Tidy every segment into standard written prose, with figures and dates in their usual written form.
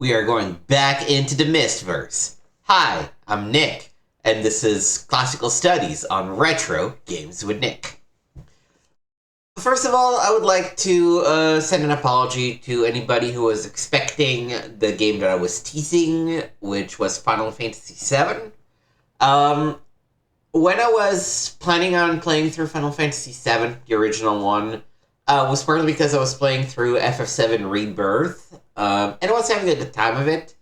we are going back into the Mystverse. Hi, I'm Nick, and this is Classical Studies on Retro Games with Nick. First of all, I would like to send an apology to anybody who was expecting the game that I was teasing, which was Final Fantasy VII. When I was planning on playing through Final Fantasy VII, the original one, was partly because I was playing through FF7 Rebirth, and I was having a good time of it.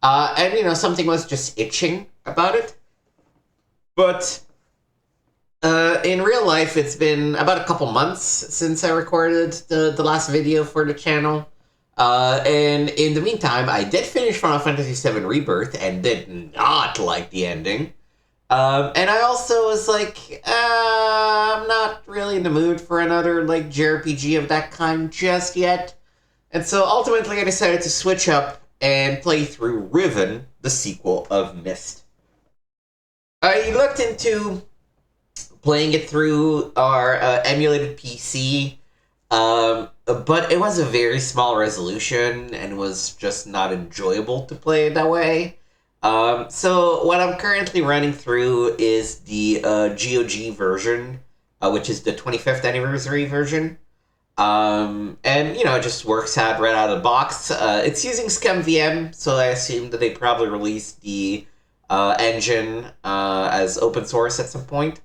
And, something was just itching about it. But in real life, it's been about a couple months since I recorded the last video for the channel. And in the meantime, I did finish Final Fantasy VII Rebirth and did not like the ending. And I also was like, I'm not really in the mood for another, JRPG of that kind just yet. And so ultimately I decided to switch up and play through Riven, the sequel of Myst. I looked into playing it through our emulated PC, but it was a very small resolution and was just not enjoyable to play it that way. So what I'm currently running through is the GOG version, which is the 25th anniversary version. And, it just works out right out of the box. It's using ScumVM, so I assume that they probably released the engine as open source at some point.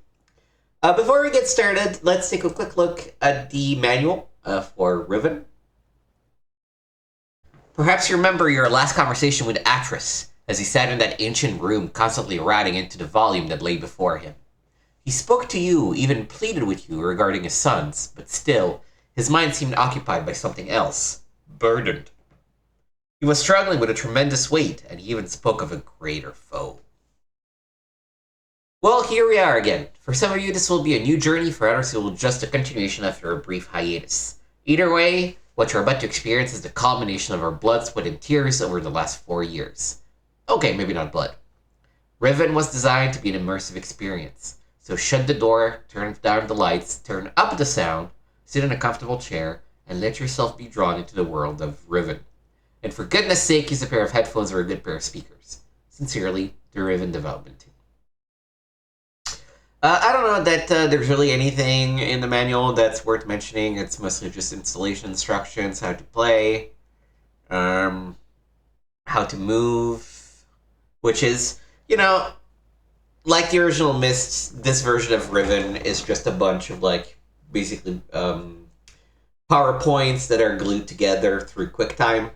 Before we get started, let's take a quick look at the manual for Riven. Perhaps you remember your last conversation with Atrus, as he sat in that ancient room constantly writing into the volume that lay before him. He spoke to you, even pleaded with you regarding his sons, but still, his mind seemed occupied by something else, burdened. He was struggling with a tremendous weight, and he even spoke of a greater foe. Well, here we are again. For some of you, this will be a new journey. For others, it will be just a continuation after a brief hiatus. Either way, what you're about to experience is the culmination of our blood, sweat, and tears over the last 4 years. Okay, maybe not blood. Riven was designed to be an immersive experience. So shut the door, turn down the lights, turn up the sound, sit in a comfortable chair, and let yourself be drawn into the world of Riven. And for goodness sake, use a pair of headphones or a good pair of speakers. Sincerely, the Riven development team. I don't know that there's really anything in the manual that's worth mentioning. It's mostly just installation instructions, how to play, how to move, which is, like the original Myst, this version of Riven is just a bunch of, basically, PowerPoints that are glued together through QuickTime.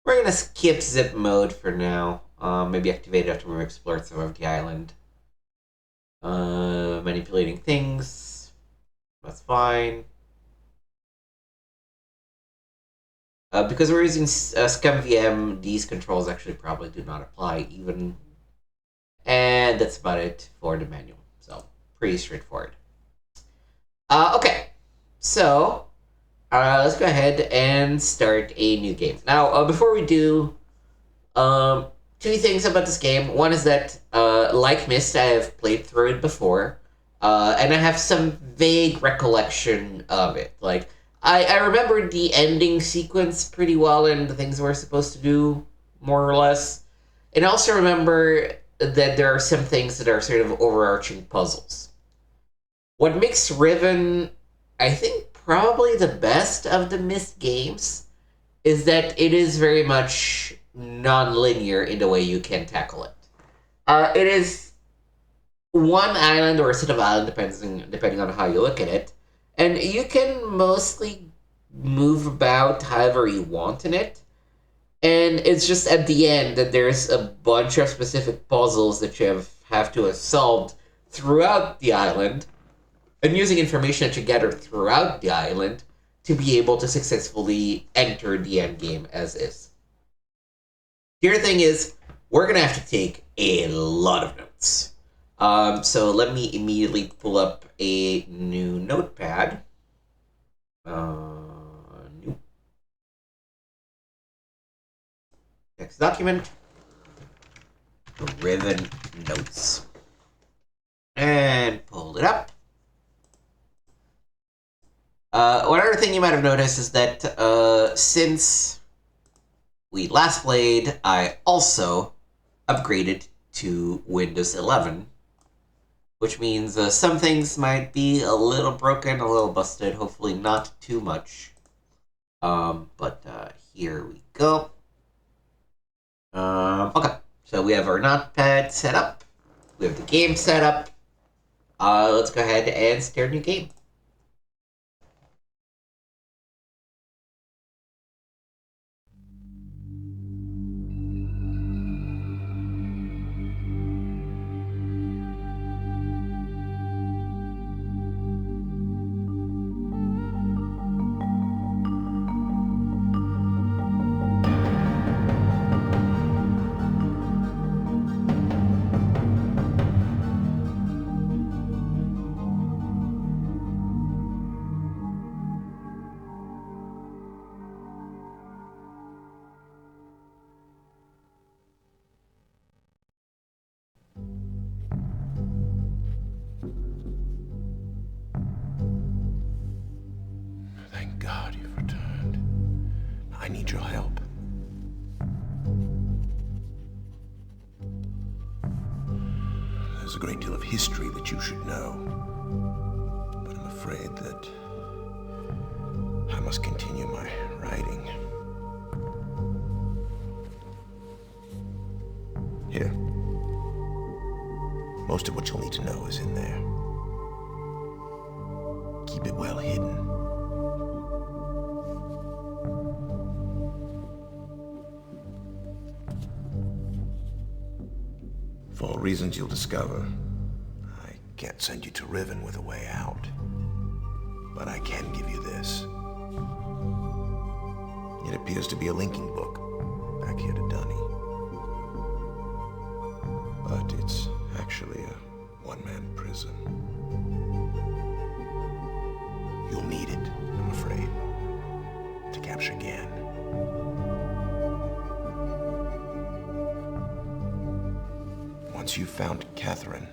We're going to skip zip mode for now. Maybe activate it after we've explored some of the island. Manipulating things. That's fine. Because we're using ScumVM, these controls actually probably do not apply even. And that's about it for the manual. So, pretty straightforward. Okay. So, let's go ahead and start a new game. Now, before we do, two things about this game. One is that, like Myst, I have played through it before, and I have some vague recollection of it. I remember the ending sequence pretty well and the things we're supposed to do, more or less. And I also remember that there are some things that are sort of overarching puzzles. What makes Riven, I think, probably the best of the Myst games is that it is very much non-linear in the way you can tackle it. It is one island or a set of islands, depending on how you look at it, and you can mostly move about however you want in it. And it's just at the end that there's a bunch of specific puzzles that you have to have solved throughout the island, and using information that you gather throughout the island to be able to successfully enter the end game as is. The other thing is, we're going to have to take a lot of notes. So let me immediately pull up a new notepad. New text document. Riven notes. And pull it up. One other thing you might have noticed is that since we last played, I also upgraded to Windows 11, which means some things might be a little broken, a little busted, hopefully not too much. But here we go. Okay, so we have our notepad set up. We have the game set up. Let's go ahead and start a new game. Thank God you've returned. I need your help. There's a great deal of history that you should know, but I'm afraid that I must continue my writing. Here. Most of what you'll need to know is in there. Keep it well hidden. For all reasons you'll discover, I can't send you to Riven with a way out. But I can give you this. It appears to be a linking book back here to Dunny. But it's actually a one-man prison. You'll need it, I'm afraid, to capture Gehn. Once you've found Catherine,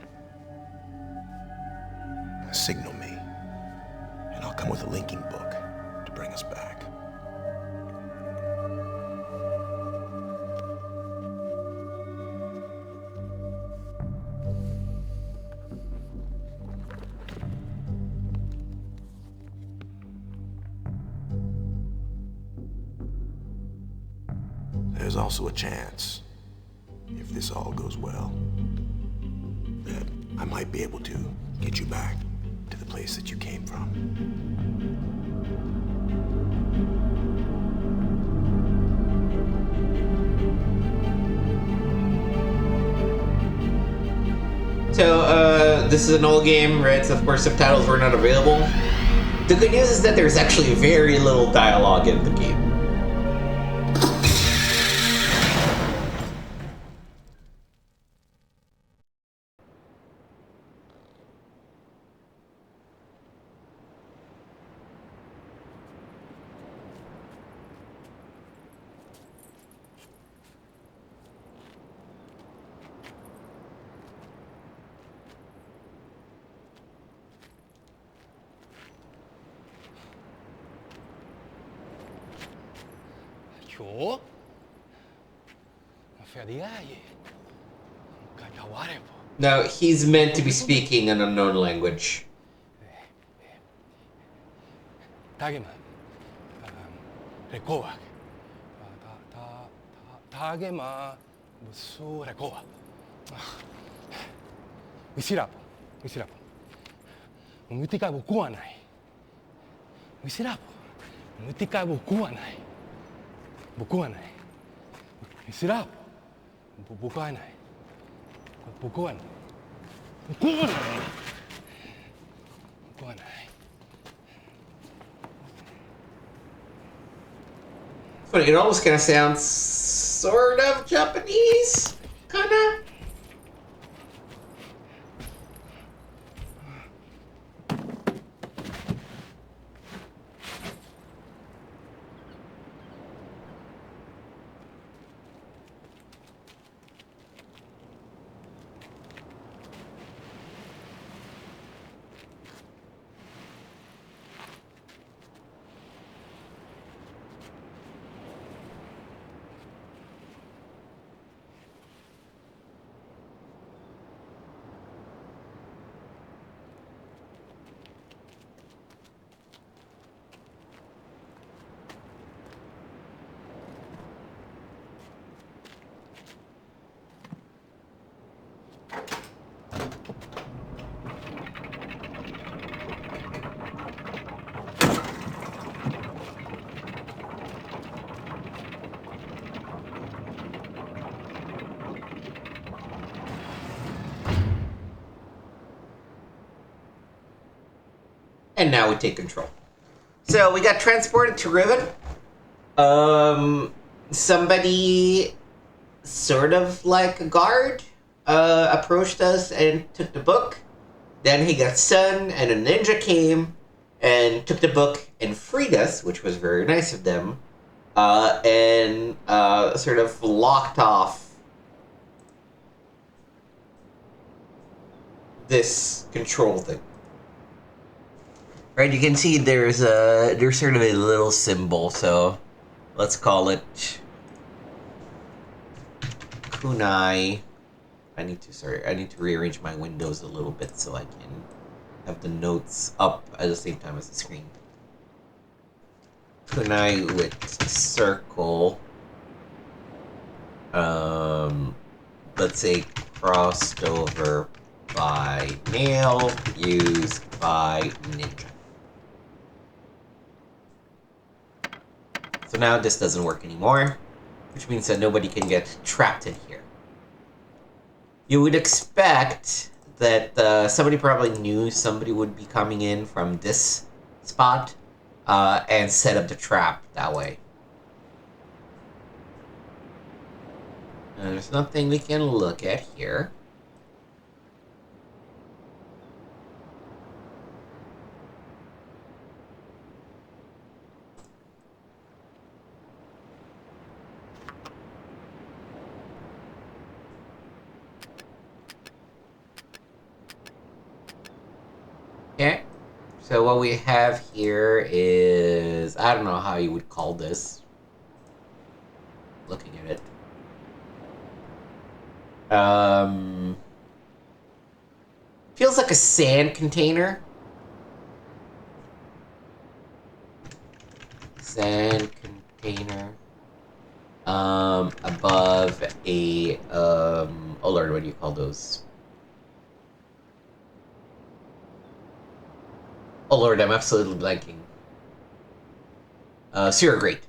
signal me, and I'll come with a linking book to bring us back. There's also a chance, if this all goes well, that I might be able to get you back to the place that you came from. So, this is an old game, right? So, of course, subtitles were not available. The good news is that there's actually very little dialogue in the game. Yo? Feriaje. Kakawarepo. No, he's meant to be speaking an unknown language. Tagema. Rekoa. Tagema. Busu rekoa. Wisirapo. Wisirapo. Umutika bukua nai. Wisirapo. Umutika bukua nai. Bukua nai. Wisirapo. Bukua nai. Bukua nai. Bukua nai. Bukua nai. But it almost kind of sounds sort of Japanese, kind of. And now we take control. So we got transported to Riven. Somebody, sort of like a guard, approached us and took the book. Then he got stunned, and a ninja came and took the book and freed us, which was very nice of them, and sort of locked off this control thing. Right, you can see there's sort of a little symbol, so let's call it kunai. I need to rearrange my windows a little bit so I can have the notes up at the same time as the screen. Kunai with circle. Let's say crossed over by nail, used by ninja. So now this doesn't work anymore, which means that nobody can get trapped in here. You would expect that somebody probably knew somebody would be coming in from this spot and set up the trap that way. There's nothing we can look at here. Okay, so what we have here is, I don't know how you would call this, looking at it. Feels like a sand container. Sand container. Above a, oh lord, what do you call those? Oh lord, I'm absolutely blanking. Sewer grate.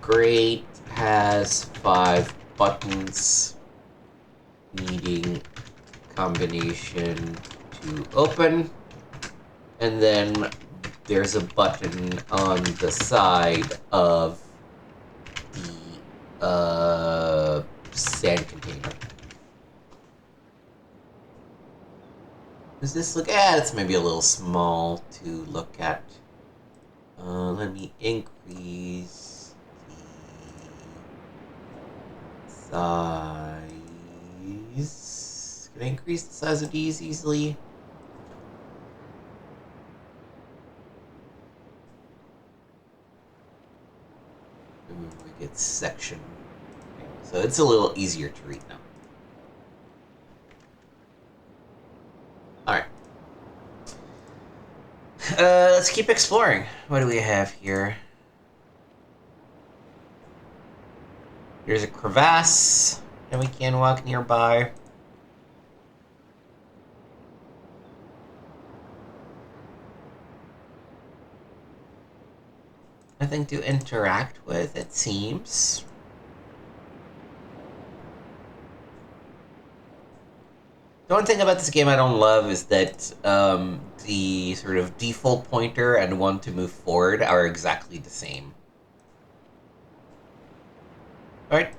Grate has 5 buttons needing combination to open. And then there's a button on the side of the sand container. Does this look... it's maybe a little small to look at. Let me increase the size. Can I increase the size of these easily? We get section. So it's a little easier to read now. Alright. Let's keep exploring. What do we have here? There's a crevasse that we can walk nearby. Nothing to interact with, it seems. The one thing about this game I don't love is that the sort of default pointer and one to move forward are exactly the same. Alright.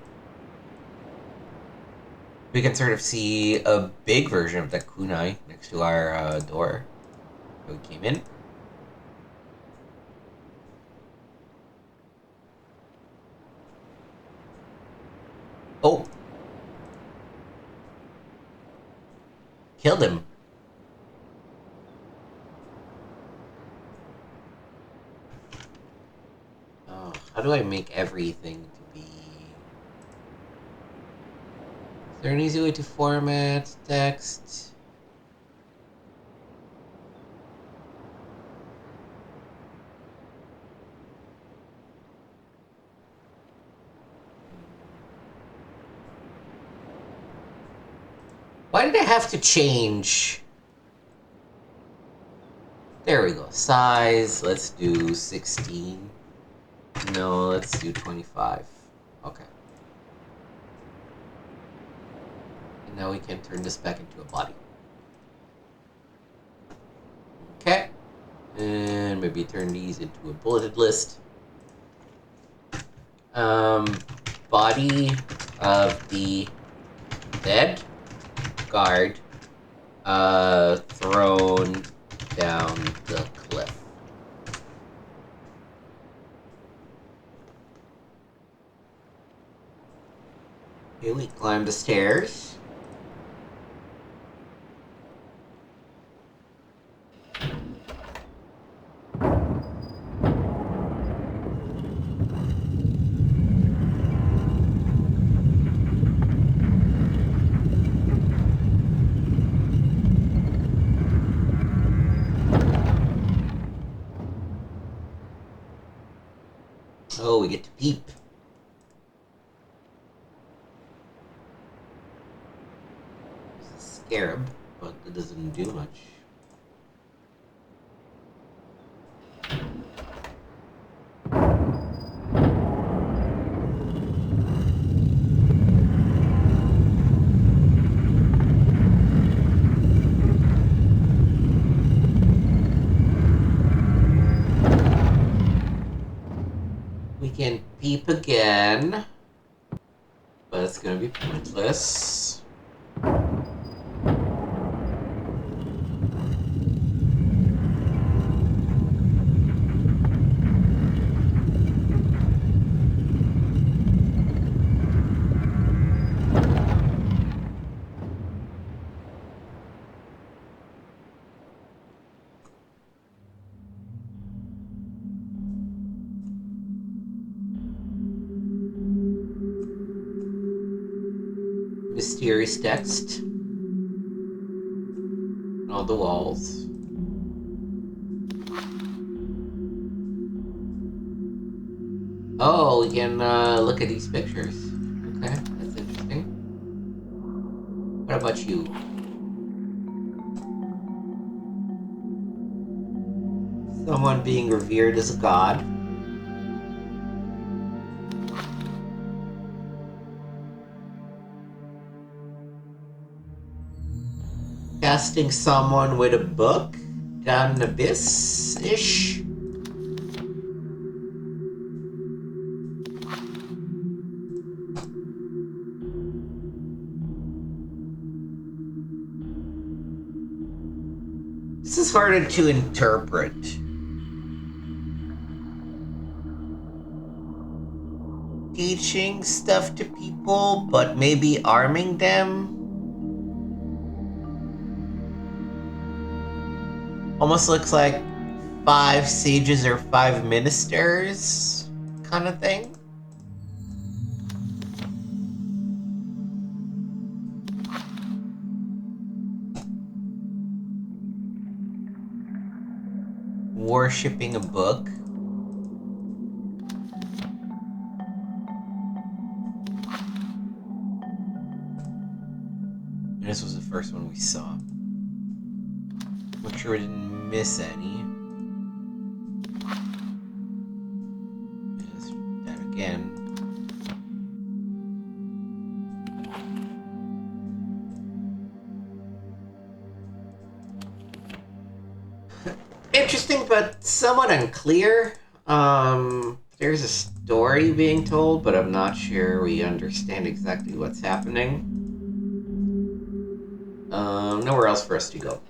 We can sort of see a big version of that kunai next to our door. We came in. Oh! Killed him. Oh, how do I make everything to be... Is there an easy way to format text? Why did I have to change? There we go. Size, let's do 16. No, let's do 25. Okay. And now we can turn this back into a body. maybe turn these into a bulleted list. Body of the dead guard thrown down the cliff. Okay, we climb the stairs. Oh, we get to peep. It's a scarab, but it doesn't do much. We can peep again, but it's gonna be pointless. Mysterious text on all the walls. Oh, we can look at these pictures. Okay, that's interesting. What about you? Someone being revered as a god. Casting someone with a book down an abyss-ish. This is harder to interpret. Teaching stuff to people, but maybe arming them? Almost looks like 5 sages or 5 ministers kind of thing. Worshipping a book. And this was the first one we saw. Make sure we didn't miss any. There's that again. Interesting, but somewhat unclear. There's a story being told, but I'm not sure we understand exactly what's happening. Nowhere else for us to go.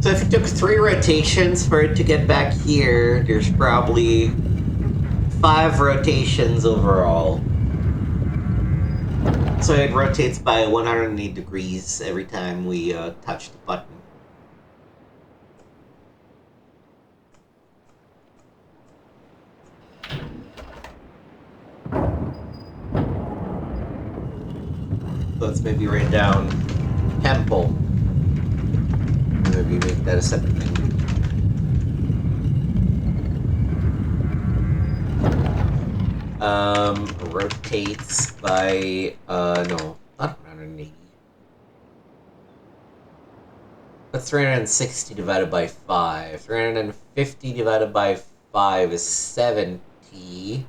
So if it took 3 rotations for it to get back here, there's probably 5 rotations overall. So it rotates by 108 degrees every time we touch the button. Let's maybe write down temple. Maybe make that a separate thing. Rotates by, no, not 180. That's 360 divided by 5. 350 divided by 5 is 70.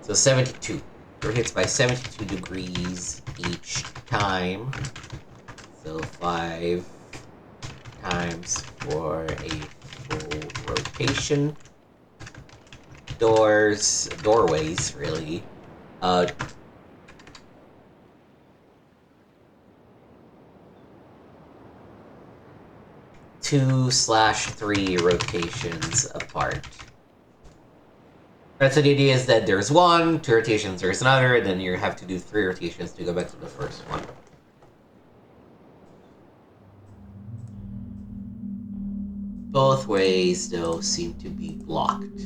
So 72. Rotates by 72 degrees each time. So 5 times for a full rotation. Doorways, really. 2/3 rotations apart. Right, so the idea is that there's 1, 2 rotations, there's another, and then you have to do 3 rotations to go back to the first one. Both ways, though, seem to be blocked.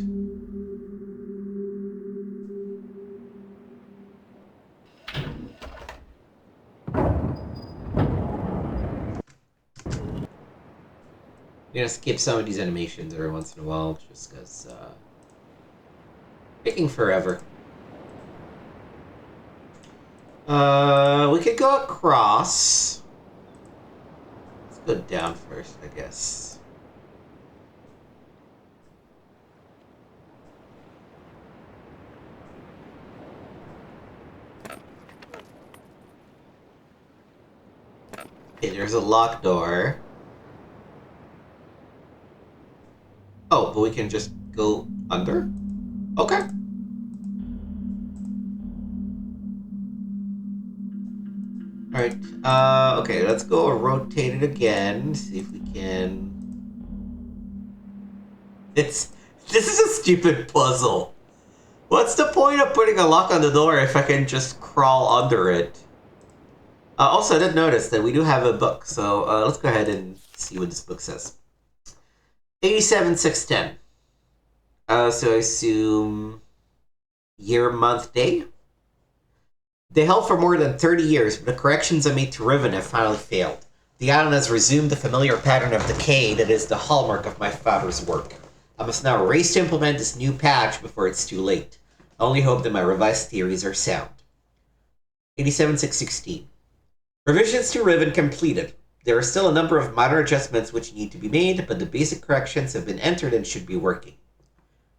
I'm gonna skip some of these animations every once in a while, just because, taking forever. We could go across. Let's go down first, I guess. Okay, there's a locked door. Oh, but we can just go under? Okay. Alright, okay, let's go rotate it again, see if we can... This is a stupid puzzle. What's the point of putting a lock on the door if I can just crawl under it? Also, I did notice that we do have a book, so let's go ahead and see what this book says. 87-610. So I assume year, month, day? They held for more than 30 years, but the corrections I made to Riven have finally failed. The island has resumed the familiar pattern of decay that is the hallmark of my father's work. I must now race to implement this new patch before it's too late. I only hope that my revised theories are sound. 87-616. Revisions to Riven completed. There are still a number of minor adjustments which need to be made, but the basic corrections have been entered and should be working.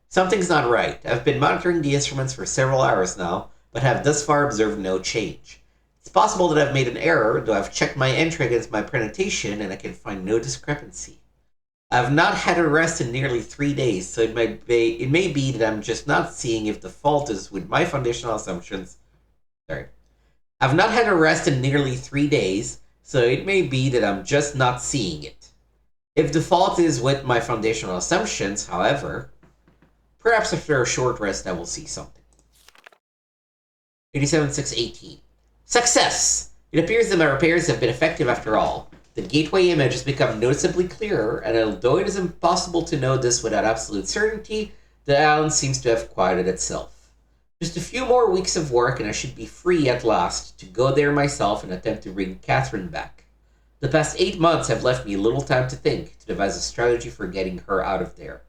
Something's not right. I've been monitoring the instruments for several hours now, but have thus far observed no change. It's possible that I've made an error, though I've checked my entry against my presentation and I can find no discrepancy. I've not had a rest in nearly 3 days, so it may be that I'm just not seeing if the fault is with my foundational assumptions. I've not had a rest in nearly 3 days, so it may be that I'm just not seeing it. If the fault is with my foundational assumptions, however, perhaps after a short rest I will see something. 87-618. Success! It appears that my repairs have been effective after all. The gateway image has become noticeably clearer, and although it is impossible to know this without absolute certainty, the island seems to have quieted itself. Just a few more weeks of work and I should be free at last to go there myself and attempt to bring Catherine back. The past 8 months have left me little time to think, to devise a strategy for getting her out of there.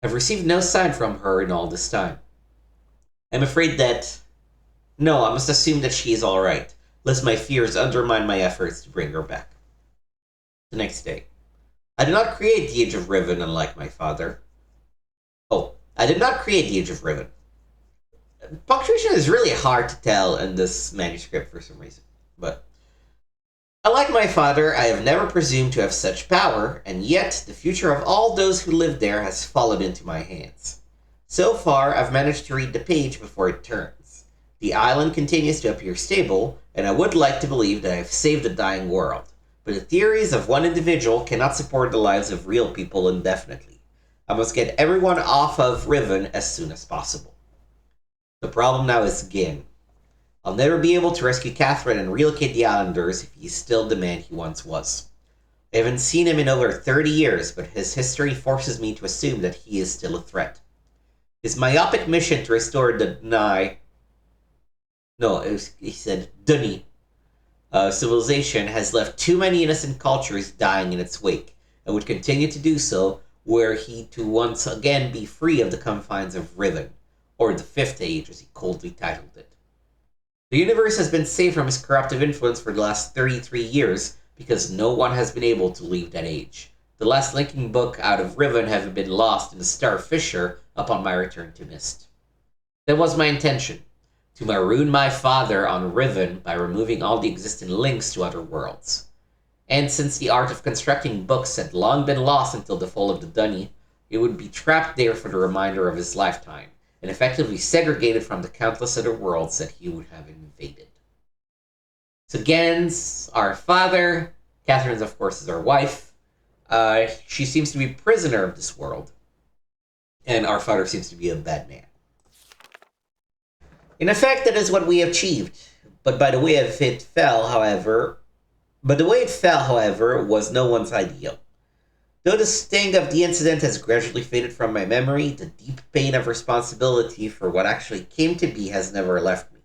I've received no sign from her in all this time. I'm afraid that... No, I must assume that she is alright, lest my fears undermine my efforts to bring her back. The next day. I did not create the Age of Riven, unlike my father. I did not create the Age of Riven. Punctuation is really hard to tell in this manuscript for some reason, but... Unlike my father, I have never presumed to have such power, and yet the future of all those who live there has fallen into my hands. So far, I've managed to read the page before it turns. The island continues to appear stable, and I would like to believe that I've saved the dying world. But the theories of one individual cannot support the lives of real people indefinitely. I must get everyone off of Riven as soon as possible. The problem now is Gehn. I'll never be able to rescue Catherine and relocate the islanders if he's still the man he once was. I haven't seen him in over 30 years, but his history forces me to assume that he is still a threat. His myopic mission to restore the Dunny civilization has left too many innocent cultures dying in its wake, and would continue to do so were he to once again be free of the confines of Riven, or the Fifth Age as he coldly titled it. The universe has been safe from his corruptive influence for the last 33 years, because no one has been able to leave that age. The last linking book out of Riven having been lost in the Star Fissure upon my return to Myst. That was my intention, to maroon my father on Riven by removing all the existing links to other worlds. and since the art of constructing books had long been lost until the fall of the Dunny, he would be trapped there for the remainder of his lifetime, and effectively segregated from the countless other worlds that he would have invaded. So Gehn's our father, Catherine's, of course, is our wife. She seems to be prisoner of this world, and our father seems to be a bad man. In effect, that is what we achieved. But by the way it fell, however, was no one's ideal. Though the sting of the incident has gradually faded from my memory, the deep pain of responsibility for what actually came to be has never left me.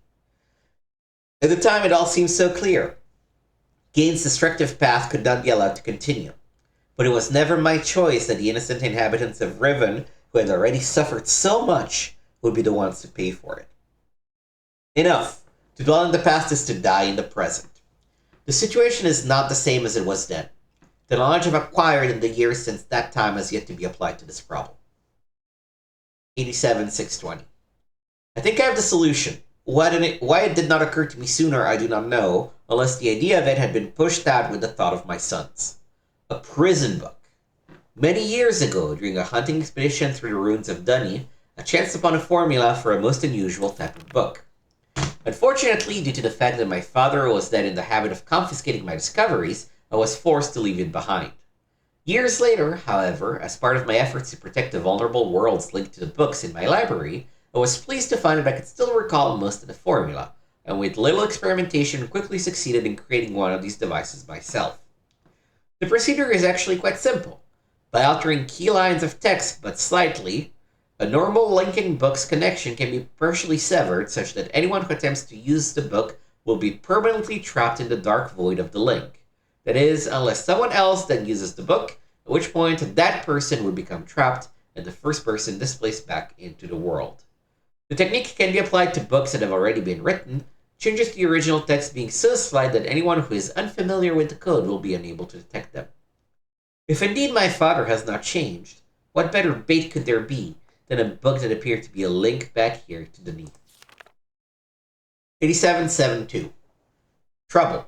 At the time, it all seemed so clear. Gehn's destructive path could not be allowed to continue. But it was never my choice that the innocent inhabitants of Riven, who had already suffered so much, would be the ones to pay for it. Enough. To dwell in the past is to die in the present. The situation is not the same as it was then. The knowledge I've acquired in the years since that time has yet to be applied to this problem. 87-620. I think I have the solution. Why it did not occur to me sooner, I do not know, unless the idea of it had been pushed out with the thought of my sons. A prison book. Many years ago, during a hunting expedition through the ruins of Dunny, I chanced upon a formula for a most unusual type of book. Unfortunately, due to the fact that my father was then in the habit of confiscating my discoveries, I was forced to leave it behind. Years later, however, as part of my efforts to protect the vulnerable worlds linked to the books in my library, I was pleased to find that I could still recall most of the formula, and with little experimentation quickly succeeded in creating one of these devices myself. The procedure is actually quite simple. By altering key lines of text but slightly, a normal linking book's connection can be partially severed such that anyone who attempts to use the book will be permanently trapped in the dark void of the link. That is, unless someone else then uses the book, at which point that person would become trapped and the first person displaced back into the world. The technique can be applied to books that have already been written, changes to the original text being so slight that anyone who is unfamiliar with the code will be unable to detect them. If indeed my father has not changed, what better bait could there be than a book that appeared to be a link back here to the knee? 87-7-2. Trouble.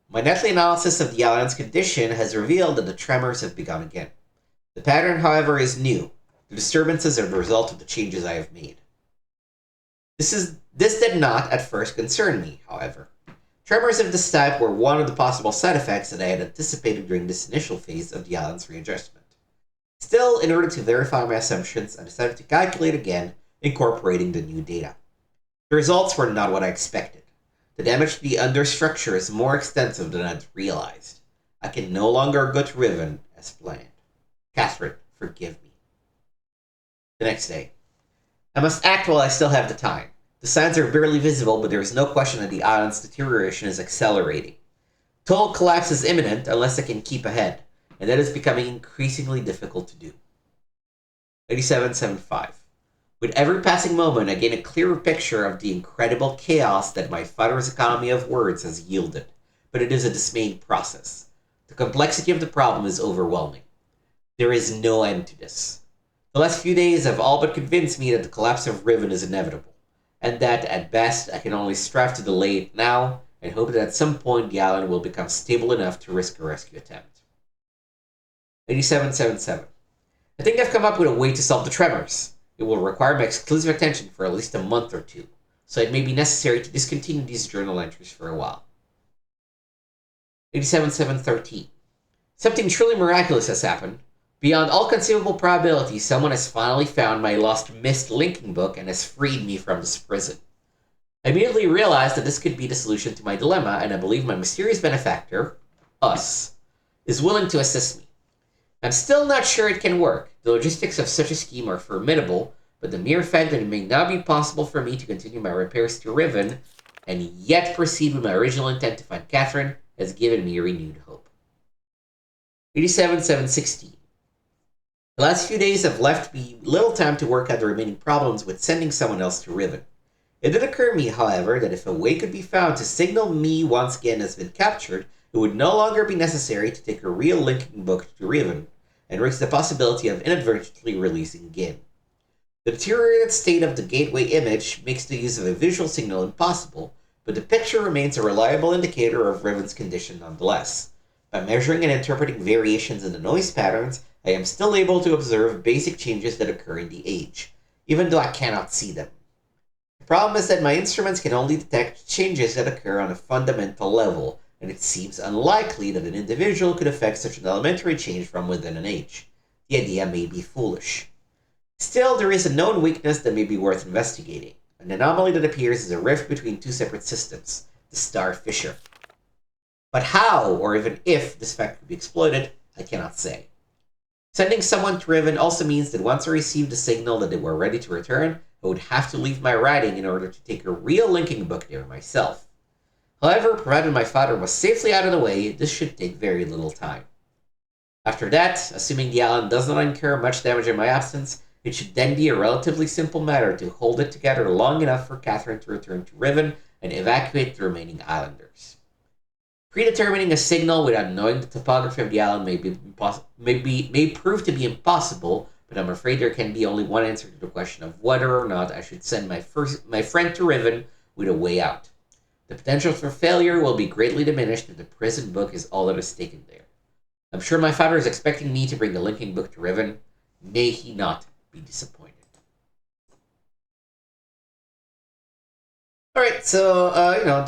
My nightly analysis of the Alliance condition has revealed that the tremors have begun again. The pattern, however, is new. The disturbances are the result of the changes I have made. This did not at first concern me, however. Tremors of this type were one of the possible side effects that I had anticipated during this initial phase of the Alliance readjustment. Still, in order to verify my assumptions, I decided to calculate again, incorporating the new data. The results were not what I expected. The damage to the understructure is more extensive than I'd realized. I can no longer go to Riven as planned. Catherine, forgive me. The next day. I must act while I still have the time. The signs are barely visible, but there is no question that the island's deterioration is accelerating. Total collapse is imminent unless I can keep ahead, and that is becoming increasingly difficult to do. 87-7-5. With every passing moment, I gain a clearer picture of the incredible chaos that my father's economy of words has yielded, but it is a dismaying process. The complexity of the problem is overwhelming. There is no end to this. The last few days have all but convinced me that the collapse of Riven is inevitable, and that, at best, I can only strive to delay it now and hope that at some point the island will become stable enough to risk a rescue attempt. 87-7-7. I think I've come up with a way to solve the tremors. It will require my exclusive attention for at least a month or two, so it may be necessary to discontinue these journal entries for a while. 87-7-13. Something truly miraculous has happened. Beyond all conceivable probability, someone has finally found my lost Myst linking book and has freed me from this prison. I immediately realized that this could be the solution to my dilemma, and I believe my mysterious benefactor, us, is willing to assist me. I'm still not sure it can work. The logistics of such a scheme are formidable, but the mere fact that it may not be possible for me to continue my repairs to Riven and yet proceed with my original intent to find Catherine has given me renewed hope. 87-7-16. The last few days have left me little time to work out the remaining problems with sending someone else to Riven. It did occur to me, however, that if a way could be found to signal me once Gehn has been captured, it would no longer be necessary to take a real linking book to Riven, and risk the possibility of inadvertently releasing Gehn. The deteriorated state of the gateway image makes the use of a visual signal impossible, but the picture remains a reliable indicator of Riven's condition nonetheless. By measuring and interpreting variations in the noise patterns, I am still able to observe basic changes that occur in the age, even though I cannot see them. The problem is that my instruments can only detect changes that occur on a fundamental level, and it seems unlikely that an individual could affect such an elementary change from within an age. The idea may be foolish. Still, there is a known weakness that may be worth investigating, an anomaly that appears as a rift between two separate systems, the star fissure. But how, or even if, this fact could be exploited, I cannot say. Sending someone to Riven also means that once I received a signal that they were ready to return, I would have to leave my writing in order to take a real linking book there myself. However, provided my father was safely out of the way, this should take very little time. After that, assuming the island does not incur much damage in my absence, it should then be a relatively simple matter to hold it together long enough for Catherine to return to Riven and evacuate the remaining islanders. Predetermining a signal without knowing the topography of the island may prove to be impossible, but I'm afraid there can be only one answer to the question of whether or not I should send my friend to Riven with a way out. The potential for failure will be greatly diminished if the prison book is all that is taken there. I'm sure my father is expecting me to bring the linking book to Riven. May he not be disappointed. All right, so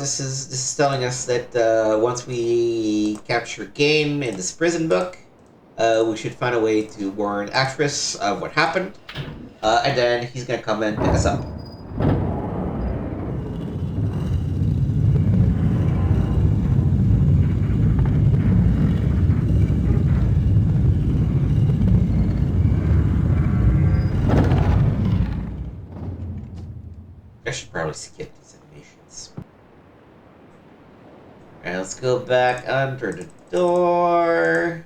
this is telling us that once we capture Gehn in this prison book, we should find a way to warn Atrus of what happened, and then he's gonna come and pick us up. I should probably skip these animations. Alright, let's go back under the door.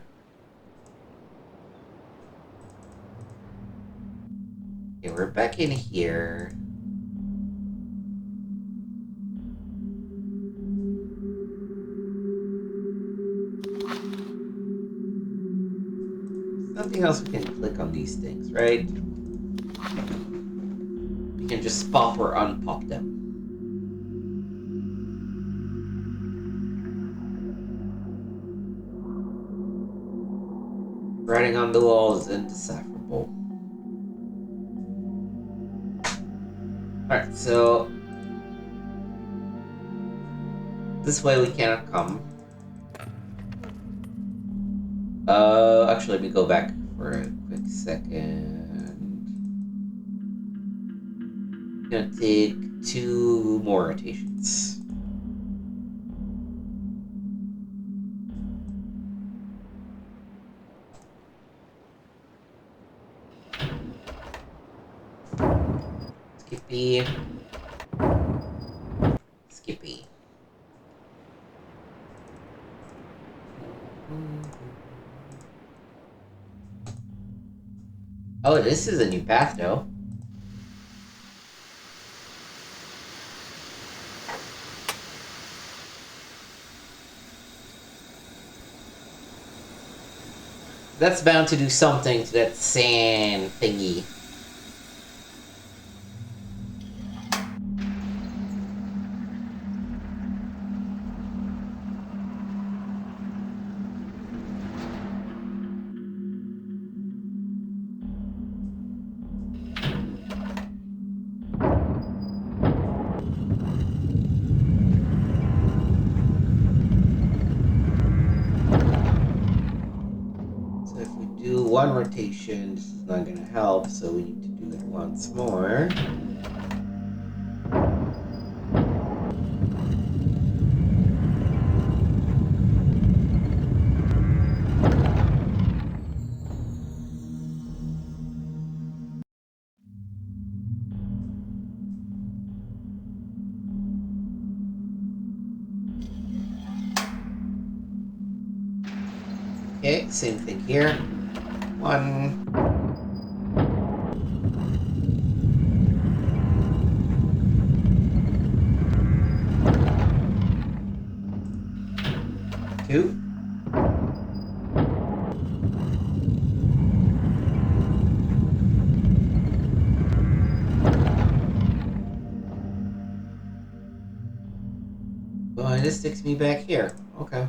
Okay, we're back in here. Nothing else we can click on these things, right? We can just pop or unpop them. Writing on the wall is indecipherable. Alright, so this way we cannot come. Actually, let me go back for a quick second. I'm gonna take 2 more rotations. Skippy. Skippy. Oh, this is a new path, though. That's bound to do something to that sand thingy. One rotation, this is not going to help, so we need to do it once more. Okay, same thing here. 1. 2. Well, this takes me back here. Okay.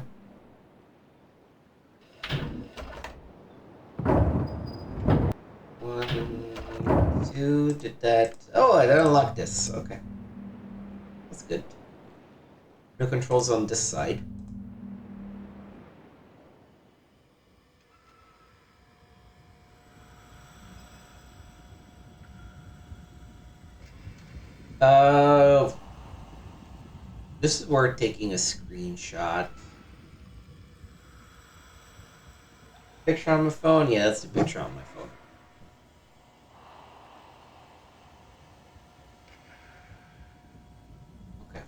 2 did that. Oh, I unlocked this. Okay. That's good. No controls on this side. This is worth taking a screenshot. Picture on my phone? Yeah, that's the picture on my phone. Okay.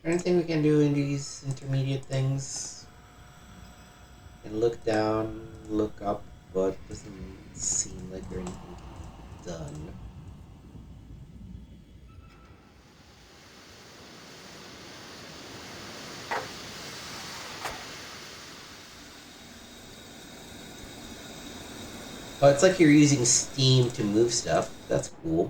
Anything we can do in these intermediate things? And look down, look up, but doesn't seem like there's anything can be done. Oh, it's like you're using Steam to move stuff. That's cool.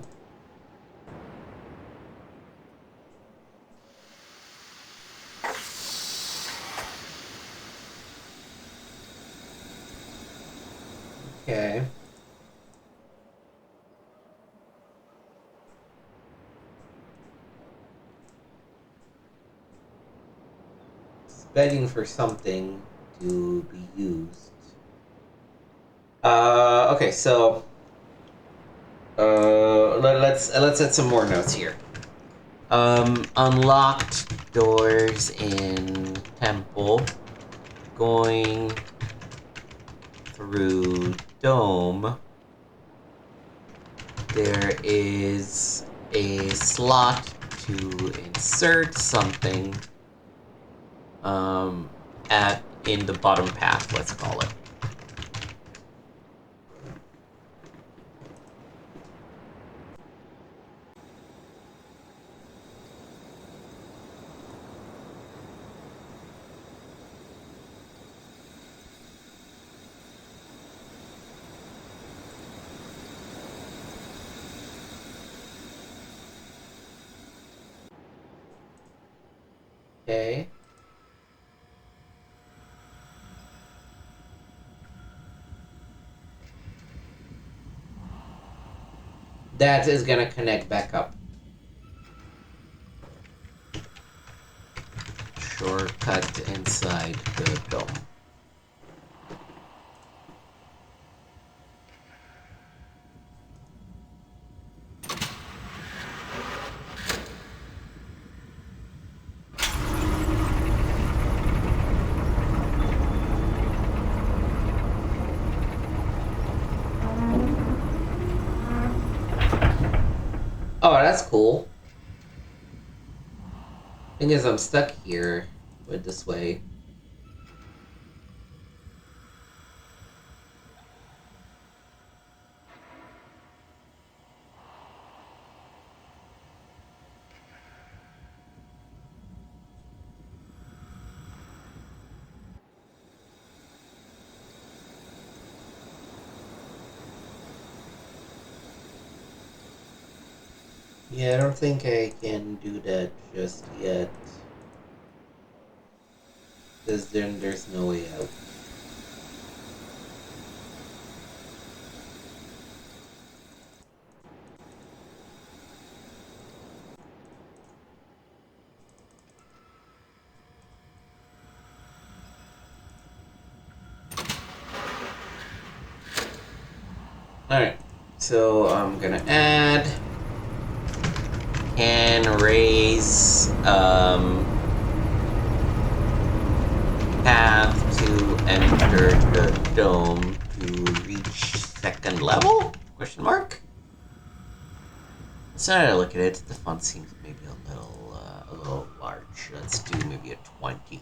Okay. It's begging for something to be used. Okay, so let's add some more notes here. Unlocked doors in temple, going through dome. There is a slot to insert something in the bottom path, let's call it. Okay. That is gonna connect back up. Shortcut inside the dome. Oh, that's cool. Thing is, I'm stuck here with this way. Yeah, I don't think I can do that just yet. Because then there's no way out. Alright, so I'm gonna add and raise path to enter the dome to reach second level? Question mark? So now I look at it, the font seems maybe a little large. Let's do maybe a 20.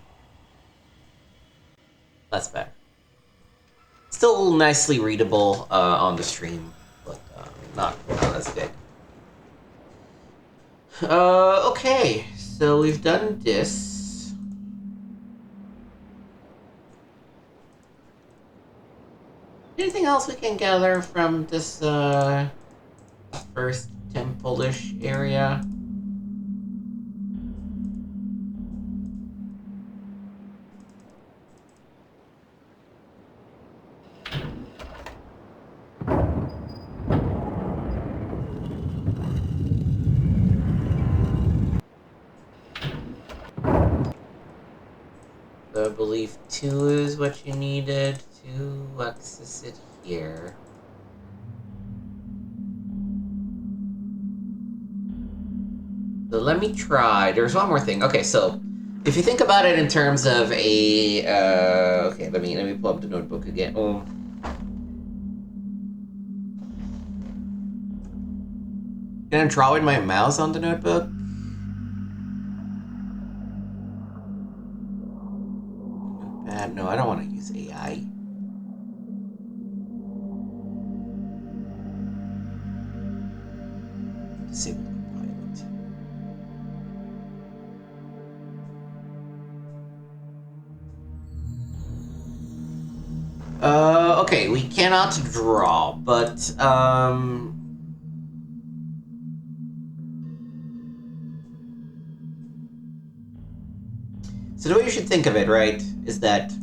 That's better. Still nicely readable on the stream, but not as big. Okay, so we've done this. Anything else we can gather from this first temple-ish area? So I believe 2 is what you needed to access it here. So let me try. There's one more thing. Okay, so if you think about it in terms of a okay, let me pull up the notebook again. Can I draw with my mouse on the notebook? Notepad? No, I don't want to use AI. Disable Copilot. Okay, we cannot draw, but so the way you should think of it, right, is that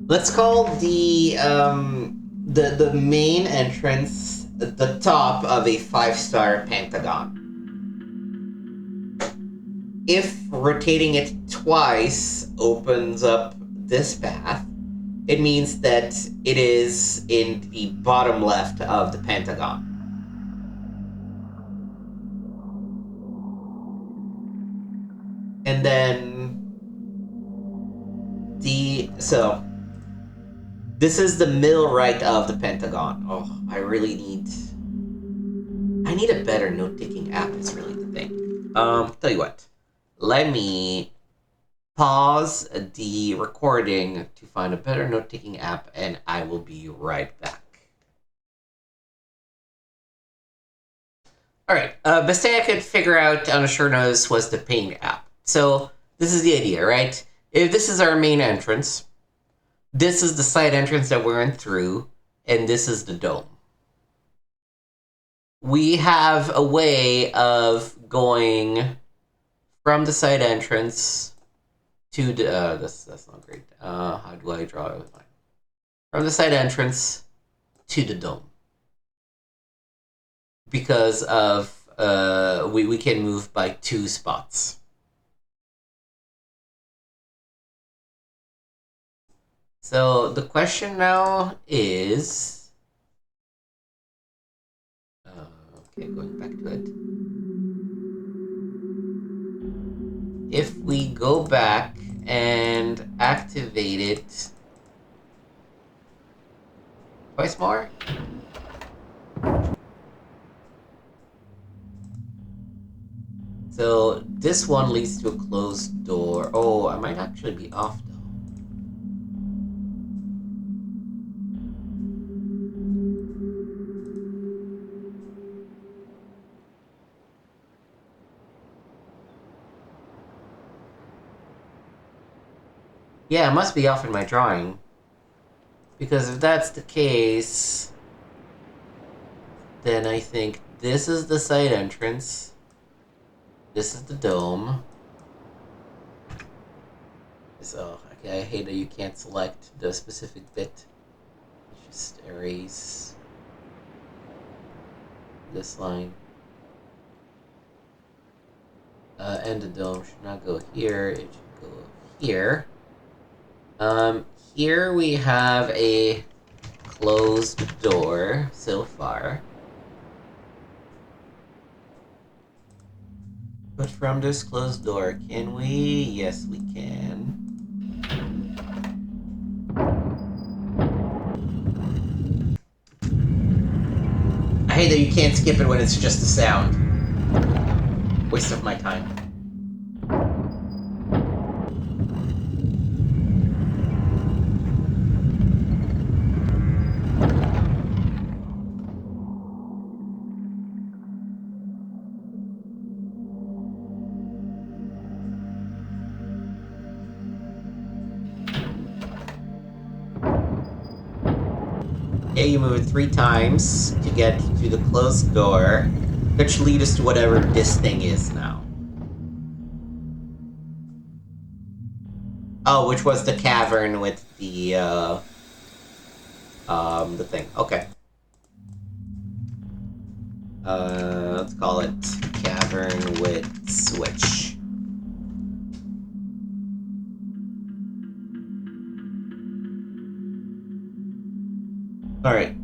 let's call the main entrance the top of a 5-star pentagon. If rotating it twice opens up this path, it means that it is in the bottom left of the pentagon. And then so this is the middle right of the pentagon. Oh, I need a better note-taking app is really the thing. Tell you what. Let me pause the recording to find a better note-taking app, and I will be right back. Alright, best thing I could figure out on a short notice was the Paint app. So, this is the idea, right? If this is our main entrance, this is the side entrance that we're in through, and this is the dome. We have a way of going from the side entrance to the that's not great. How do I draw it? From the side entrance to the dome, because of we can move by 2 spots. So the question now is, okay, going back to it. If we go back and activate it twice more. So this one leads to a closed door. Oh, I might actually be off though. Yeah, I must be off in my drawing. Because if that's the case, then I think this is the side entrance. This is the dome. So, okay, I hate that you can't select the specific bit. Just erase this line. And the dome should not go here, it should go here. Here we have a closed door so far. But from this closed door, can we? Yes, we can. I hate that you can't skip it when it's just a sound. Waste of my time. Okay, you move it 3 times to get to the closed door, which leads us to whatever this thing is now. Oh, which was the cavern with the thing. Okay. Let's call it cavern with switch. All right.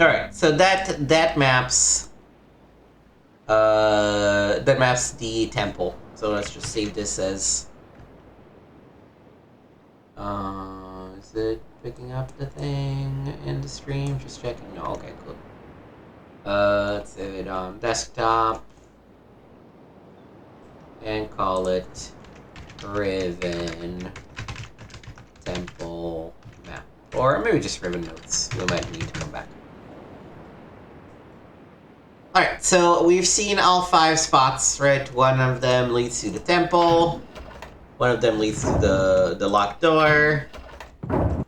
All right. So that maps the temple. So let's just save this as. Is it picking up the thing in the stream? Just checking. No. Okay. Cool. Let's save it on desktop and call it Riven Temple Map, or maybe just Riven Notes. We might need to come back. Alright, so we've seen all 5 spots, right? One of them leads to the temple. One of them leads to the locked door. Oh,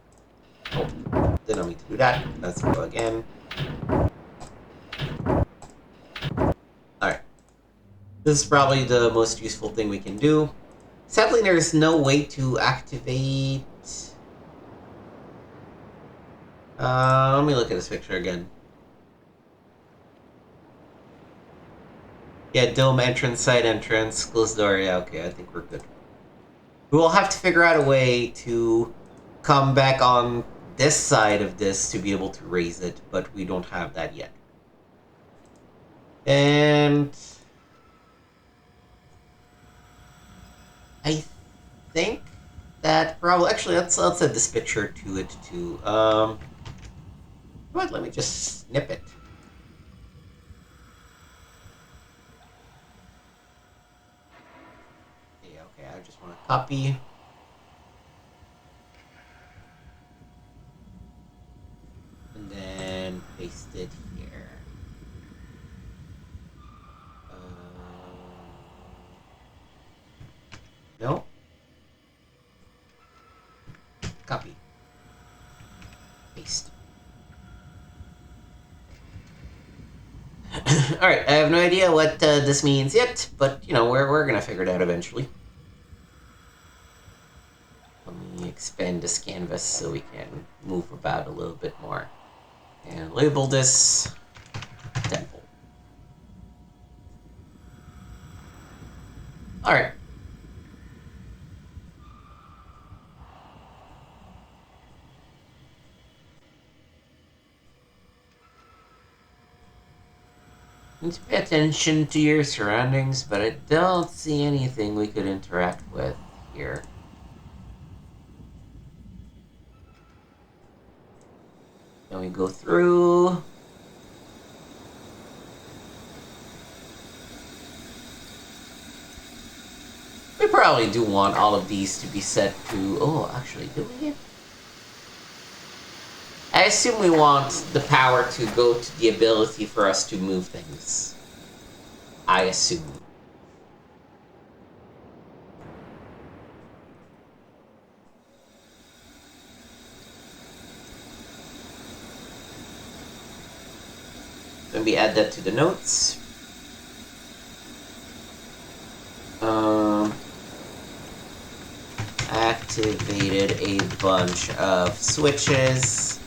didn't mean to do that. Let's go again. Alright. This is probably the most useful thing we can do. Sadly, there's no way to activate... let me look at this picture again. Yeah, dome entrance, side entrance, closed door. Yeah, okay, I think we're good. We will have to figure out a way to come back on this side of this to be able to raise it, but we don't have that yet. And I think that probably... Actually, let's add this picture to it too. What? Let me just snip it. Okay, I just want to copy. And then paste it here. No? Copy. Paste. Alright, I have no idea what this means yet, but, you know, we're gonna figure it out eventually. Let me expand this canvas so we can move about a little bit more. And label this temple. Alright. Need to pay attention to your surroundings, but I don't see anything we could interact with here. Then we go through. We probably do want all of these to be set to... Oh, actually, do we? I assume we want the power to go to the ability for us to move things. I assume. Then we add that to the notes. Activated a bunch of switches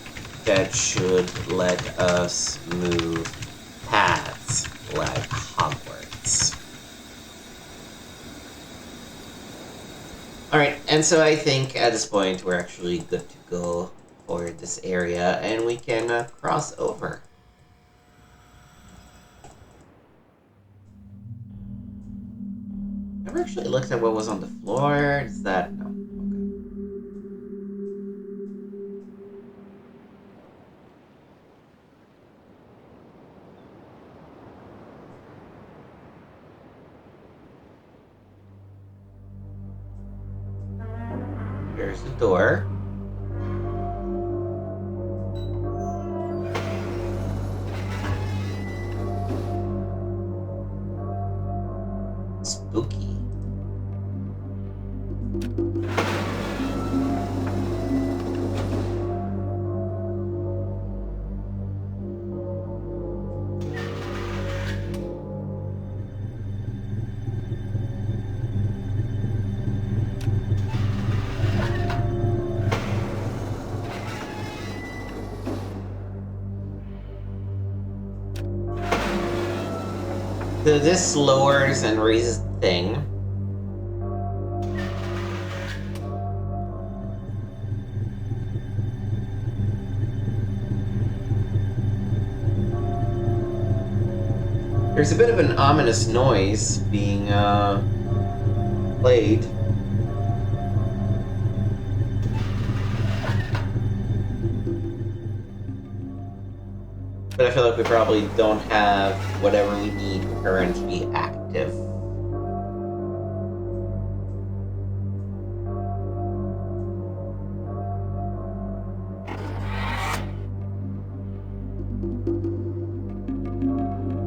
that should let us move paths like Hogwarts. Alright, and so I think at this point we're actually good to go for this area, and we can cross over. Never actually looked at what was on the floor. Is that... No. There's the door. Spooky. So this lowers and raises the thing. There's a bit of an ominous noise being played. But I feel like we probably don't have whatever we need currently active.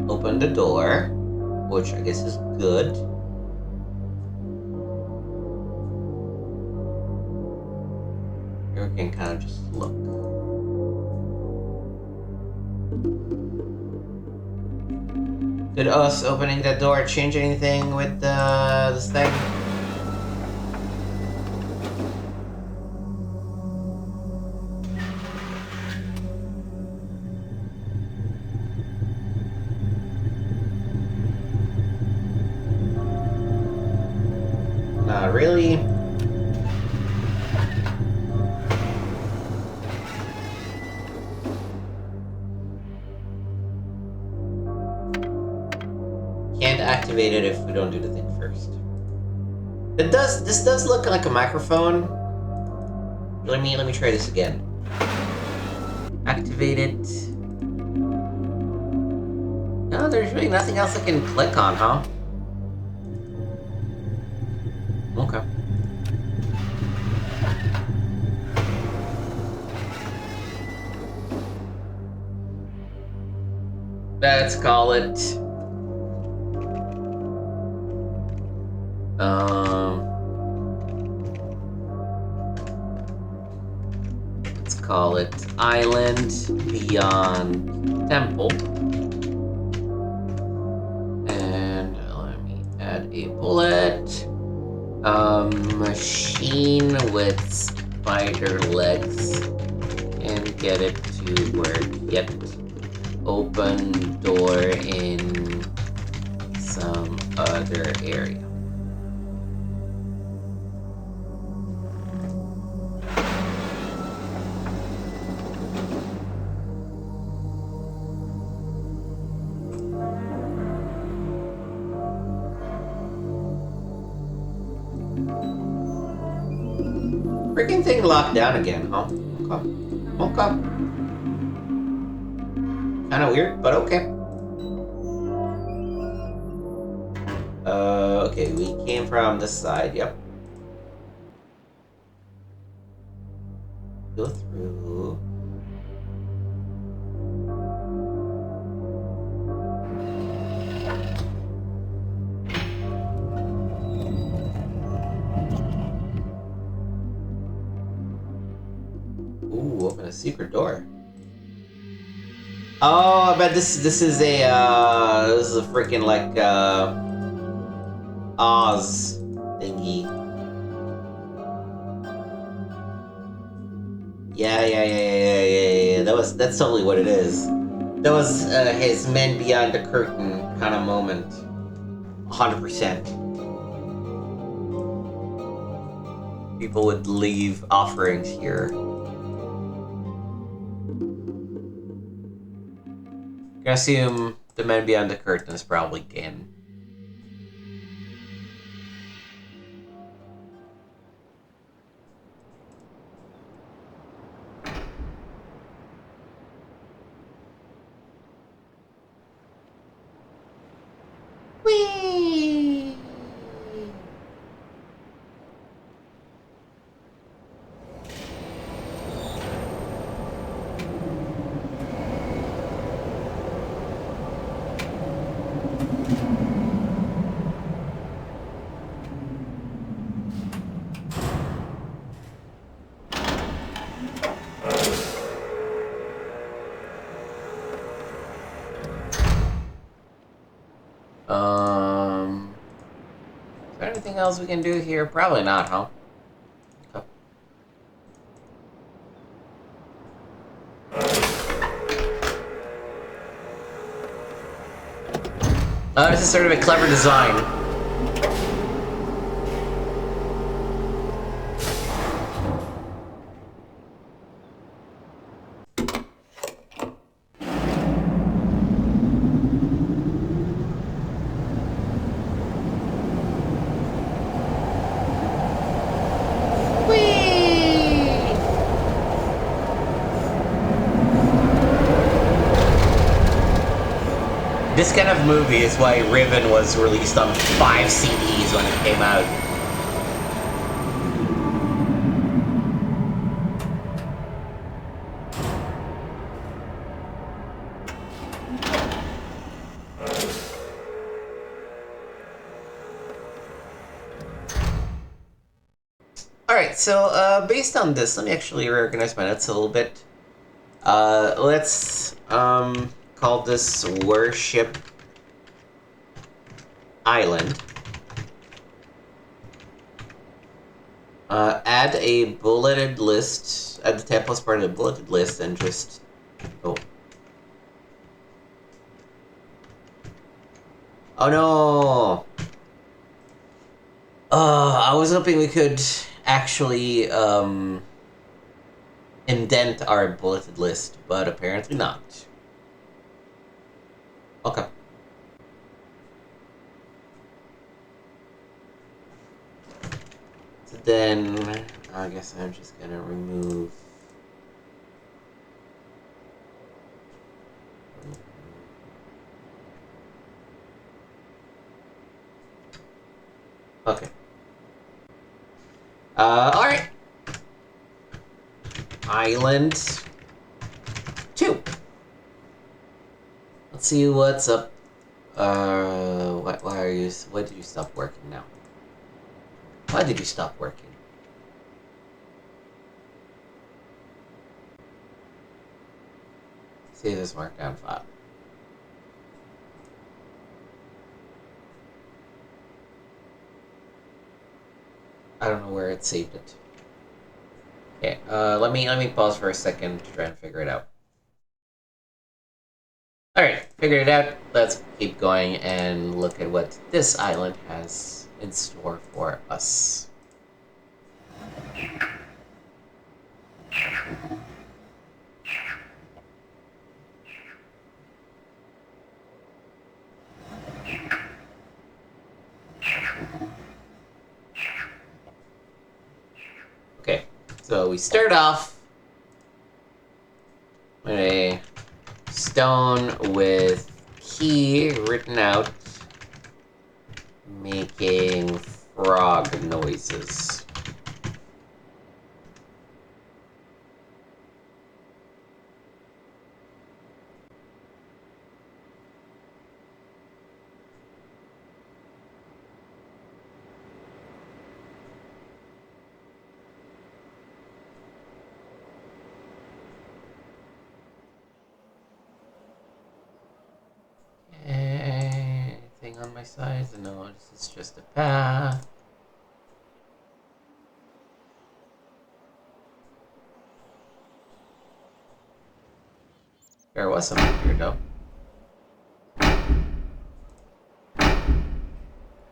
Open the door, which I guess is good. Here we can kind of just look. Did us opening that door change anything with this thing? Not really. Can't activate it if we don't do the thing first. This does look like a microphone. Let me try this again. Activate it. No, there's really nothing else I can click on, huh? Okay. Let's call it let's call it Island Beyond Temple. And let me add a bullet. Machine with spider legs. And get it to work. Yep. Open door in some other area. Freaking thing locked down again, huh? Okay. Okay. Kinda weird, but okay. Okay, we came from this side, yep. Go through. Ooh, open a secret door. Oh, I bet this is a freaking like Oz thingy. Yeah. That's totally what it is. That was his men beyond the curtain kind of moment. 100%. People would leave offerings here. I assume the man beyond the curtain is probably Gehn. Whee! Is there anything else we can do here? Probably not, huh? Okay. This is sort of a clever design. This kind of movie is why Riven was released on 5 CDs when it came out. Alright, so based on this, let me actually reorganize my notes a little bit. Let's call this Worship Island. Add a bulleted list, add the temple as part of the bulleted list, and just... Oh. Oh no! I was hoping we could actually, indent our bulleted list, but apparently not. Okay. So then, I guess I'm just gonna remove... Okay. Alright. Island 2. Let's see what's up. Why did you stop working now? Why did you stop working? Save this markdown file. I don't know where it saved it. Okay, let me pause for a second to try and figure it out. Alright, figured it out. Let's keep going and look at what this island has in store for us. Okay, so we start off with a stone with key written out, making frog noises. Anything on my sides? No, this is just a path. There was something here, though.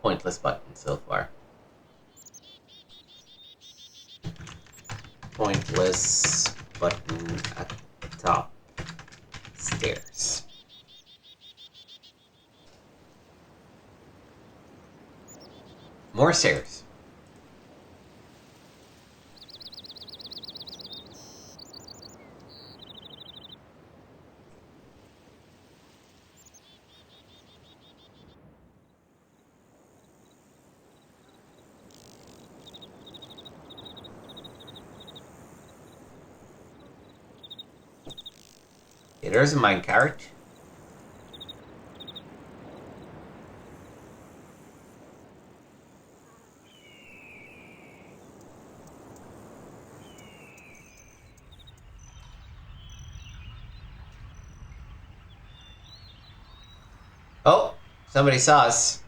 Pointless button so far. Pointless button at the top. Stairs. More stairs. Okay, there's a minecart. Oh, somebody saw us.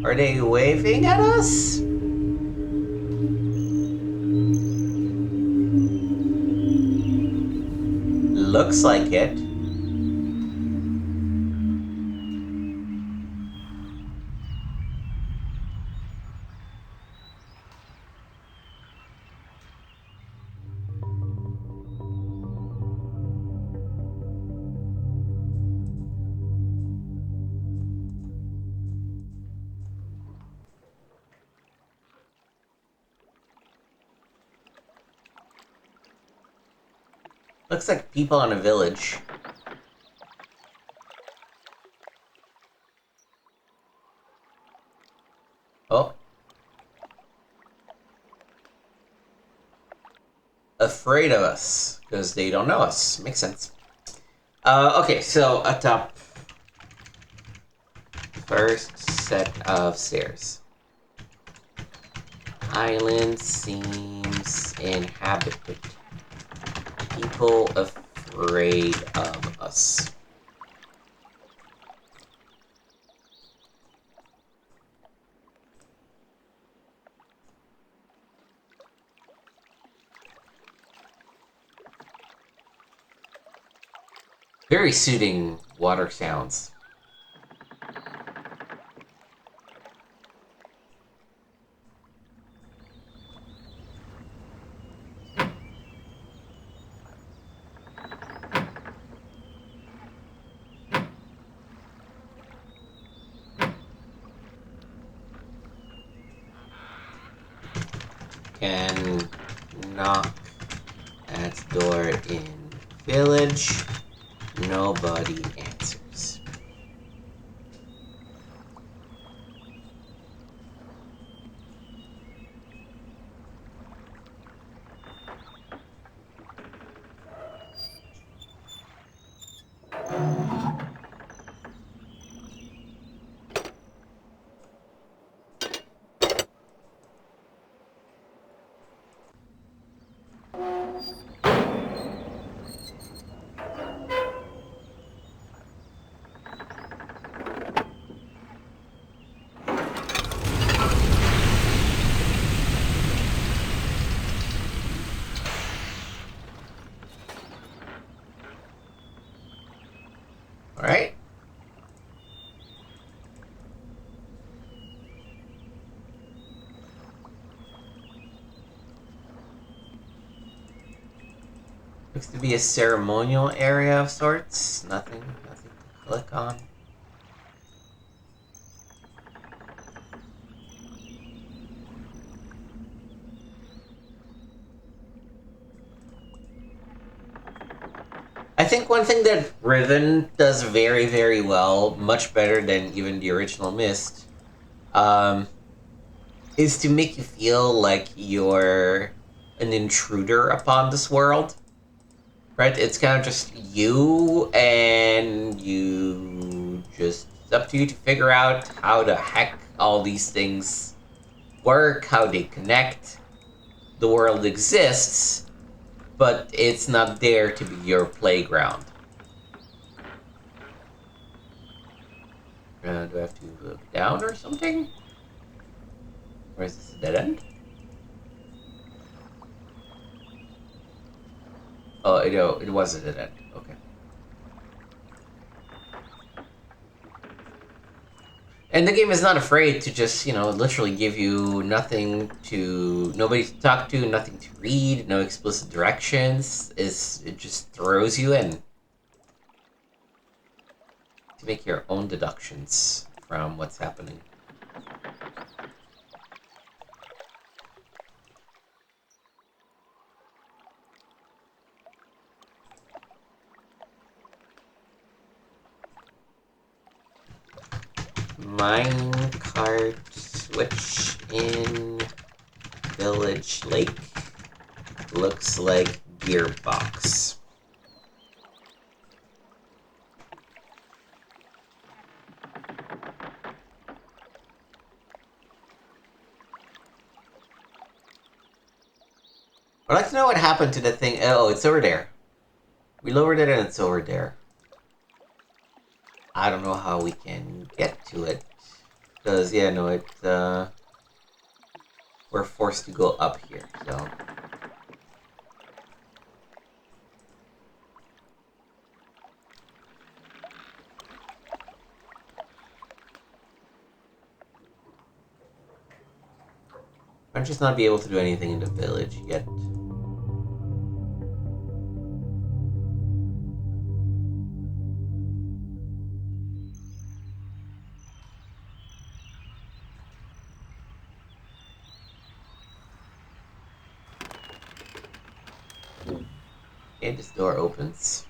Are they waving at us? Looks like it. Looks like people in a village. Oh. Afraid of us, because they don't know us. Makes sense. Okay, so atop first set of stairs. Island seems inhabited. People afraid of us. Very soothing water sounds. Can knock at door in village. Nobody answers. Alright. Looks to be a ceremonial area of sorts. Nothing to click on. I think one thing that Riven does very, very well, much better than even the original Myst, is to make you feel like you're an intruder upon this world. Right? It's kind of just you, and you just, it's up to you to figure out how the heck all these things work, how they connect. The world exists, but it's not there to be your playground. Do I have to look down or something? Or is this a dead end? Oh, it was a dead end. Okay. And the game is not afraid to just, literally give you nobody to talk to, nothing to read, no explicit directions. It just throws you in to make your own deductions from what's happening. Minecart switch in village lake. Looks like gearbox. I'd like to know what happened to the thing. Oh, it's over there. We lowered it and it's over there. I don't know how we can get to it. Because, yeah, no, we're forced to go up here, so. Might just not be able to do anything in the village yet. Okay, this door opens.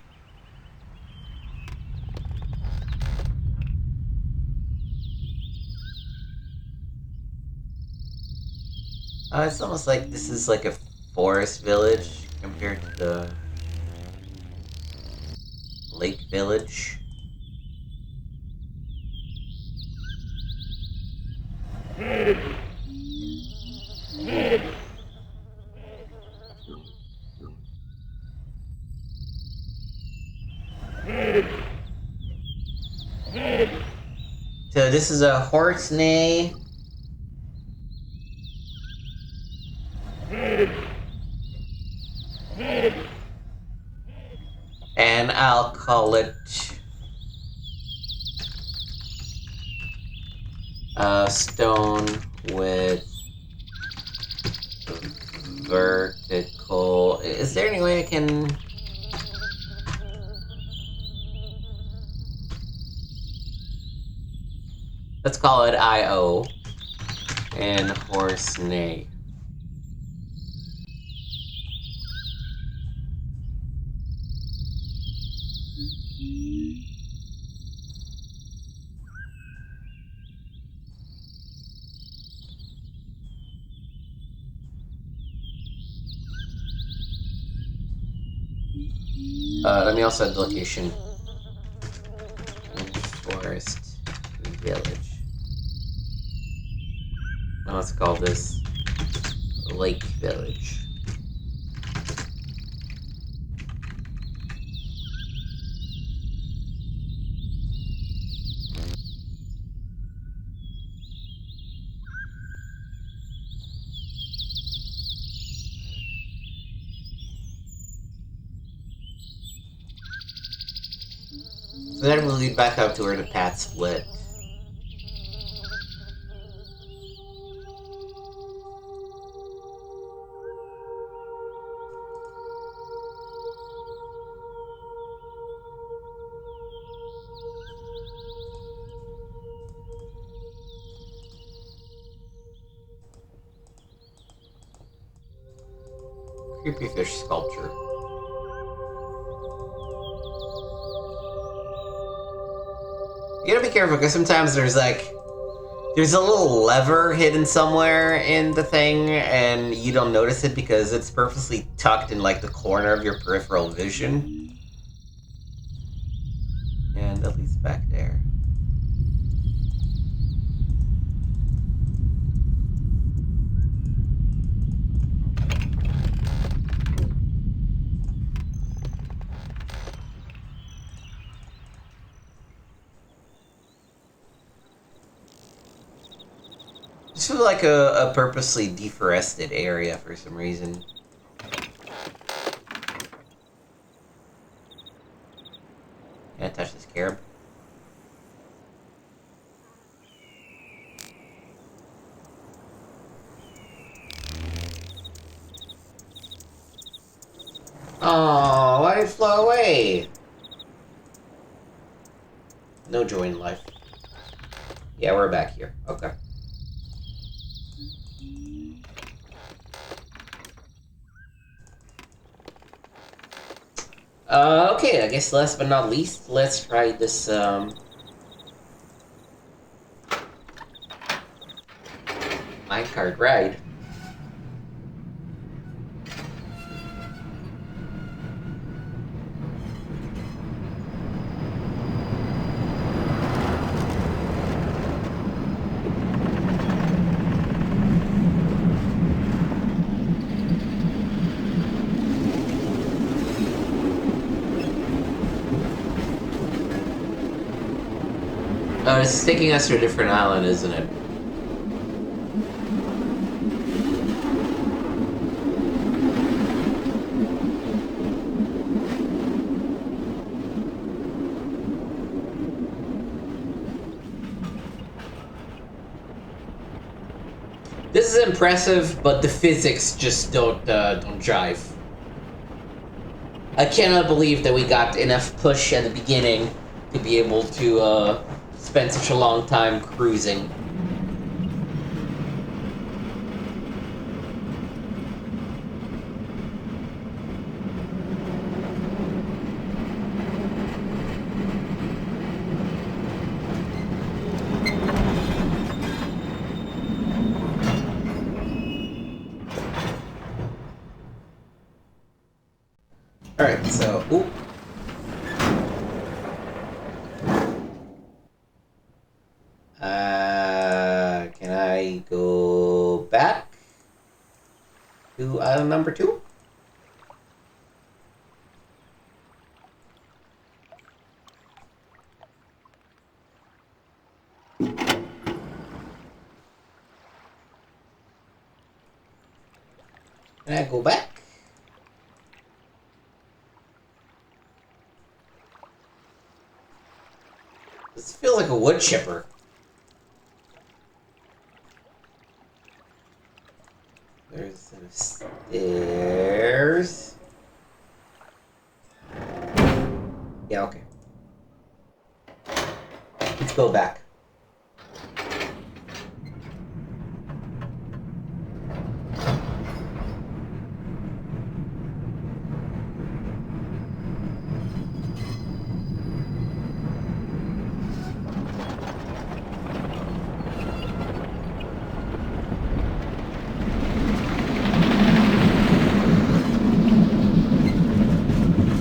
It's almost like this is like a forest village compared to the lake village. So this is a horse neigh. And I'll call it stone with vertical. Is there any way I can? Let's call it IO and horse neigh. Let me also add the location. Forest village. Now let's call this lake village. So then we'll lead back out to where the path split. Creepy fish sculpture. You gotta be careful because sometimes there's a little lever hidden somewhere in the thing and you don't notice it because it's purposely tucked in like the corner of your peripheral vision. And that leads back there. This feels like a purposely deforested area for some reason. Can't touch this carob. Oh, why did it flow away? No joy in life. Yeah, we're back here. Okay. Okay, I guess last but not least, let's try this, minecart ride. Oh, this is taking us to a different island, isn't it? This is impressive, but the physics just don't jive. I cannot believe that we got enough push at the beginning to be able to spend such a long time cruising. Alright, so... Ooh. Can I go back to island number 2? Can I go back? This feels like a wood chipper. There's some stairs. Yeah, okay. Let's go back.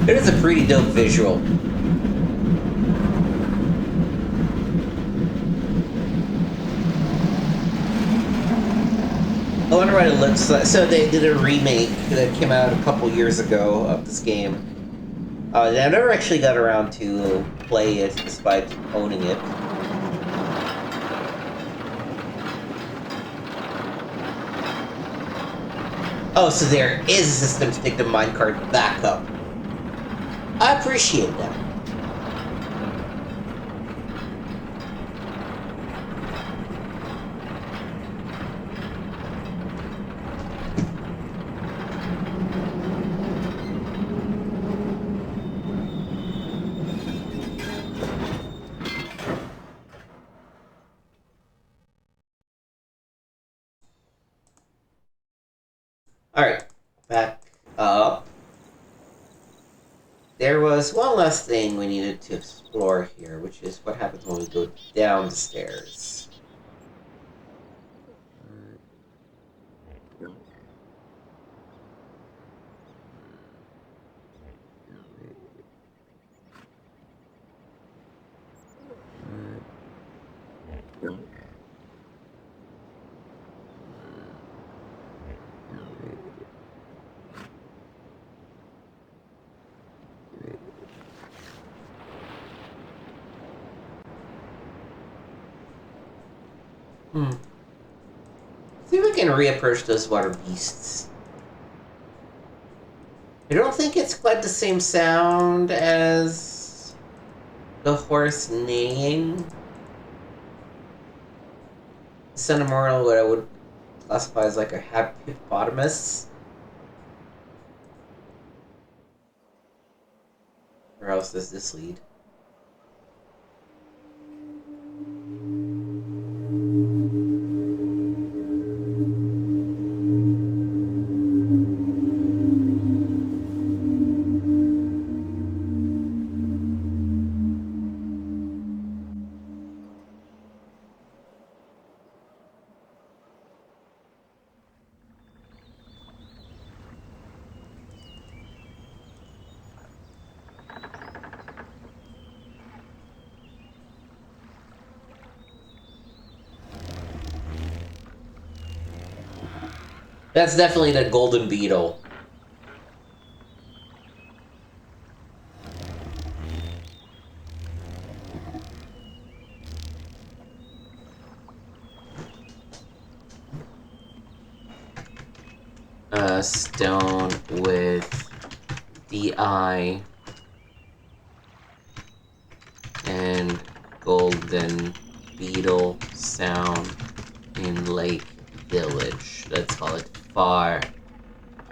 It is a pretty dope visual. I wonder what it looks like. So they did a remake that came out a couple years ago of this game. I never actually got around to play it despite owning it. Oh, so there is a system to take the minecart back up. I appreciate that. Alright, back up. There was one last thing we needed to explore here, which is what happens when we go down the stairs. See if we can reapproach those water beasts. I don't think it's quite the same sound as the horse neighing. Cinnamortal, what I would classify as like a hippopotamus. Where else does this lead? That's definitely the golden beetle. Stone with the eye and golden beetle sound in Lake Village. Let's call it far.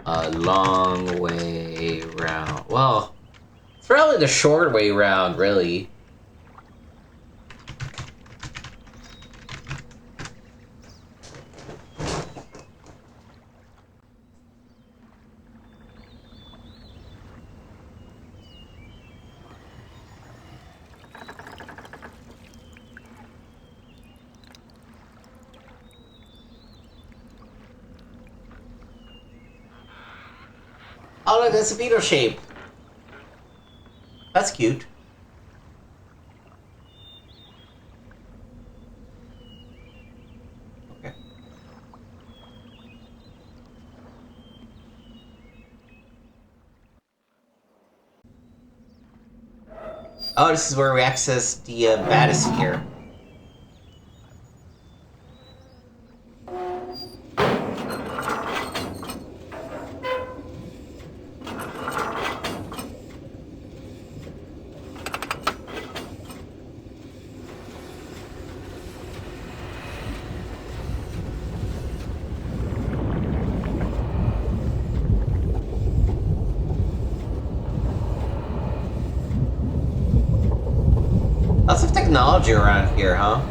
A long way round. Well, it's probably the short way round, really. Oh look, that's a beetle shape. that's cute. Okay. Oh, this is where we access the bathysphere. Lots of technology around here, huh?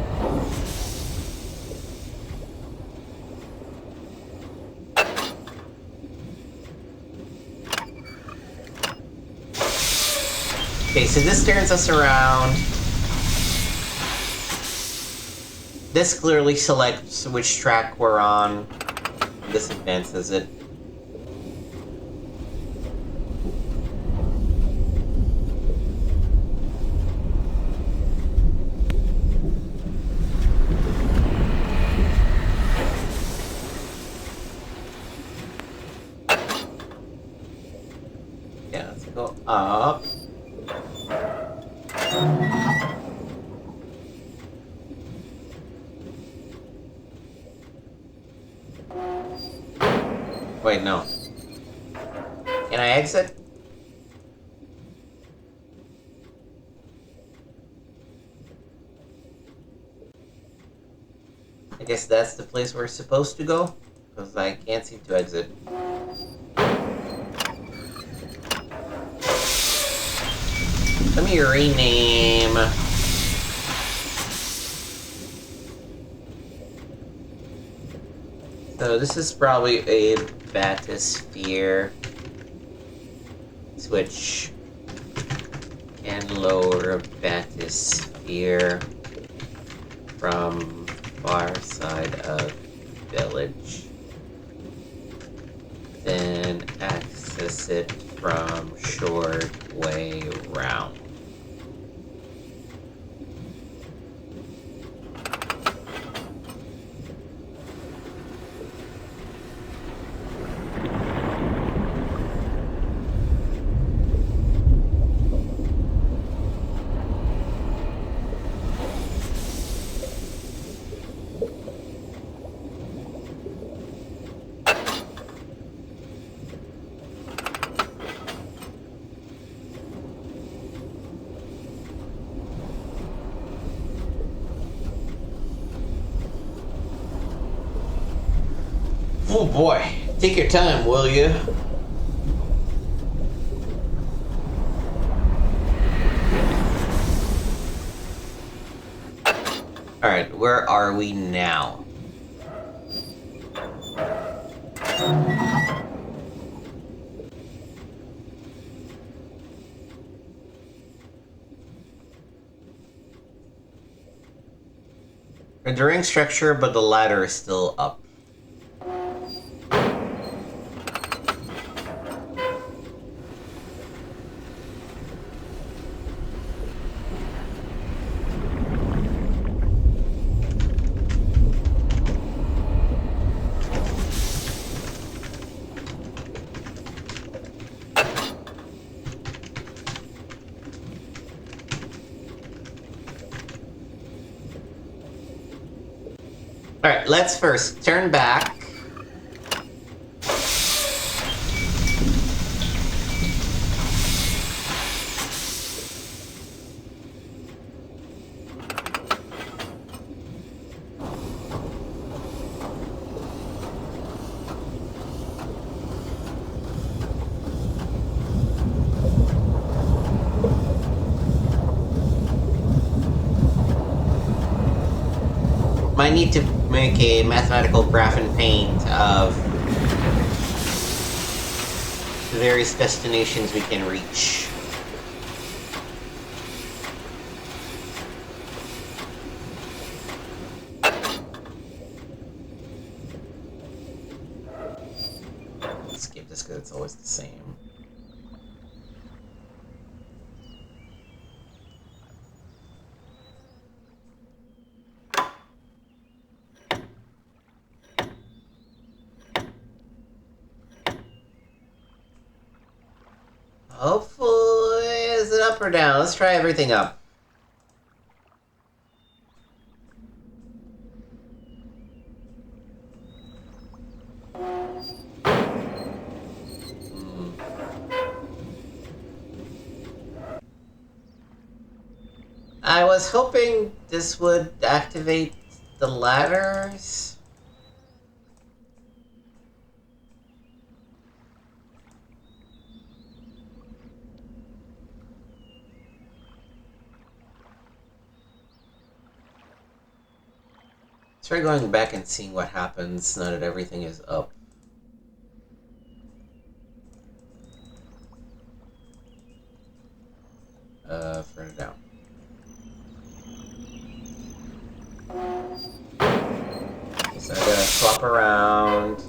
Okay, so this turns us around. This clearly selects which track we're on. This advances it. Yeah, let's go up. Wait, no. Can I exit? I guess that's the place we're supposed to go? Because I can't seem to exit. Let me rename. So this is probably a bathysphere. Switch and lower bathysphere from far side of village. Then access it from short way round. Oh boy, take your time, will you? Alright, where are we now? We're during structure, but the ladder is still up. Alright, let's first turn back. Might need to make a mathematical graph and paint of the various destinations we can reach. Skip this because it's always the same. Hopefully, is it up or down? Let's try everything up. I was hoping this would activate the ladders. Try going back and seeing what happens now that everything is up. Further down. So I'm gonna swap around.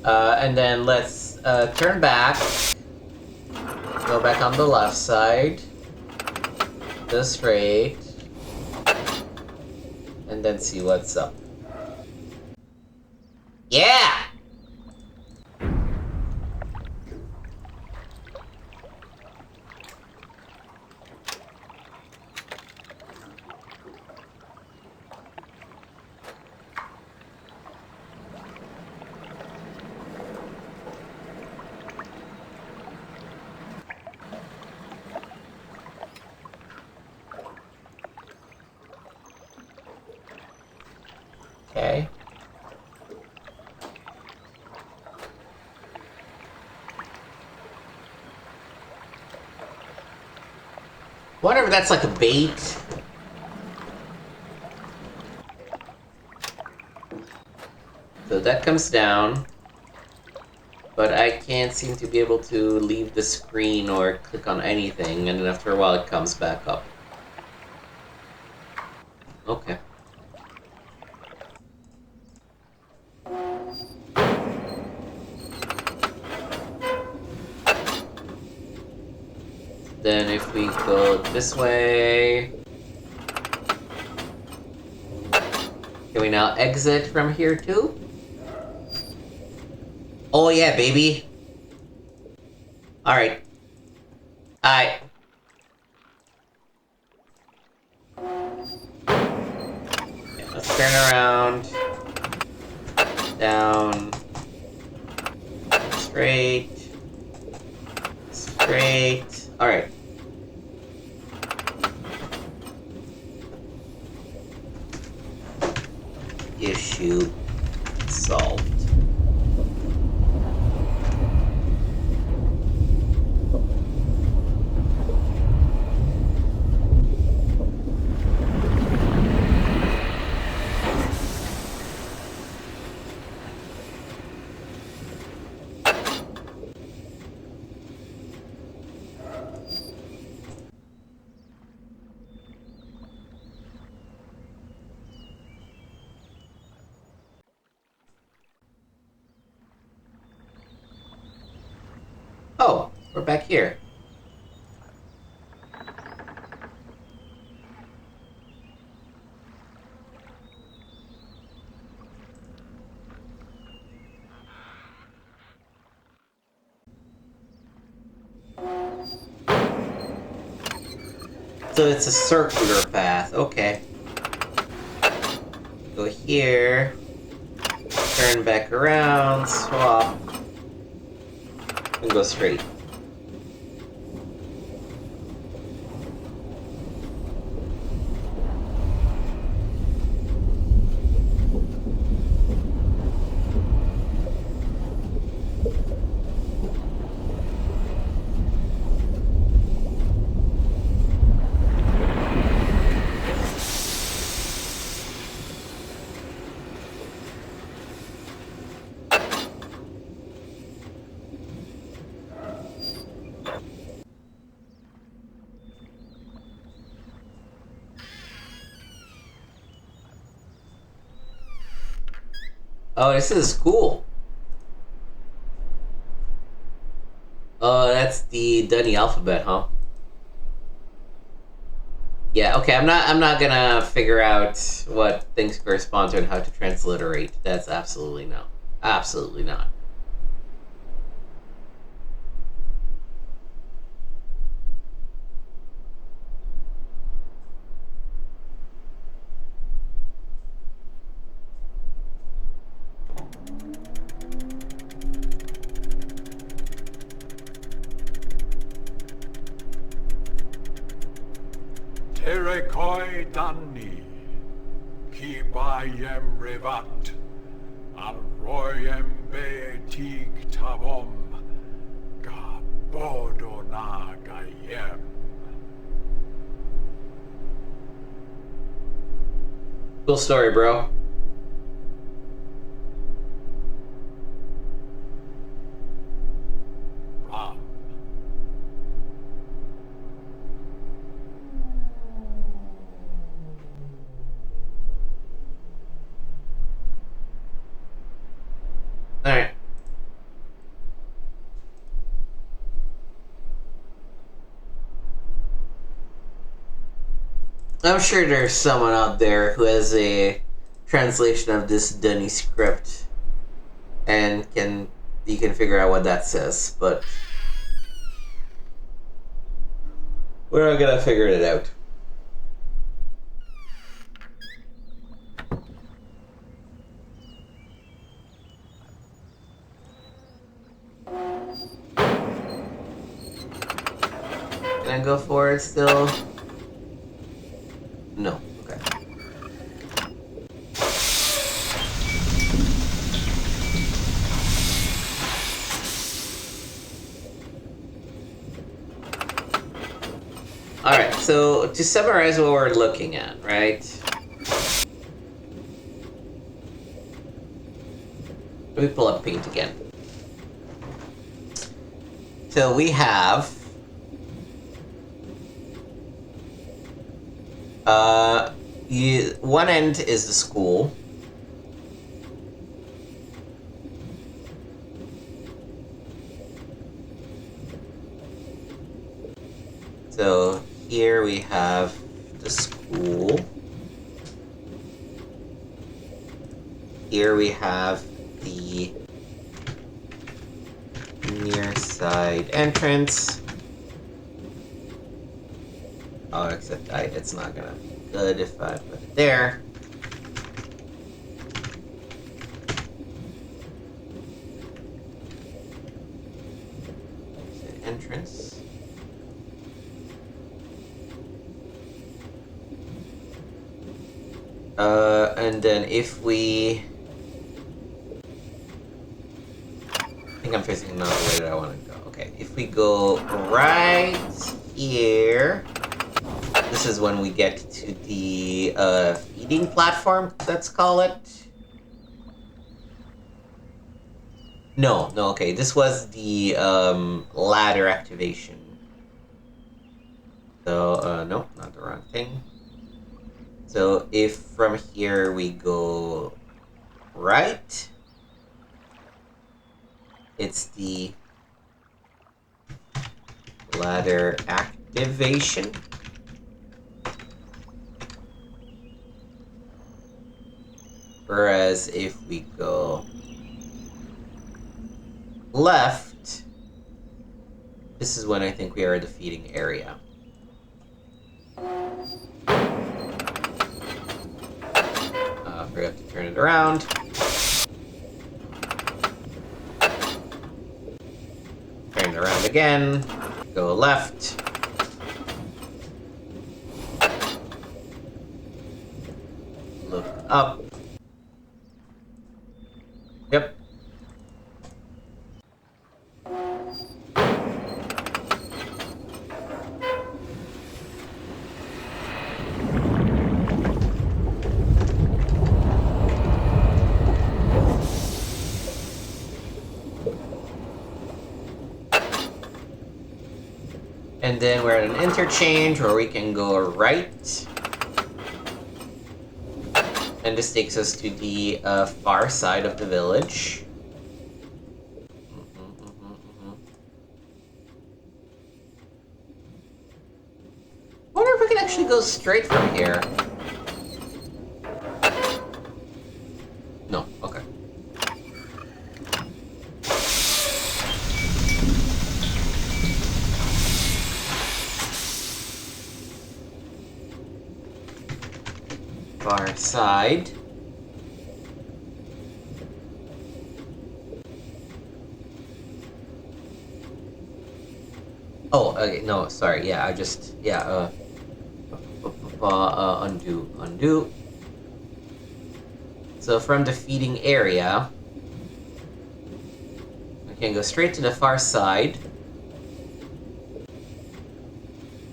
And then let's turn back. Go back on the left side. Go straight. And then see what's up. Yeah! Okay. Wonder if that's like a bait. So that comes down. But I can't seem to be able to leave the screen or click on anything, and then after a while it comes back up. Okay. Then if we go this way... Can we now exit from here too? Oh yeah, baby! Alright. Alright. Yeah, let's turn around. Down. Straight. Straight. Alright. Issue solved. Oh, we're back here. So it's a circular path, okay. Go here, turn back around, swap, and go straight. Oh, this is cool. Oh, that's the Dunny alphabet, huh? Yeah, okay, I'm not gonna figure out what things correspond to and how to transliterate. That's absolutely no. Absolutely not. Arroi danni, ki bayem revat, arroyem beetig tavom, ga bodona gayem. Cool story, bro. Ram. Alright. I'm sure there's someone out there who has a translation of this Dunny script and you can figure out what that says, but we're not gonna figure it out. Can I go forward still? No. Okay. Alright, so to summarize what we're looking at, right? Let me pull up paint again. So we have one end is the school. So here we have the school. Here we have the near side entrance. Oh, except it's not gonna be good if I put it there. There's the entrance. And then if we... I think I'm facing not the way that I want to go. Okay, if we go right here... This is when we get to the feeding platform, let's call it. No, okay. This was the ladder activation. So, no, not the wrong thing. So, if from here we go right, it's the ladder activation. Whereas if we go left, this is when I think we are at the feeding area. Forgot to turn it around. Turn it around again. Go left. Look up. Yep. And then we're at an interchange where we can go right. And this takes us to the far side of the village. I wonder if we can actually go straight from here. No, okay. Far side. Oh, okay, no, sorry, yeah, I just, yeah, undo. So from the feeding area, we can go straight to the far side,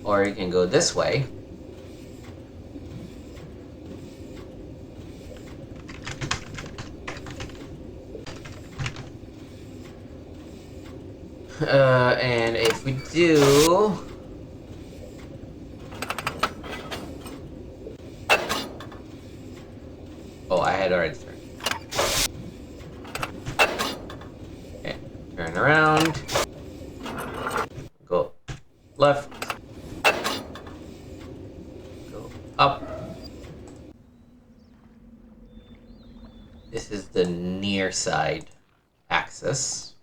or you can go this way. And if we do... Oh, I had already turned. Okay, turn around. Go left. Go up. This is the near side axis.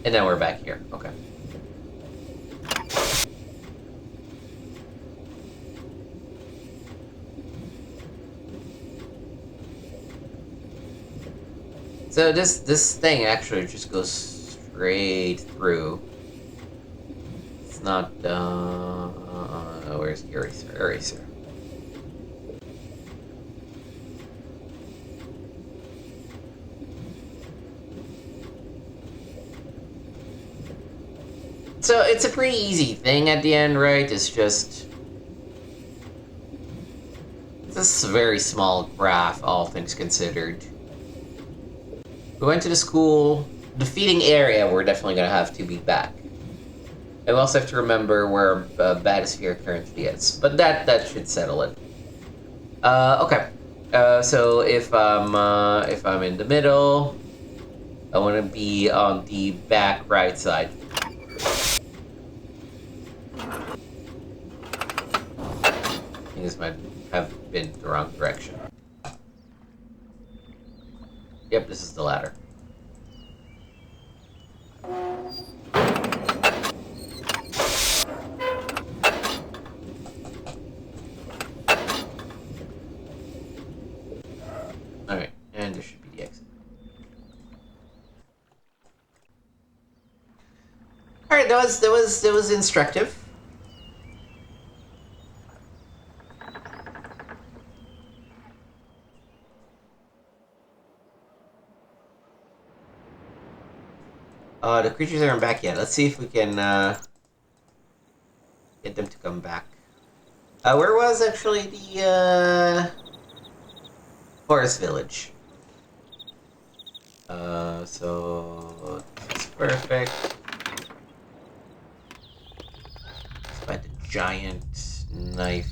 And then we're back here. Okay. So this thing actually just goes straight through. It's not where's the eraser? Eraser. So it's a pretty easy thing at the end, right? It's just this very small graph, all things considered. We went to the school. The feeding area, we're definitely gonna have to be back. And we also have to remember where Bathysphere currently is, but that should settle it. Okay. So if I'm in the middle, I want to be on the back right side. I think this might have been the wrong direction. Yep, this is the ladder. Alright, and there should be the exit. Alright, that was instructive. The creatures aren't back yet. Let's see if we can get them to come back. Where was actually the forest village? So it's perfect. Despite the giant knife.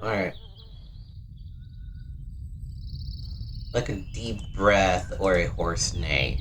Alright. Like a deep breath or a hoarse neigh.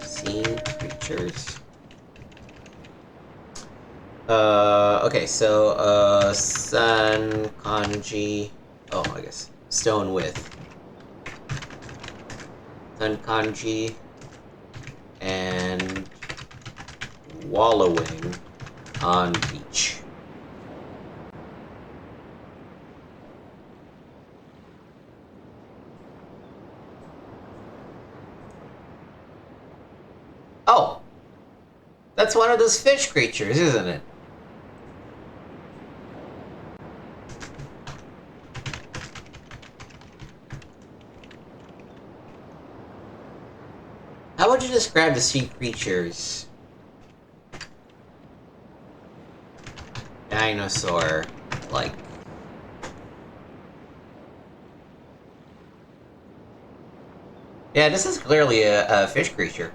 Seeing creatures. Okay, so, sun, kanji... Oh, I guess. Stone with. Sun kanji. And... wallowing on beach. Oh! That's one of those fish creatures, isn't it? How would you describe the sea creatures? Dinosaur, like. Yeah, this is clearly a fish creature.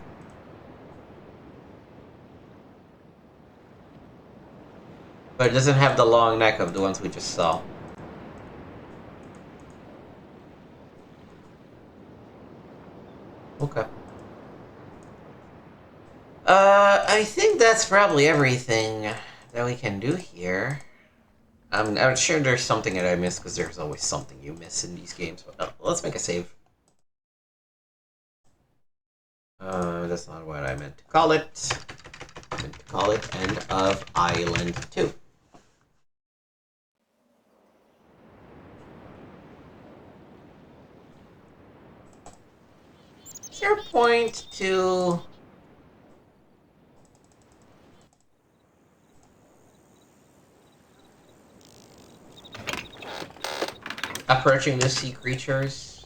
But it doesn't have the long neck of the ones we just saw. Okay. I think that's probably everything that we can do here. I'm sure there's something that I missed, because there's always something you miss in these games. But let's make a save. That's not what I meant to call it. I meant to call it End of Island 2. Is there a point to... approaching the sea creatures?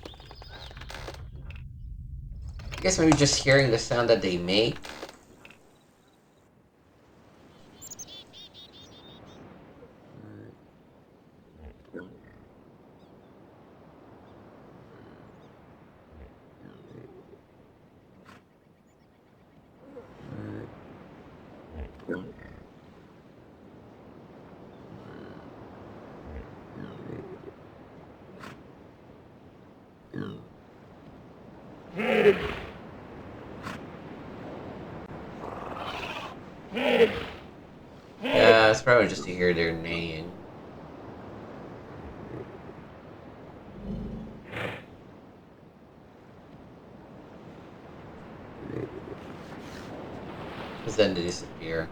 I guess maybe just hearing the sound that they make. Yeah, it's probably just to hear their neighing. Because then they disappear.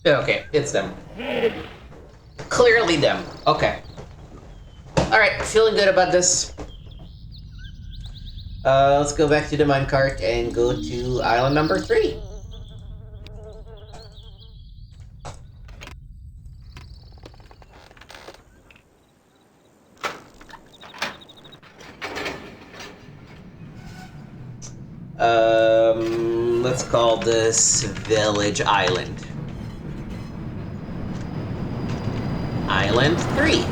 Okay, it's them. Clearly them. Okay. Alright, feeling good about this. Let's go back to the minecart and go to island number 3. Let's call this Village Island. Island 3.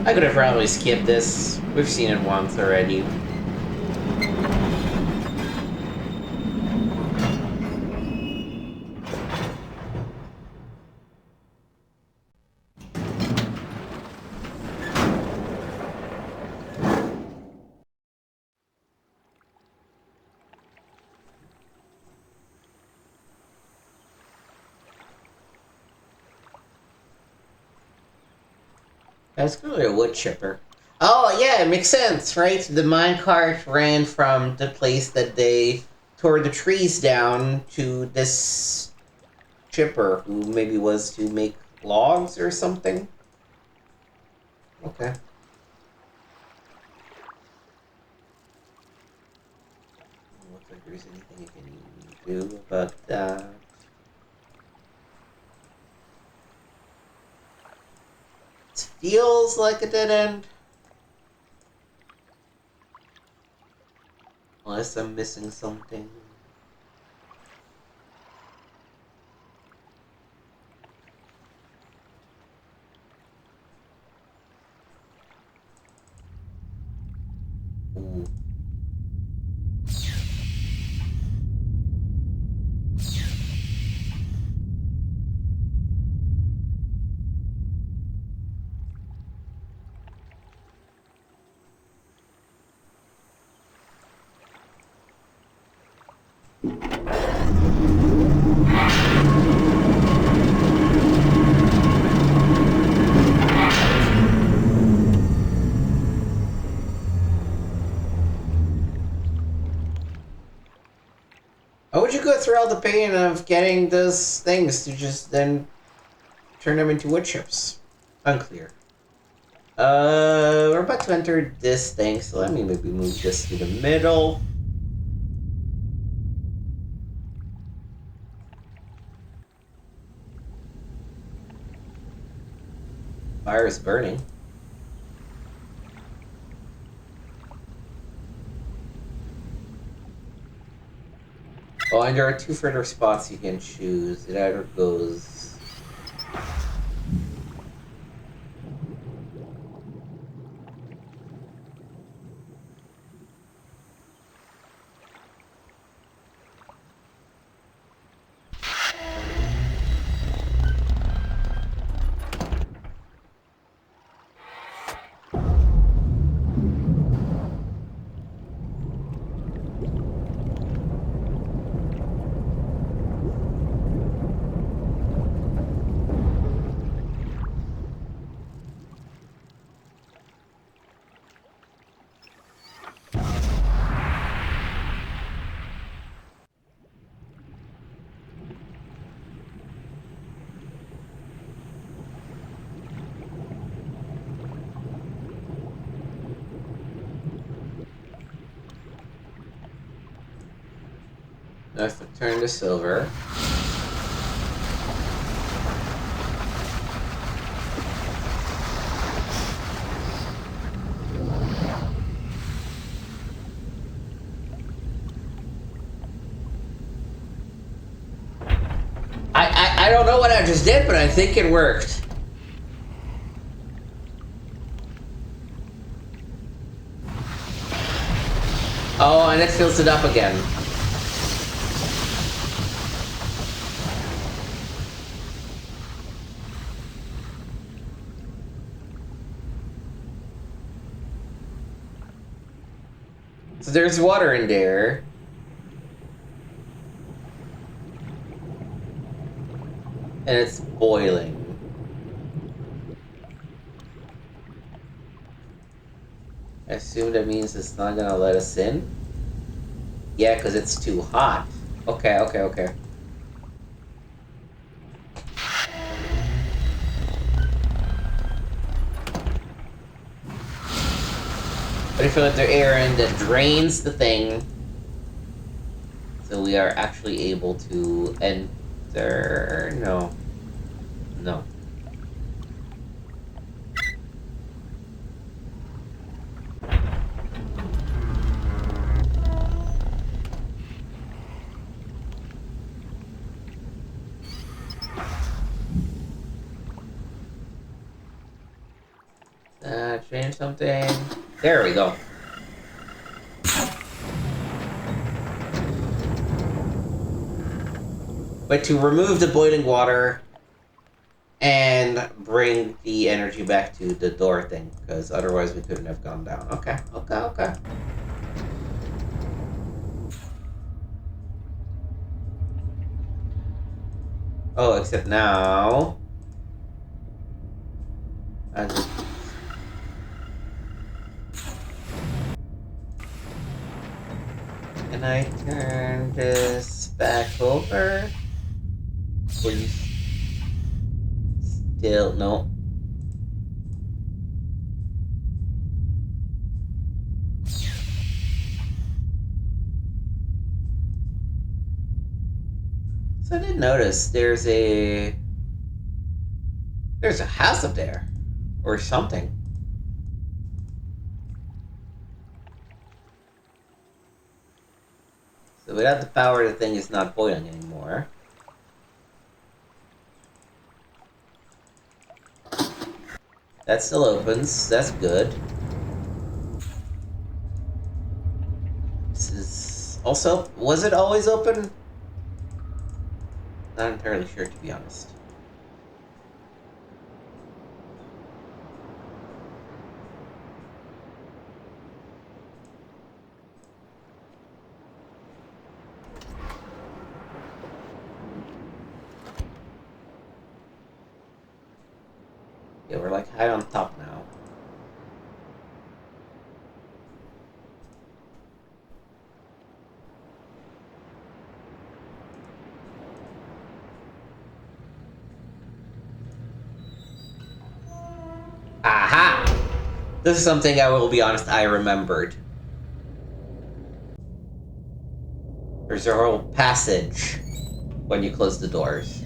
I could have probably skipped this. We've seen it once already. That's clearly a wood chipper. Oh, yeah, it makes sense, right? The minecart ran from the place that they tore the trees down to this chipper, who maybe was to make logs or something. Okay. Looks like there's anything you can do about that. It feels like a dead end. Unless I'm missing something. Ooh. How would you go through all the pain of getting those things to just then turn them into wood chips? Unclear. We're about to enter this thing, so let me maybe move this to the middle. Fire is burning. Oh, and there are 2 further spots you can choose. It either goes... Now if I turn to silver... I don't know what I just did, but I think it worked. Oh, and it fills it up again. So there's water in there. And it's boiling. I assume that means it's not gonna let us in? Yeah, because it's too hot. Okay, okay, okay. But if you let the air in, that drains the thing. So we are actually able to enter... No. No. Change something. There we go. But to remove the boiling water and bring the energy back to the door thing, because otherwise we couldn't have gone down. Okay, okay, okay. Oh, except now... I just Can I turn this back over? Please. Still, no. So I did notice there's a house up there. Or something. So without the power, the thing is not boiling anymore. That still opens. That's good. This is... Also, was it always open? Not entirely sure, to be honest. Yeah, we're like high on top now. Aha! This is something I will be honest, I remembered. There's a whole passage when you close the doors.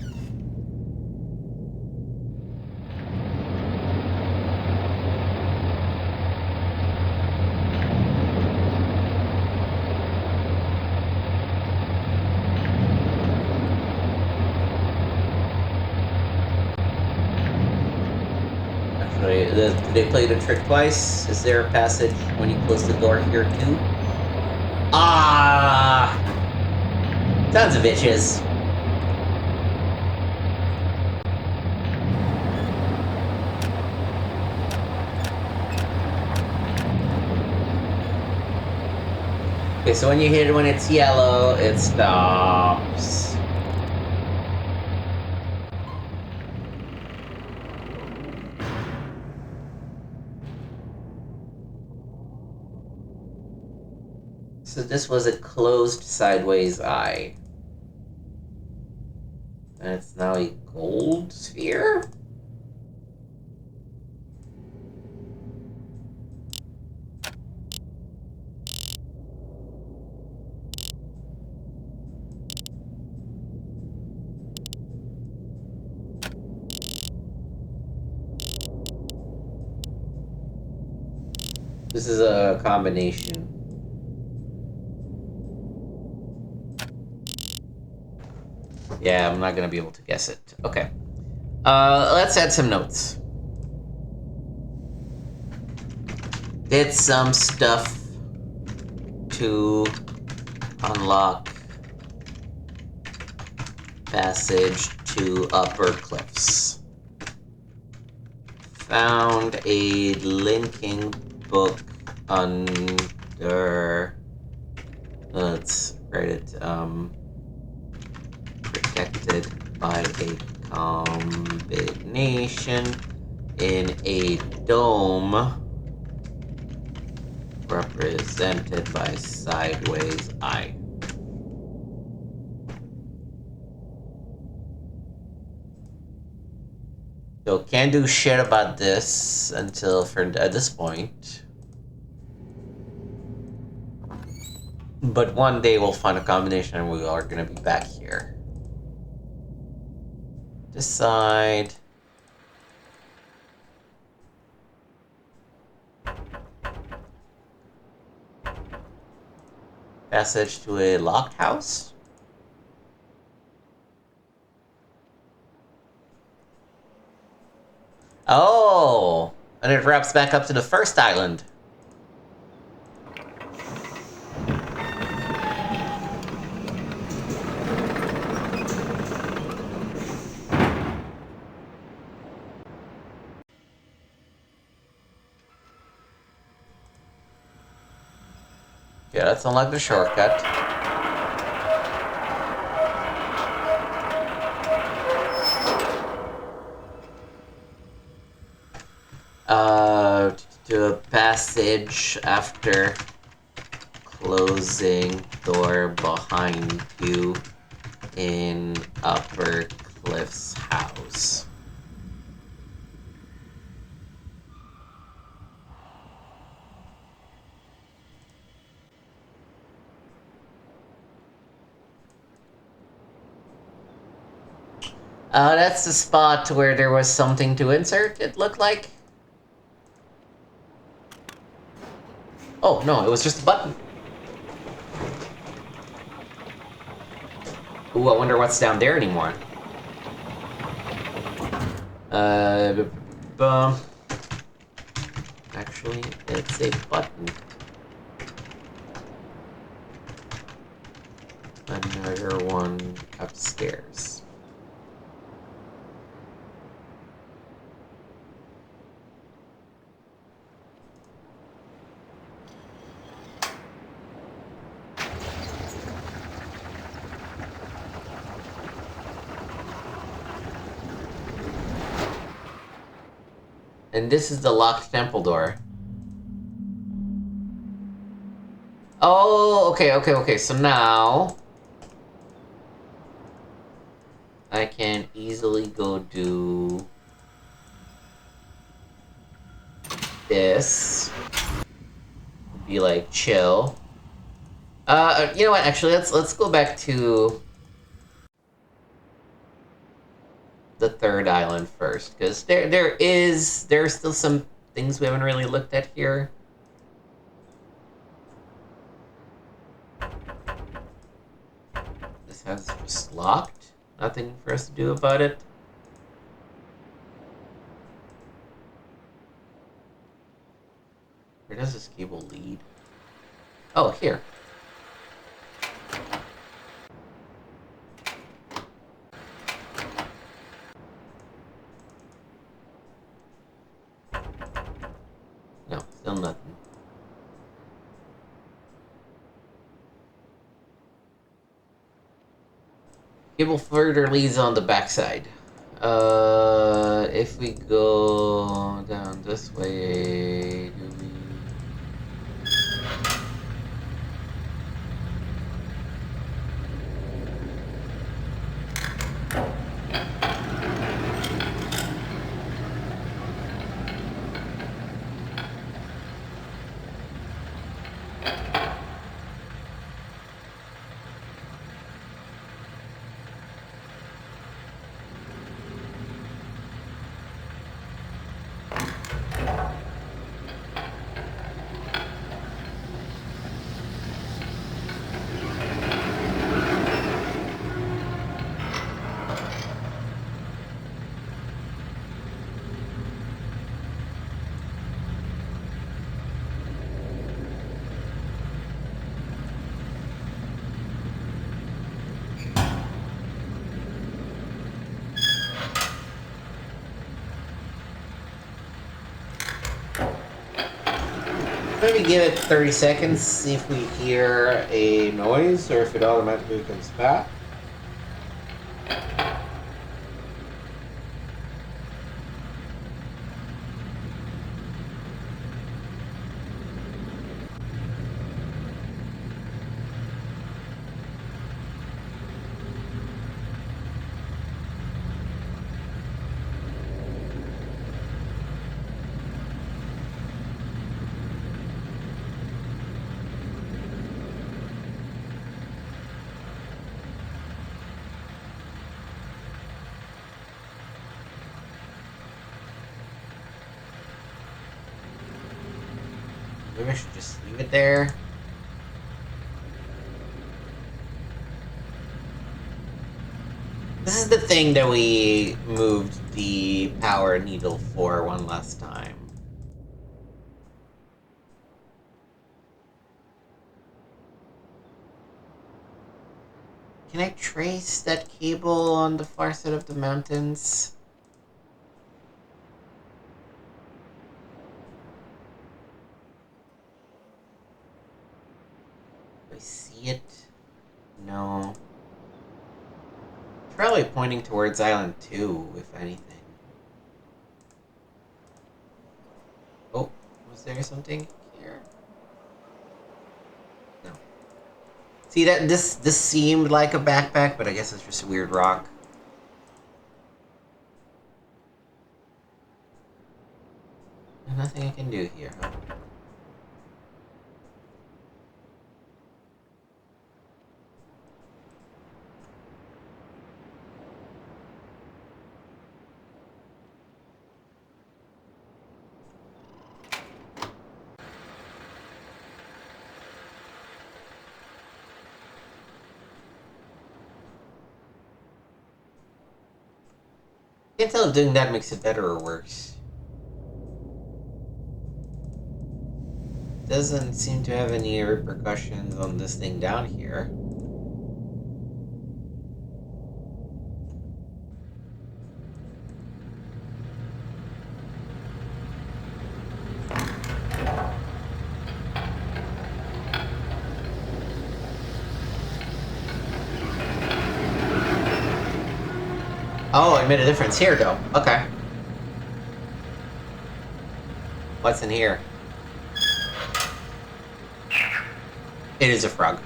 Did they play the trick twice? Is there a passage when you close the door here too? Ah! Sons of bitches. Okay, so when you hit it when it's yellow, it stops. So this was a closed sideways eye. And it's now a gold sphere? This is a combination. Yeah, I'm not gonna be able to guess it. Okay. Let's add some notes. Did some stuff to unlock passage to upper cliffs. Found a linking book under... Let's write it, protected by a combination in a dome represented by sideways eye. So can't do shit about this until at this point. But one day we'll find a combination and we are gonna be back here. Decide. Passage to a locked house? Oh! And it wraps back up to the first island. Yeah, let's unlock the shortcut. To a passage after closing door behind you in Upper Cliff's house. That's the spot where there was something to insert, it looked like. Oh, no, it was just a button. Ooh, I wonder what's down there anymore. Actually, it's a button. Another one upstairs. And this is the locked temple door. Oh, okay. So now I can easily go do this. Be like chill. You know what? Actually, let's go back to the third island first, because there are still some things we haven't really looked at here. This house is just locked. Nothing for us to do about it. Where does this cable lead? Oh, here. No, still nothing. Cable further leads on the backside. If we go down this way, do we... Maybe give it 30 seconds, see if we hear a noise or if it automatically comes back. Maybe I should just leave it there. This is the thing that we moved the power needle for one last time. Can I trace that cable on the far side of the mountains? Do I see it? No. Probably pointing towards Island 2, if anything. Oh, was there something here? No. See that this seemed like a backpack, but I guess it's just a weird rock. Nothing I can do here, huh? Can't tell if doing that makes it better or worse. Doesn't seem to have any repercussions on this thing down here. Oh, it made a difference here, though. Okay. What's in here? It is a frog.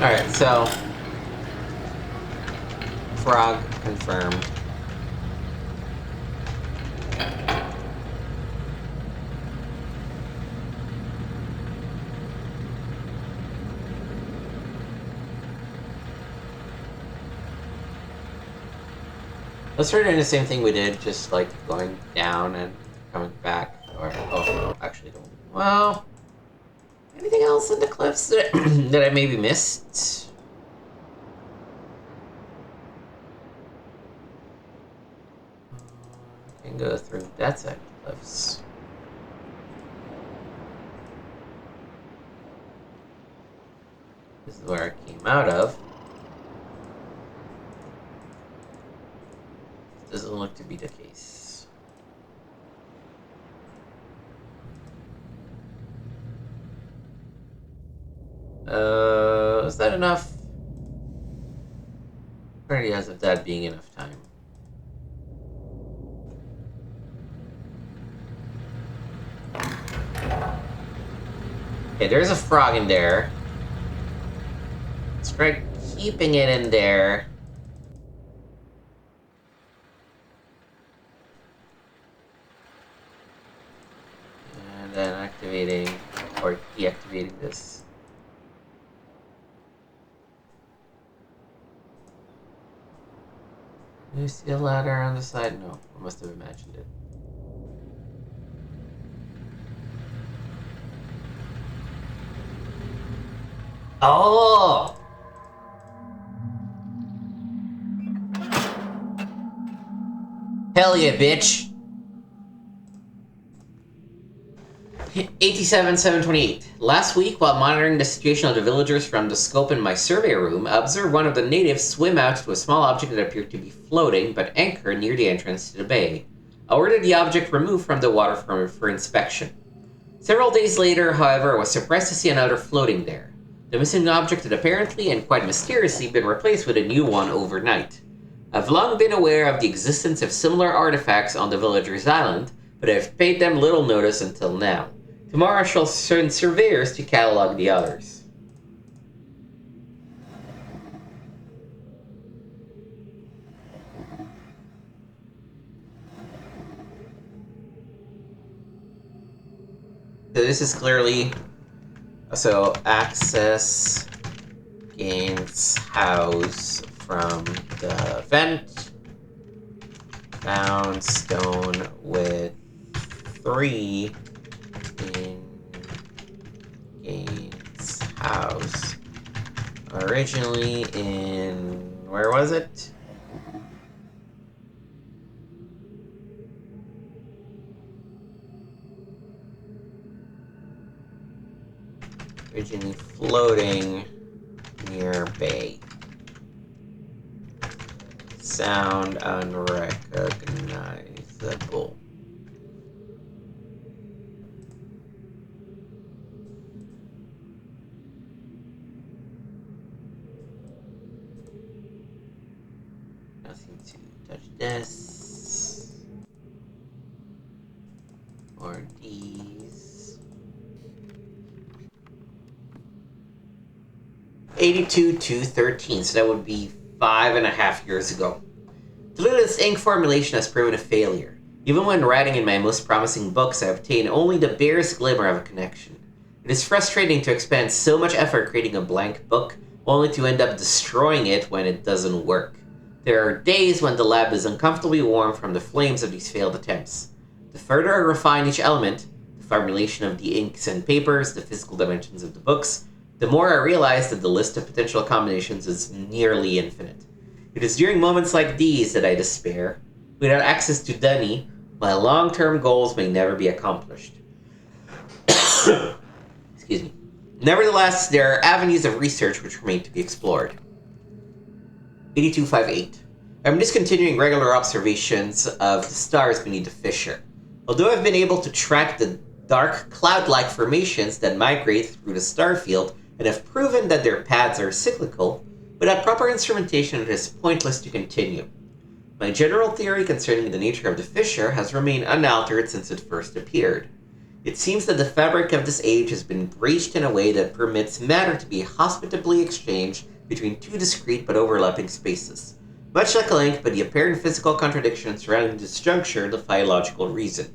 Alright, so... frog confirmed. Let's try doing the same thing we did, just like going down and coming back. Or, oh, no, actually don't. Well, anything else in the cliffs that, that I maybe missed? I can go through that side of the cliffs. This is where I came out of. Doesn't look to be the case. Is that enough? Already as of that being enough time. Okay, there's a frog in there. Let's try keeping it in there. And then activating or deactivating this. Do you see a ladder on the side? No, I must have imagined it. Oh! Hell yeah, bitch! 87-728. Last week, while monitoring the situation of the villagers from the scope in my survey room, I observed one of the natives swim out to a small object that appeared to be floating, but anchored near the entrance to the bay. I ordered the object removed from the water for inspection. Several days later, however, I was surprised to see another floating there. The missing object had apparently and quite mysteriously been replaced with a new one overnight. I've long been aware of the existence of similar artifacts on the villagers' island, but I've paid them little notice until now. Tomorrow I shall send surveyors to catalog the others. So this is clearly... So, access Gehn's house from the vent. Found stone with 3 in Gehn's house. Originally in... where was it? Originally floating near bay. Sound unrecognizable. Nothing to touch this. Or these. 82 to 13, so that would be 5.5 years ago. Delilith's ink formulation has proven a failure. Even when writing in my most promising books, I obtain only the barest glimmer of a connection. It is frustrating to expend so much effort creating a blank book, only to end up destroying it when it doesn't work. There are days when the lab is uncomfortably warm from the flames of these failed attempts. The further I refine each element, the formulation of the inks and papers, the physical dimensions of the books, the more I realize that the list of potential combinations is nearly infinite. It is during moments like these that I despair. Without access to Dunny, my long-term goals may never be accomplished. Excuse me. Nevertheless, there are avenues of research which remain to be explored. 8258. I'm discontinuing regular observations of the stars beneath the fissure. Although I've been able to track the dark, cloud-like formations that migrate through the star field and have proven that their paths are cyclical, without proper instrumentation it is pointless to continue. My general theory concerning the nature of the fissure has remained unaltered since it first appeared. It seems that the fabric of this age has been breached in a way that permits matter to be hospitably exchanged between two discrete but overlapping spaces. Much like a link, but the apparent physical contradictions surrounding this juncture defy logical reason.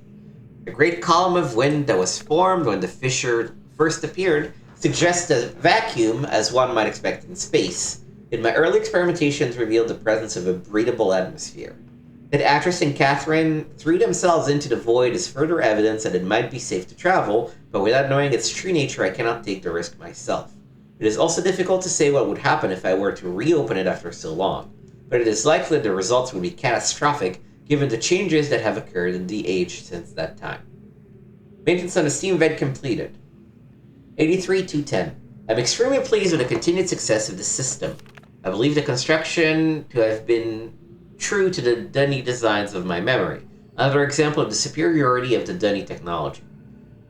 A great column of wind that was formed when the fissure first appeared suggests a vacuum as one might expect in space. Yet my early experimentations revealed the presence of a breathable atmosphere. That Atrus and Catherine threw themselves into the void is further evidence that it might be safe to travel, but without knowing its true nature I cannot take the risk myself. It is also difficult to say what would happen if I were to reopen it after so long, but it is likely that the results would be catastrophic given the changes that have occurred in the age since that time. Maintenance on the steam vent completed. 83-210. I'm extremely pleased with the continued success of the system. I believe the construction to have been true to the Dunny designs of my memory, another example of the superiority of the Dunny technology.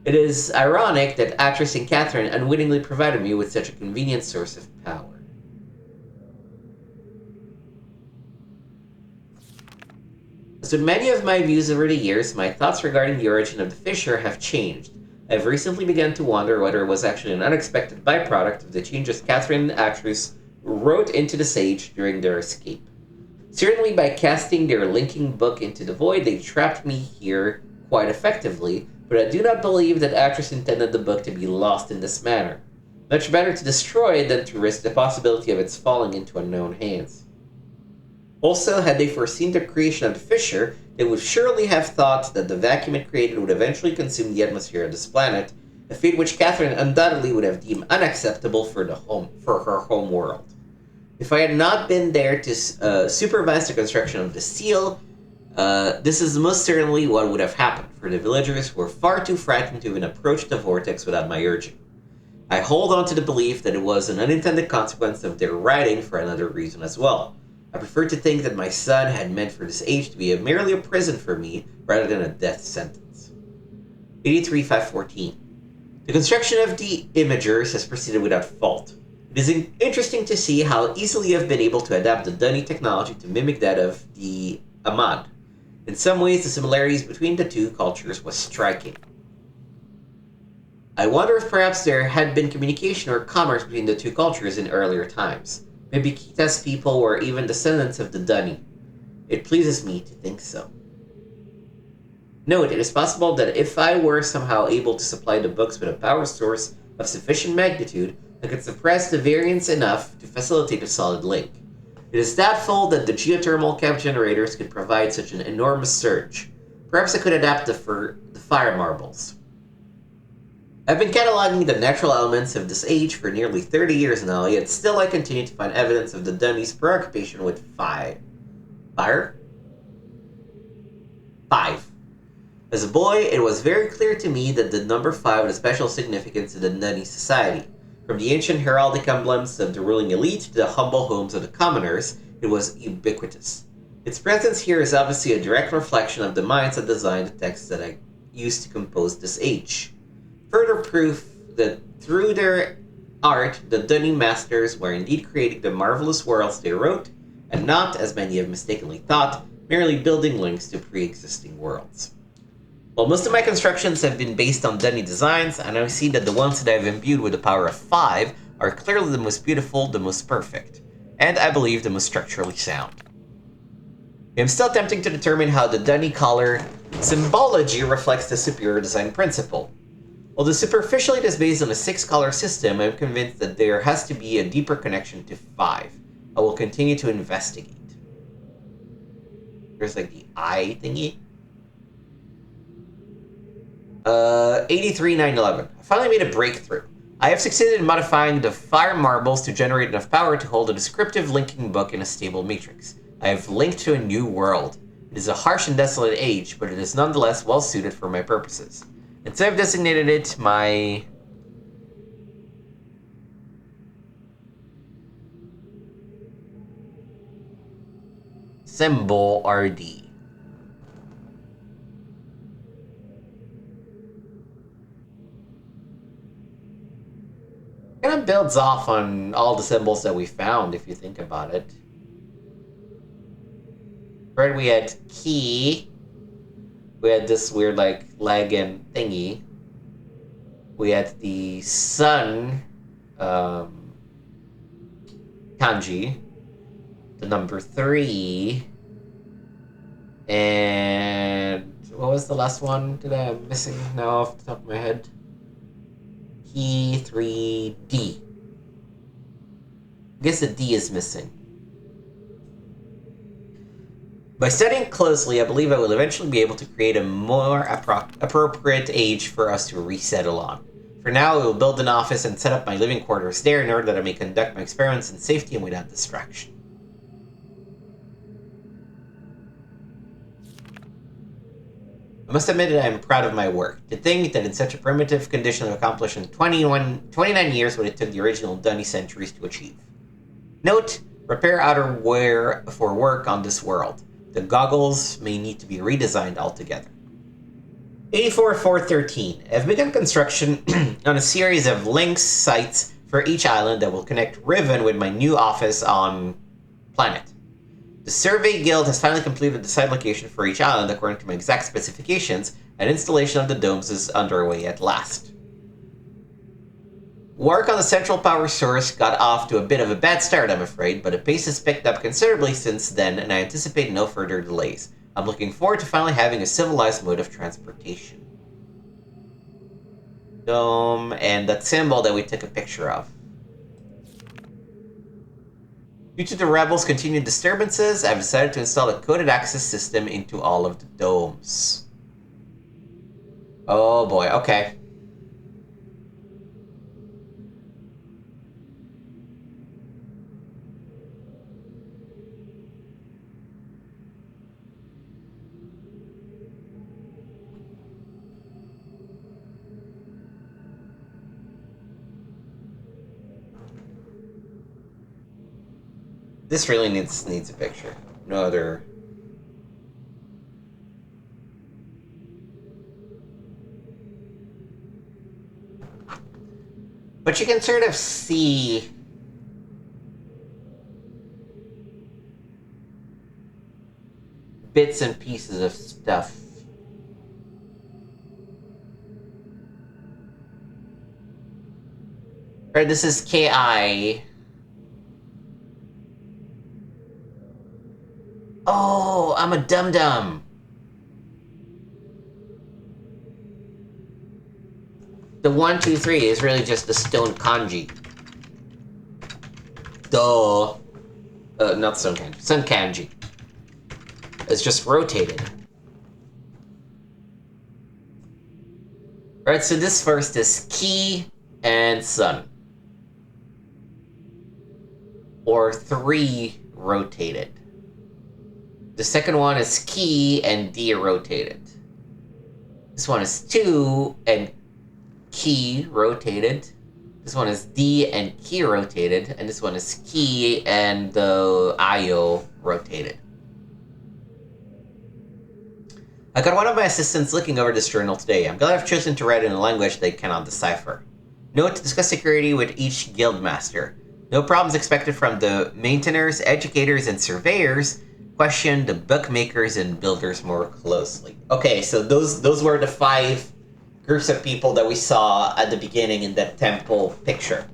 It is ironic that Atrus and Catherine unwittingly provided me with such a convenient source of power. As with many of my views over the years, my thoughts regarding the origin of the fissure have changed. I have recently begun to wonder whether it was actually an unexpected byproduct of the changes Catherine and Atrus wrote into the Sage during their escape. Certainly by casting their linking book into the void, they trapped me here quite effectively, but I do not believe that Atrus intended the book to be lost in this manner. Much better to destroy it than to risk the possibility of its falling into unknown hands. Also, had they foreseen the creation of the fissure, they would surely have thought that the vacuum it created would eventually consume the atmosphere of this planet, a fate which Catherine undoubtedly would have deemed unacceptable for her home world. If I had not been there to supervise the construction of the seal, this is most certainly what would have happened, for the villagers were far too frightened to even approach the vortex without my urging. I hold on to the belief that it was an unintended consequence of their writing for another reason as well. I prefer to think that my son had meant for this age to be merely a prison for me, rather than a death sentence. 83-514. The construction of the imagers has proceeded without fault. It is interesting to see how easily I've been able to adapt the Dunny technology to mimic that of the Ahmad. In some ways, the similarities between the two cultures was striking. I wonder if perhaps there had been communication or commerce between the two cultures in earlier times. Maybe Kita's people were even descendants of the Dunny. It pleases me to think so. Note, it is possible that if I were somehow able to supply the books with a power source of sufficient magnitude, I could suppress the variance enough to facilitate a solid link. It is doubtful that the geothermal cap generators could provide such an enormous surge. Perhaps I could adapt the fire marbles. I've been cataloging the natural elements of this age for nearly 30 years now, yet still I continue to find evidence of the Dunny's preoccupation with fire. 5. As a boy, it was very clear to me that the number 5 had a special significance in the Dunny society. From the ancient heraldic emblems of the ruling elite to the humble homes of the commoners, it was ubiquitous. Its presence here is obviously a direct reflection of the minds that designed the texts that I used to compose this age. Further proof that through their art, the Dunny masters were indeed creating the marvelous worlds they wrote, and not, as many have mistakenly thought, merely building links to pre-existing worlds. While most of my constructions have been based on Dunny designs, and I see that the ones that I've imbued with the power of 5 are clearly the most beautiful, the most perfect, and I believe the most structurally sound. I'm still attempting to determine how the Dunny color symbology reflects the superior design principle. Although superficially it is based on a 6-color system, I'm convinced that there has to be a deeper connection to 5. I will continue to investigate. There's like the eye thingy. 83,911. I finally made a breakthrough. I have succeeded in modifying the fire marbles to generate enough power to hold a descriptive linking book in a stable matrix. I have linked to a new world. It is a harsh and desolate age, but it is nonetheless well suited for my purposes. And so I've designated it my... symbol RD. Kind of builds off on all the symbols that we found, if you think about it. Right, we had key. We had this weird, like, leg and thingy. We had the sun, kanji. The number 3. And what was the last one that I'm missing now off the top of my head? Key 3D. I guess the D is missing. By studying closely, I believe I will eventually be able to create a more appropriate age for us to resettle on. For now, I will build an office and set up my living quarters there in order that I may conduct my experiments in safety and without distraction. I must admit that I am proud of my work. To think that in such a primitive condition I've accomplished in 29 years what it took the original Dunny centuries to achieve. Note, repair outerwear for work on this world. The goggles may need to be redesigned altogether. 84,413. I've begun construction on a series of links sites for each island that will connect Riven with my new office on planet. The Survey Guild has finally completed the site location for each island according to my exact specifications, and installation of the domes is underway at last. Work on the central power source got off to a bit of a bad start, I'm afraid, but the pace has picked up considerably since then, and I anticipate no further delays. I'm looking forward to finally having a civilized mode of transportation. Dome, and that symbol that we took a picture of. Due to the rebels' continued disturbances, I've decided to install a coded access system into all of the domes. Oh boy, okay. This really needs a picture. No other. But you can sort of see bits and pieces of stuff. Right, this is KI. Oh, I'm a dum-dum. The 1, 2, 3 is really just the stone kanji. Duh. Not stone kanji. Sun kanji. It's just rotated. Alright, so this first is ki and sun. Or 3 rotated. The second one is ki and D rotated. This one is 2 and ki rotated. This one is D and ki rotated. And this one is ki and the IO rotated. I got one of my assistants looking over this journal today. I'm glad I've chosen to write in a language they cannot decipher. Note, discuss security with each guildmaster. No problems expected from the maintainers, educators, and surveyors. Question the bookmakers and builders more closely. Okay, so those were the 5 groups of people that we saw at the beginning in that temple picture.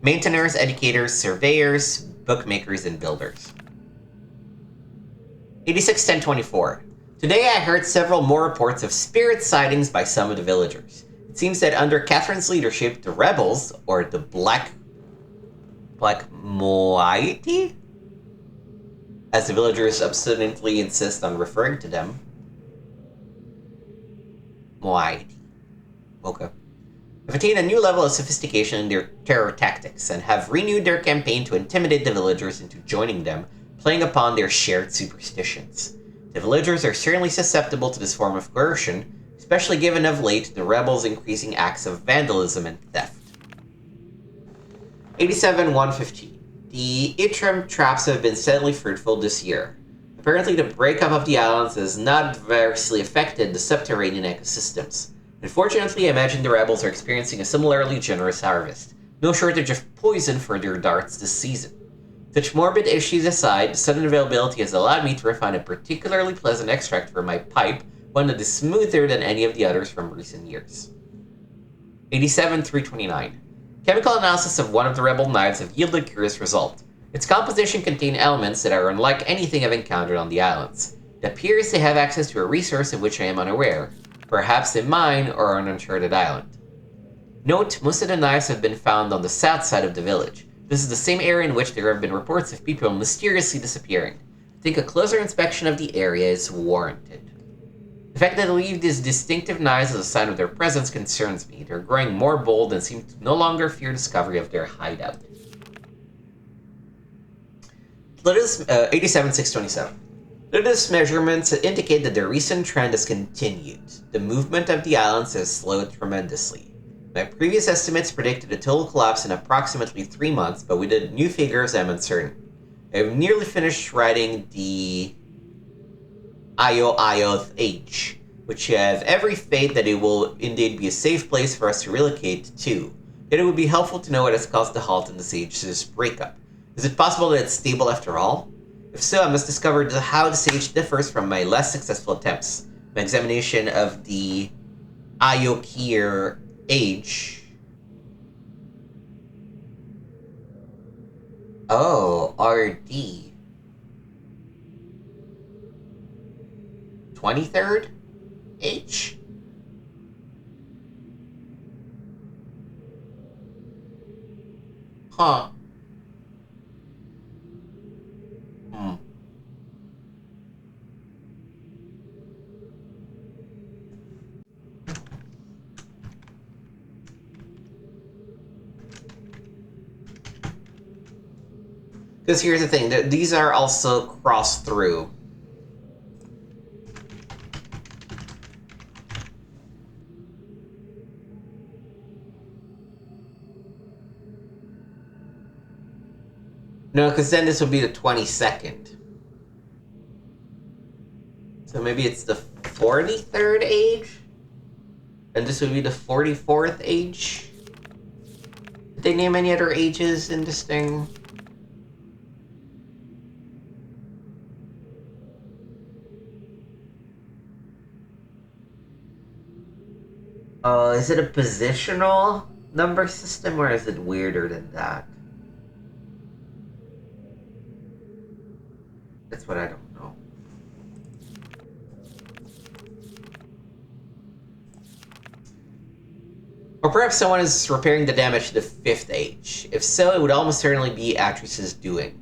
Maintainers, educators, surveyors, bookmakers, and builders. 861024. Today I heard several more reports of spirit sightings by some of the villagers. It seems that under Catherine's leadership, the rebels, or the Black Moiety, as the villagers obstinately insist on referring to them. Moiety. Okay. Have attained a new level of sophistication in their terror tactics, and have renewed their campaign to intimidate the villagers into joining them, playing upon their shared superstitions. The villagers are certainly susceptible to this form of coercion, especially given of late the rebels' increasing acts of vandalism and theft. 87-115. The Itrim traps have been steadily fruitful this year. Apparently the breakup of the islands has not adversely affected the subterranean ecosystems. Unfortunately, I imagine the rebels are experiencing a similarly generous harvest. No shortage of poison for their darts this season. Such morbid issues aside, the sudden availability has allowed me to refine a particularly pleasant extract for my pipe, one that is smoother than any of the others from recent years. 87-329. Chemical analysis of one of the rebel knives have yielded a curious result. Its composition contains elements that are unlike anything I've encountered on the islands. It appears they have access to a resource of which I am unaware, perhaps a mine or an uncharted island. Note, most of the knives have been found on the south side of the village. This is the same area in which there have been reports of people mysteriously disappearing. I think a closer inspection of the area is warranted. The fact that they leave these distinctive knives as a sign of their presence concerns me. They're growing more bold and seem to no longer fear discovery of their hideout. 87-627. Lotus measurements indicate that the recent trend has continued. The movement of the islands has slowed tremendously. My previous estimates predicted a total collapse in approximately 3 months, but with the new figures I'm uncertain. I have nearly finished writing the Ioth Age, which have every faith that it will indeed be a safe place for us to relocate to. Yet it would be helpful to know what has caused the halt in the Sage's breakup. Is it possible that it's stable after all? If so, I must discover how the Sage differs from my less successful attempts. My examination of the Ayokir Age. Oh, RD. 23rd H? Huh. Because here's the thing, these are also crossed through. No, because then this would be the 22nd. So maybe it's the 43rd age? And this would be the 44th age? Did they name any other ages in this thing? Is it a positional number system, or is it weirder than that? That's what I don't know. Or perhaps someone is repairing the damage to the 5th age. If so, it would almost certainly be Atrus's doing.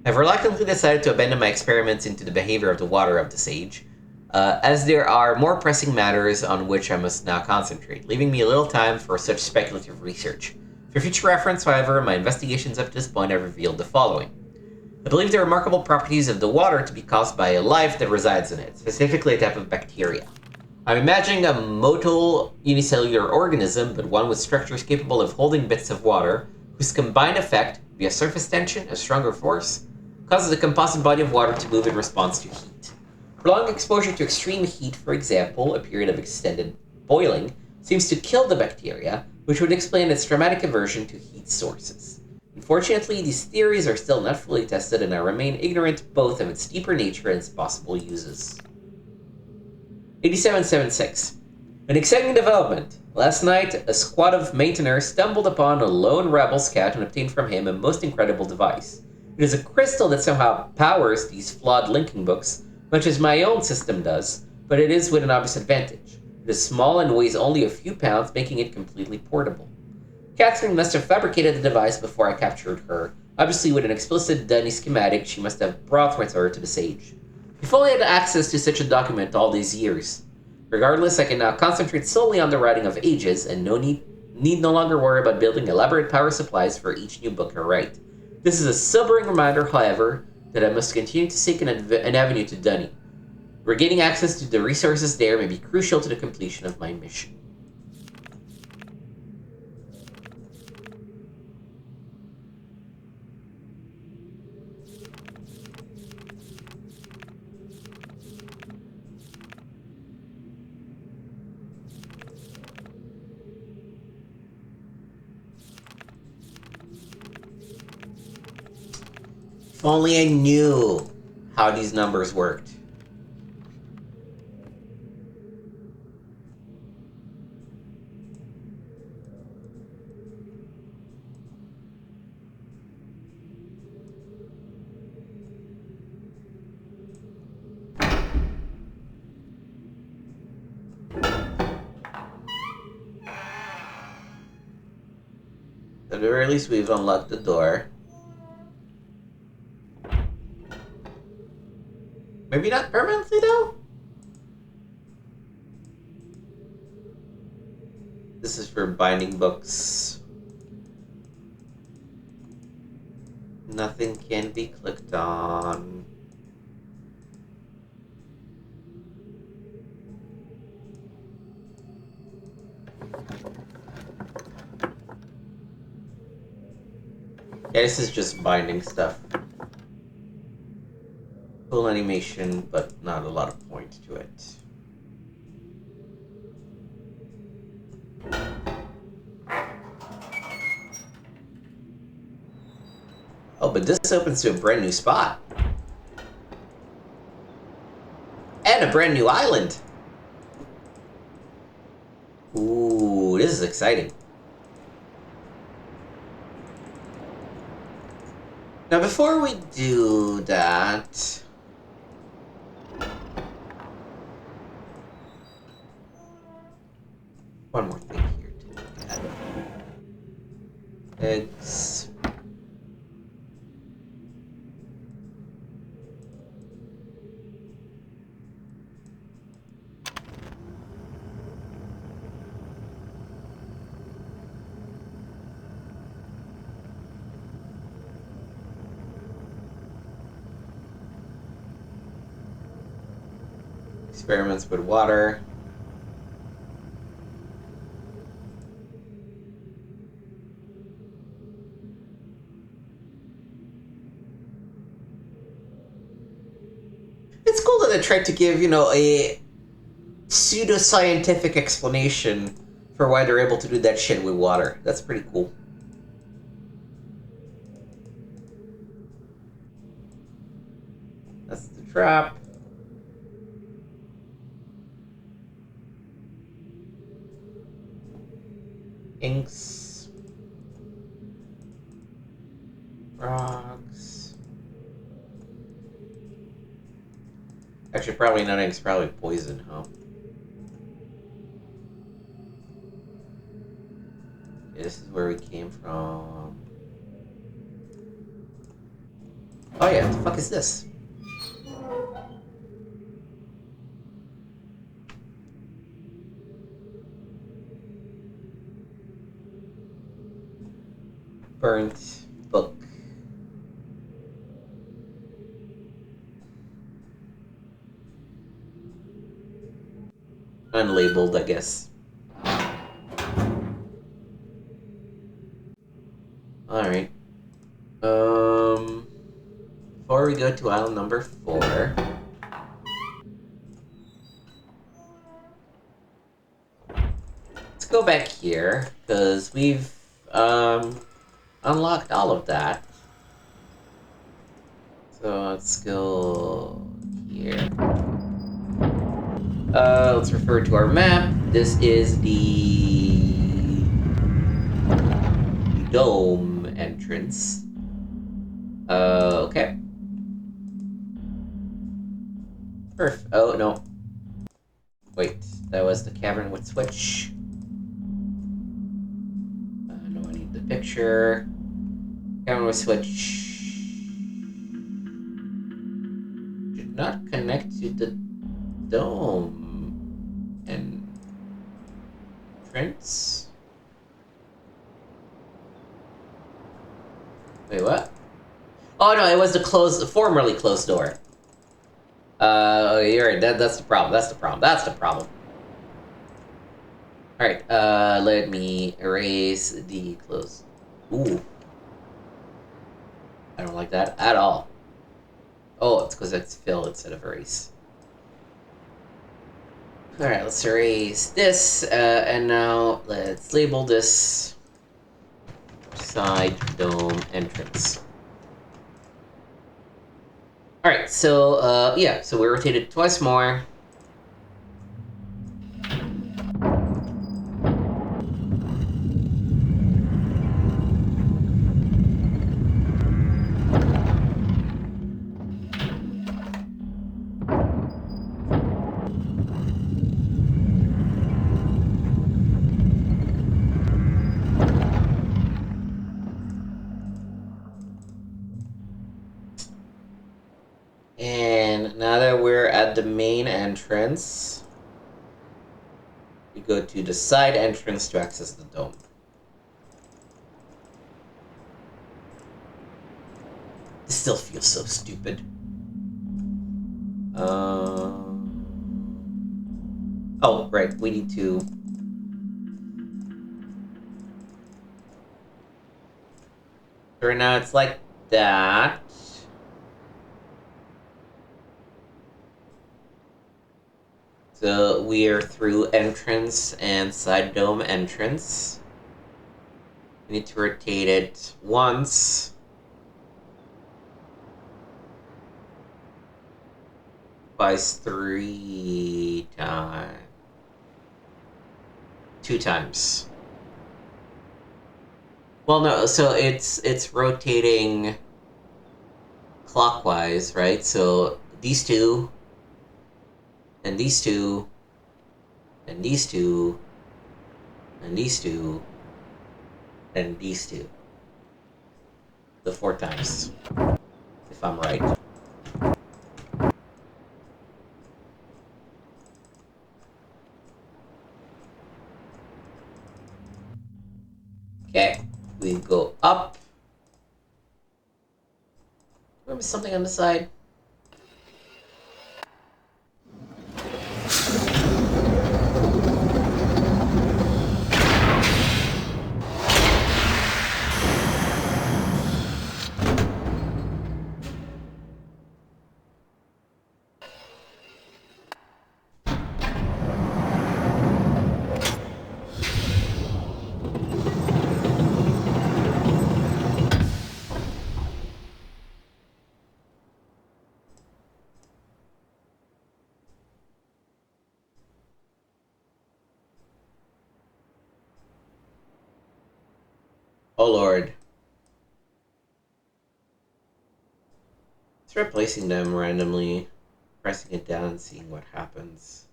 I've reluctantly decided to abandon my experiments into the behavior of the water of the Sage, as there are more pressing matters on which I must now concentrate, leaving me a little time for such speculative research. For future reference, however, my investigations up to this point have revealed the following. I believe the remarkable properties of the water to be caused by a life that resides in it, specifically a type of bacteria. I'm imagining a motile unicellular organism, but one with structures capable of holding bits of water, whose combined effect, via surface tension, a stronger force, causes a composite body of water to move in response to heat. Prolonged exposure to extreme heat, for example, a period of extended boiling, seems to kill the bacteria, which would explain its dramatic aversion to heat sources. Unfortunately, these theories are still not fully tested and I remain ignorant both of its deeper nature and its possible uses. 8776. An exciting development. Last night, a squad of maintainers stumbled upon a lone rebel scout and obtained from him a most incredible device. It is a crystal that somehow powers these flawed linking books, much as my own system does, but it is with an obvious advantage. It is small and weighs only a few pounds, making it completely portable. Catherine must have fabricated the device before I captured her. Obviously, with an explicit Dunny schematic, she must have brought with her to the Sage. If only I had access to such a document all these years. Regardless, I can now concentrate solely on the writing of Ages, and need no longer worry about building elaborate power supplies for each new book I write. This is a sobering reminder, however, that I must continue to seek an avenue to Dunny. Regaining access to the resources there may be crucial to the completion of my mission. If only I knew how these numbers worked. At the very least, we've unlocked the door. Maybe not permanently, though? This is for binding books. Nothing can be clicked on. Yeah, this is just binding stuff. Cool animation, but not a lot of point to it. Oh, but this opens to a brand new spot. And a brand new island. Ooh, this is exciting. Now, before we do that... one more thing here to look at. Eggs. Experiments with water. It's cool that they tried to give, a pseudo-scientific explanation for why they're able to do that shit with water. That's pretty cool. That's the trap. Inks. Frogs. Actually, probably not inks, probably poison, huh? Yeah, this is where we came from. Oh yeah, what the fuck is this? Burnt book. Unlabeled, I guess. Alright. Before we go to island number 4... let's go back here, because we've, unlocked all of that. So let's go here. Let's refer to our map. This is the dome entrance. Okay. Perfect. Oh, no. Wait, that was the cavern with switch. No, I need the picture. Cavern with switch. Should not connect to the dome entrance. Wait, what? Oh no, it was the formerly closed door. You're right. That's the problem. That's the problem. All right. Let me erase the close. Ooh. I don't like that at all. Oh, it's because it's fill instead of erase. All right, let's erase this, and now let's label this side dome entrance. Alright, so, yeah, so we rotated twice more. And now that we're at the main entrance, we go to the side entrance to access the dome. This still feels so stupid. Oh, right, we need to... So right now it's like that. So we are through entrance and side dome entrance. We need to rotate it once. Twice, 3 times. 2 times. Well, no, so it's rotating clockwise, right? So these two, and these two, and these two, and these two, and these two. The 4 times, if I'm right. Okay, we go up. Remember something on the side? Oh lord. It's replacing them randomly, pressing it down and seeing what happens.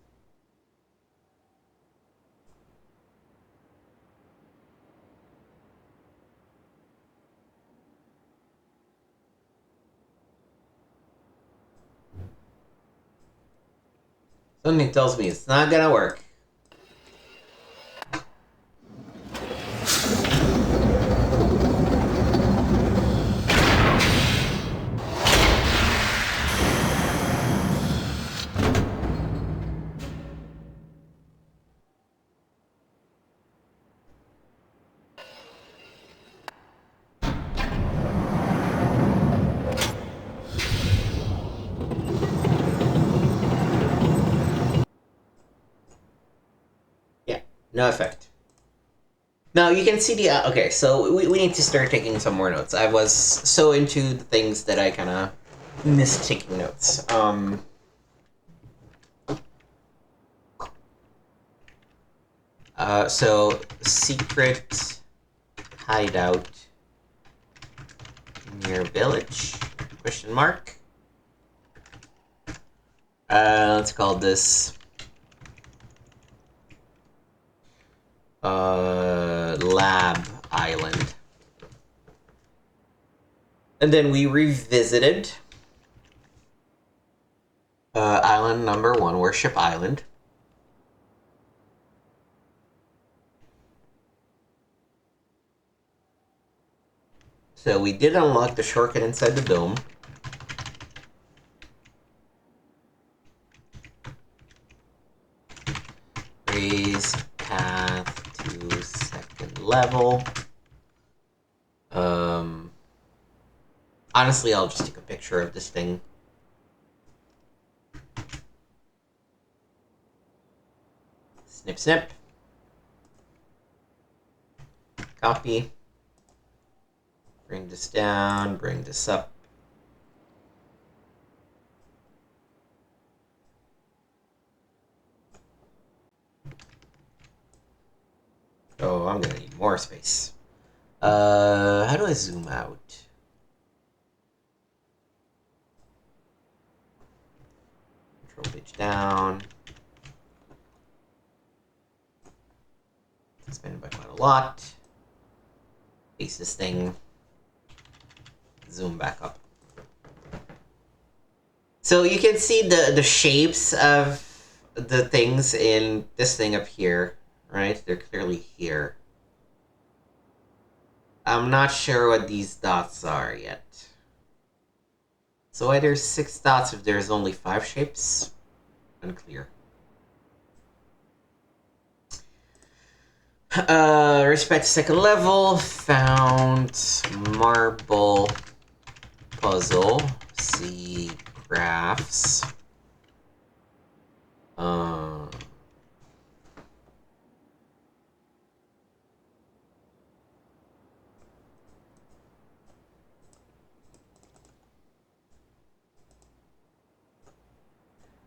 Something tells me it's not gonna work. Yeah, no effect. Now you can see the okay. So we need to start taking some more notes. I was so into the things that I kind of missed taking notes. So secret hideout near village? Question mark. Let's call this Lab Island. And then we revisited island number 1, Worship Island. So we did unlock the shortcut inside the dome. Raise path to 2nd level. Honestly, I'll just take a picture of this thing. Snip, snip. Copy. Bring this down, bring this up. Oh, I'm gonna need more space. How do I zoom out? Control page down. Expand by quite a lot. Face this thing. Zoom back up. So you can see the shapes of the things in this thing up here, right? They're clearly here. I'm not sure what these dots are yet. So why there's 6 dots if there's only 5 shapes? Unclear. Respect 2nd level. Found marble puzzle. See graphs.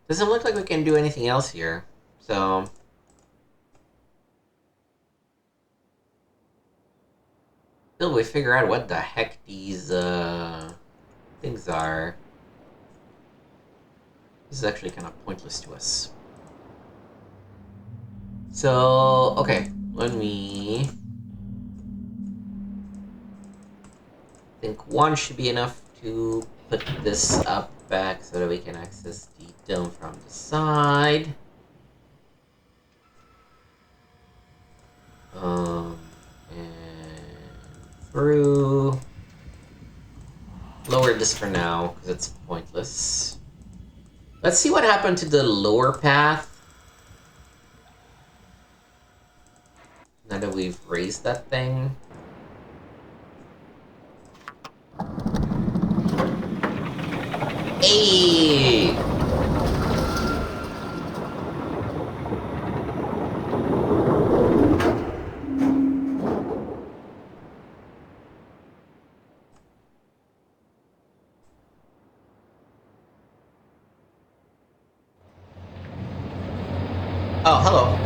Doesn't look like we can do anything else here, so until we figure out what the heck these things are, this is actually kind of pointless to us. So, okay, let me... I think 1 should be enough to put this up back so that we can access the dome from the side. And through. Lower this for now, because it's pointless. Let's see what happened to the lower path. Now that we've raised that thing. Hey! Oh, hello.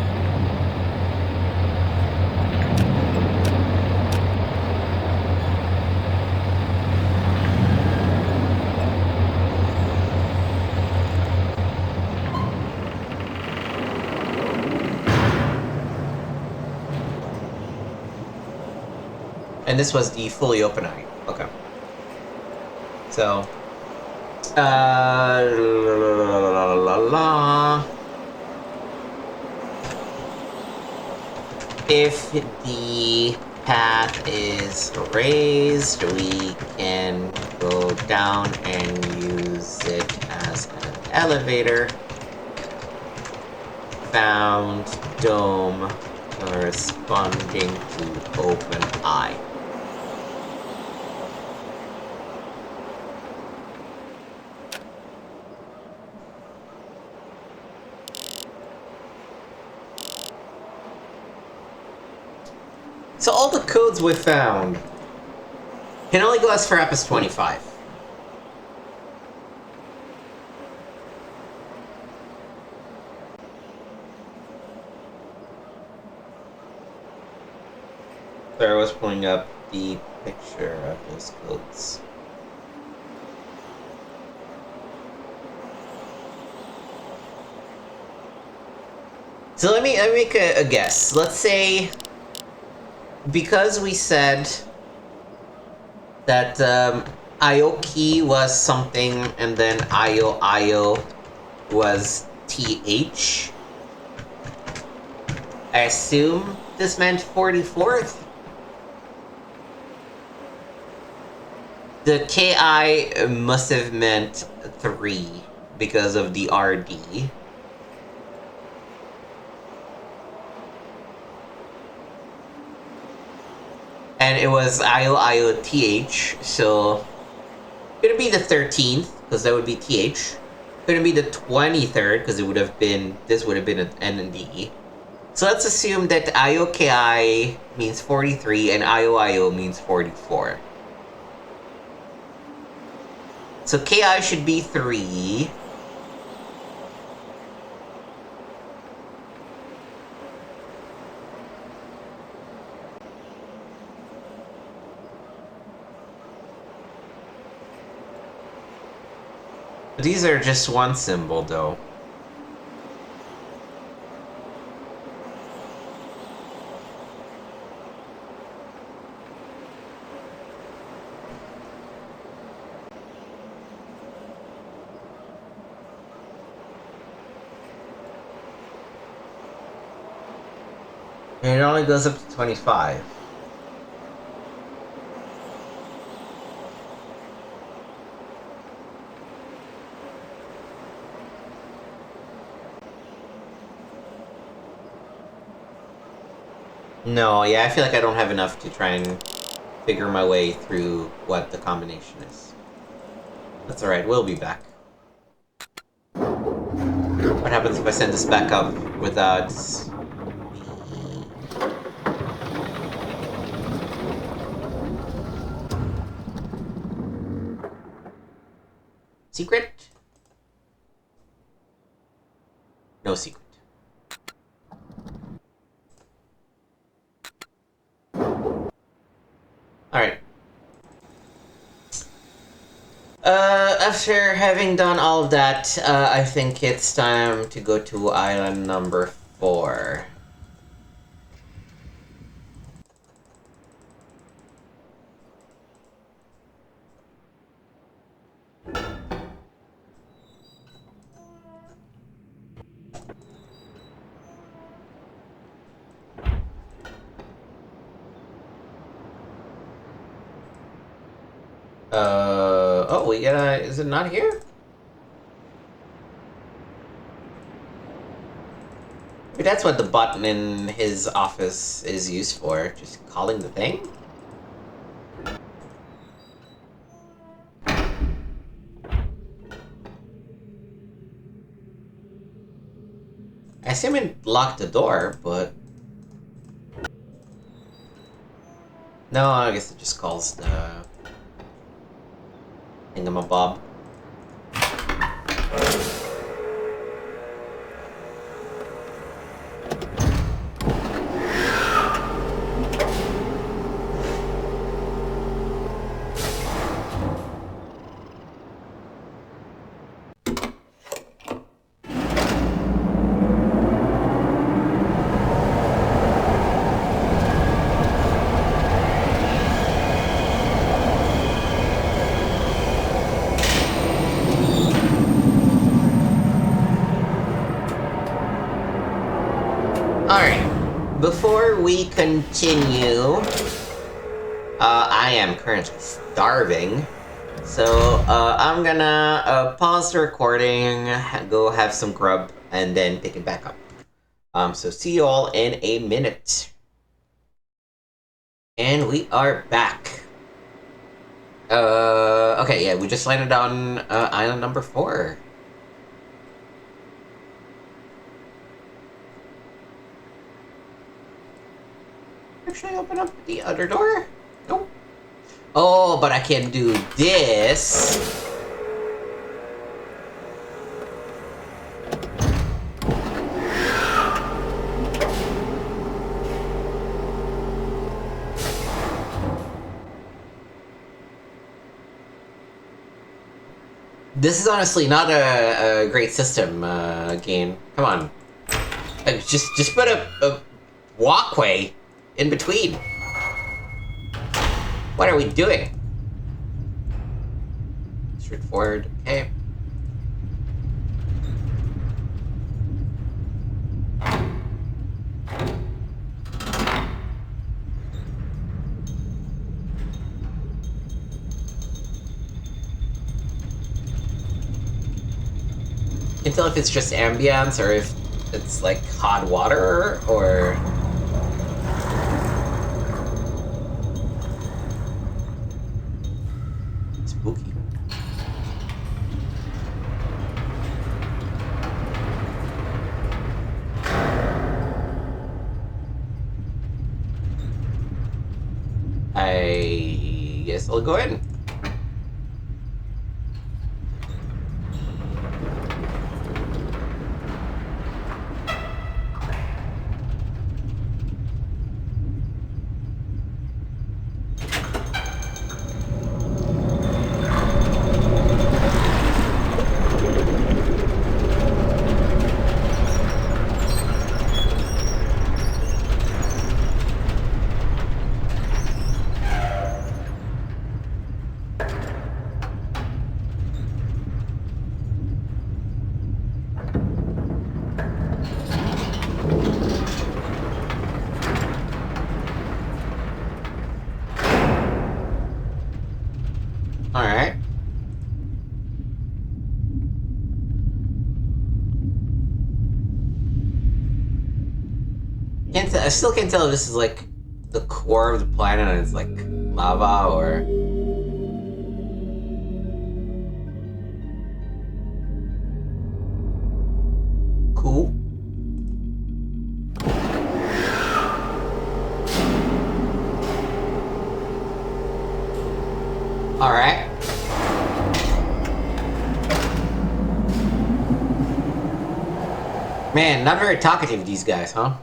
And this was the fully open eye. Okay. So, la la la la. If the path is raised, we can go down and use it as an elevator. Found dome corresponding to open eye. So all the codes we found can only go as far up as 25. So I was pulling up the picture of those codes. So let me make a guess. Let's say, because we said that IO key was something and then IO was TH. I assume this meant 44th. The KI must have meant 3 because of the RD. And it was IOTH, so couldn't be the 13th, because that would be TH. Couldn't be the 23rd, because it would have been, this would have been an ND. So let's assume that IOKI means 43 and IOIO means 44. So KI should be 3. These are just one symbol, though. And it only goes up to 25. No, yeah, I feel like I don't have enough to try and figure my way through what the combination is. That's alright, we'll be back. What happens if I send this back up without... Secret? No secret. Alright. After having done all of that, I think it's time to go to island number 4. Oh, we gotta... Is it not here? Maybe that's what the button in his office is used for. Just calling the thing? I assume it locked the door, but... No, I guess it just calls the... thingamabob. Before we continue, I am currently starving, so I'm gonna pause the recording, go have some grub, and then pick it back up. So see you all in a minute. And we are back. Okay, yeah, we just landed on island number 4. actually open up the other door? Nope. Oh, but I can do this. This is honestly not a great system, Gehn. Come on. Just put a walkway in between. What are we doing? Straightforward, okay. Can't tell if it's just ambience or if it's like hot water or... Spooky. I guess I'll go in. Alright. I still can't tell if this is like the core of the planet and it's like lava or... Cool. Alright. Man, not very talkative, these guys, huh?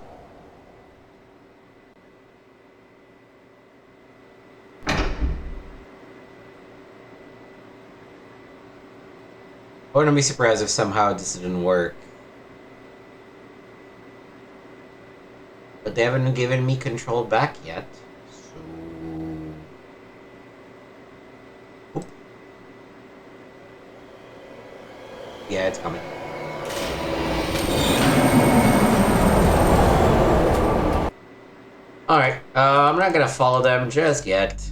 I wouldn't be surprised if somehow this didn't work. But they haven't given me control back yet, so... Oop. Yeah, it's coming. Alright, I'm not gonna follow them just yet.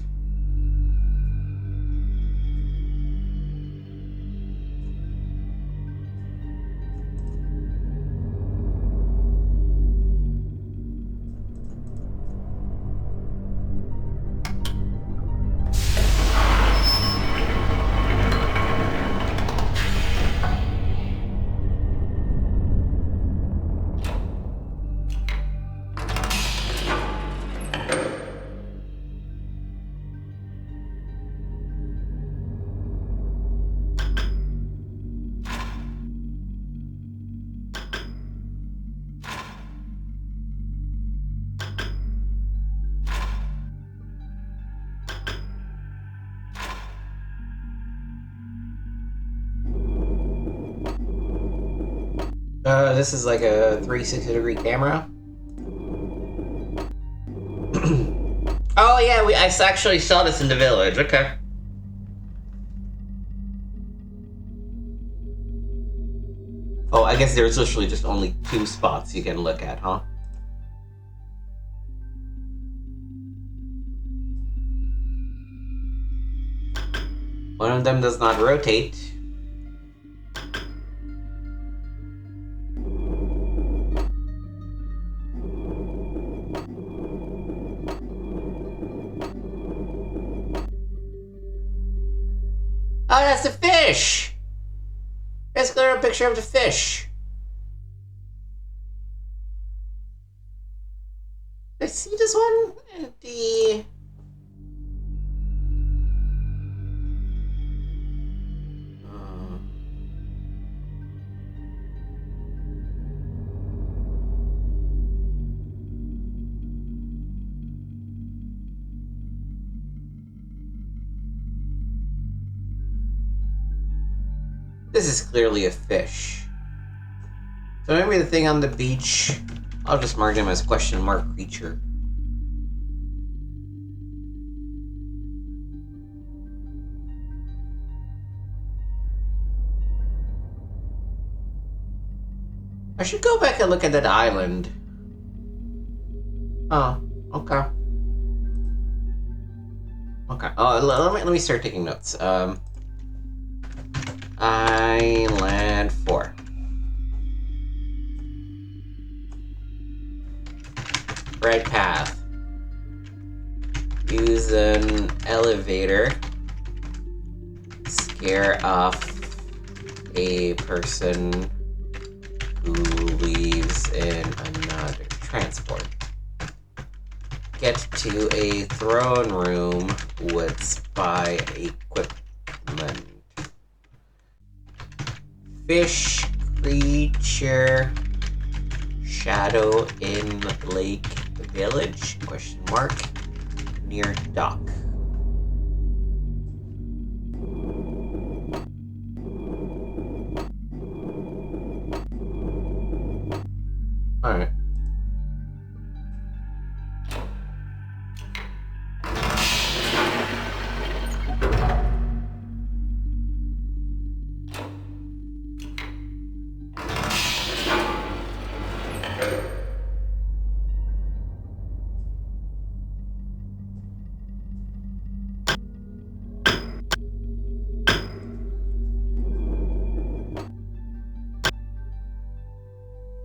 This is like a 360-degree camera. Oh yeah, I actually saw this in the village, okay. Oh, I guess there's literally just only 2 spots you can look at, huh? One of them does not rotate. Oh, that's the fish! Let's clear a picture of the fish. Did I see this one 20. This is clearly a fish. So maybe the thing on the beach, I'll just mark him as question mark creature. I should go back and look at that island. Oh, okay. Okay. Oh, let me start taking notes. Island 4. Right path. Use an elevator. Scare off a person who leaves in another transport. Get to a throne room with spy equipment. Fish creature shadow in lake village? Question mark. Near dock. Alright.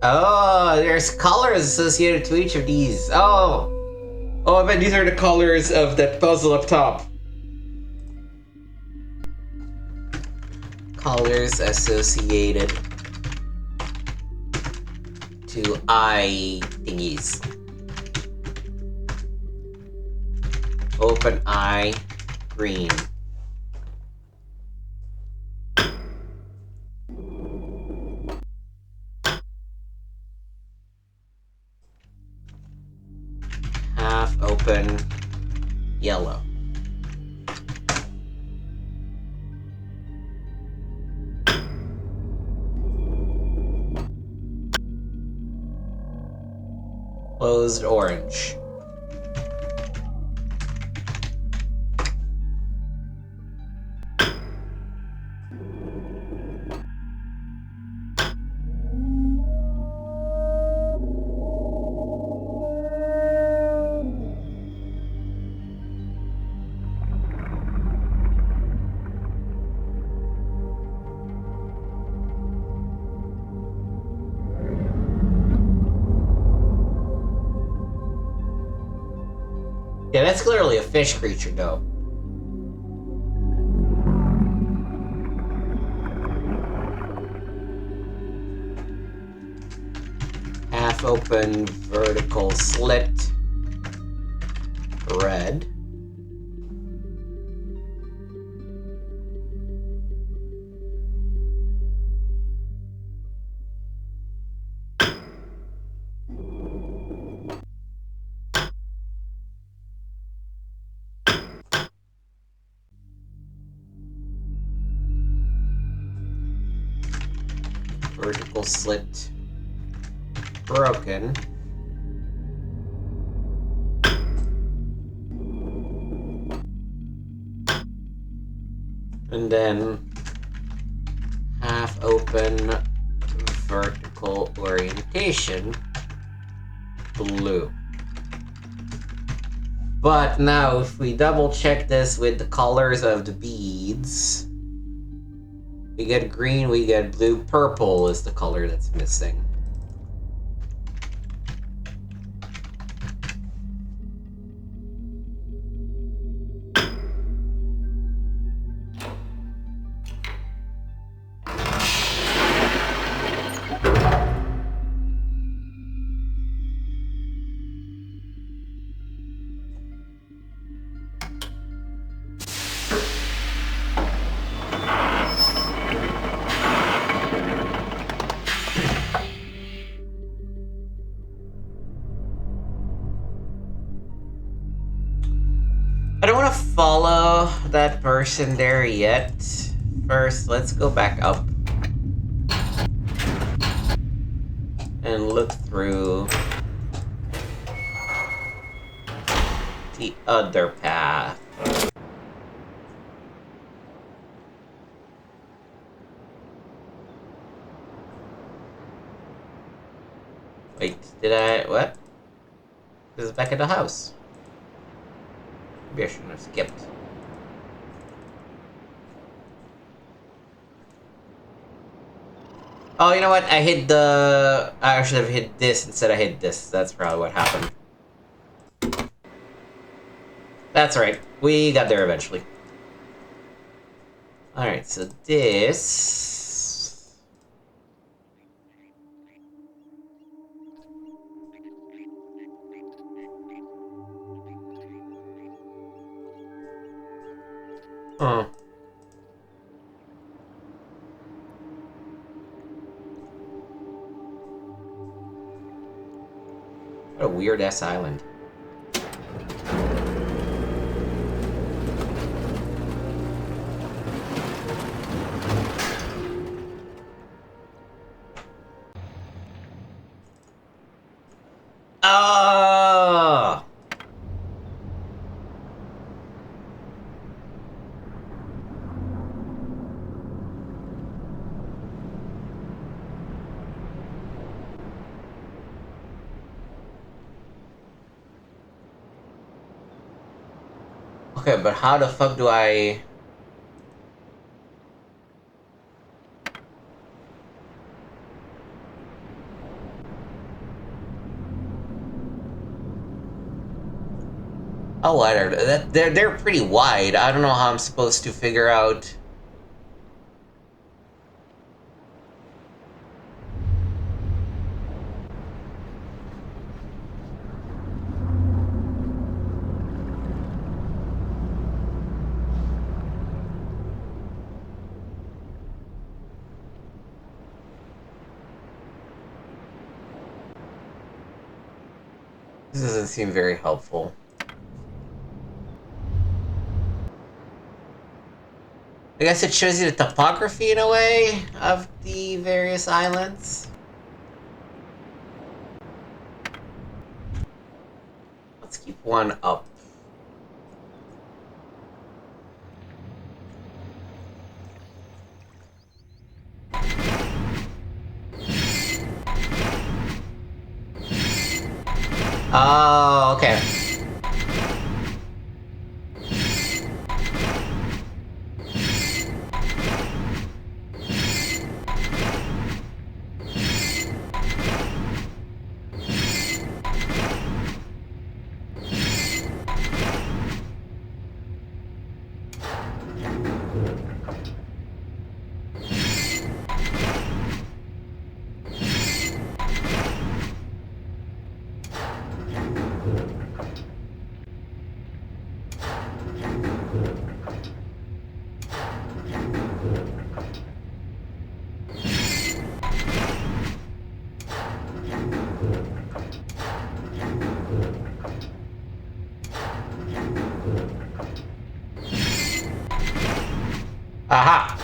Oh, there's colors associated to each of these. Oh! Oh, I bet these are the colors of that puzzle up top. Colors associated to eye thingies. Open eye, green. Half open, yellow. Closed, orange. Yeah, that's clearly a fish creature, though. Half open vertical slit. Red. Vertical slit broken. And then half open vertical orientation blue. But now if we double check this with the colors of the beads, we get green, we get blue, purple is the color that's missing. gonna follow that person there yet. First, let's go back up and look through the other path. Wait, did I... what? This is back at the house. Maybe I shouldn't have skipped. Oh, you know what? I hit the... I should have hit this instead of hit this. That's probably what happened. That's right. We got there eventually. Alright, so this... Huh. What a weird-ass island. Oh! Okay, but how the fuck do I... How wide are they? They're pretty wide. I don't know how I'm supposed to figure out... This doesn't seem very helpful. I guess it shows you the topography in a way of the various islands. Let's keep one up. Oh, okay. Aha!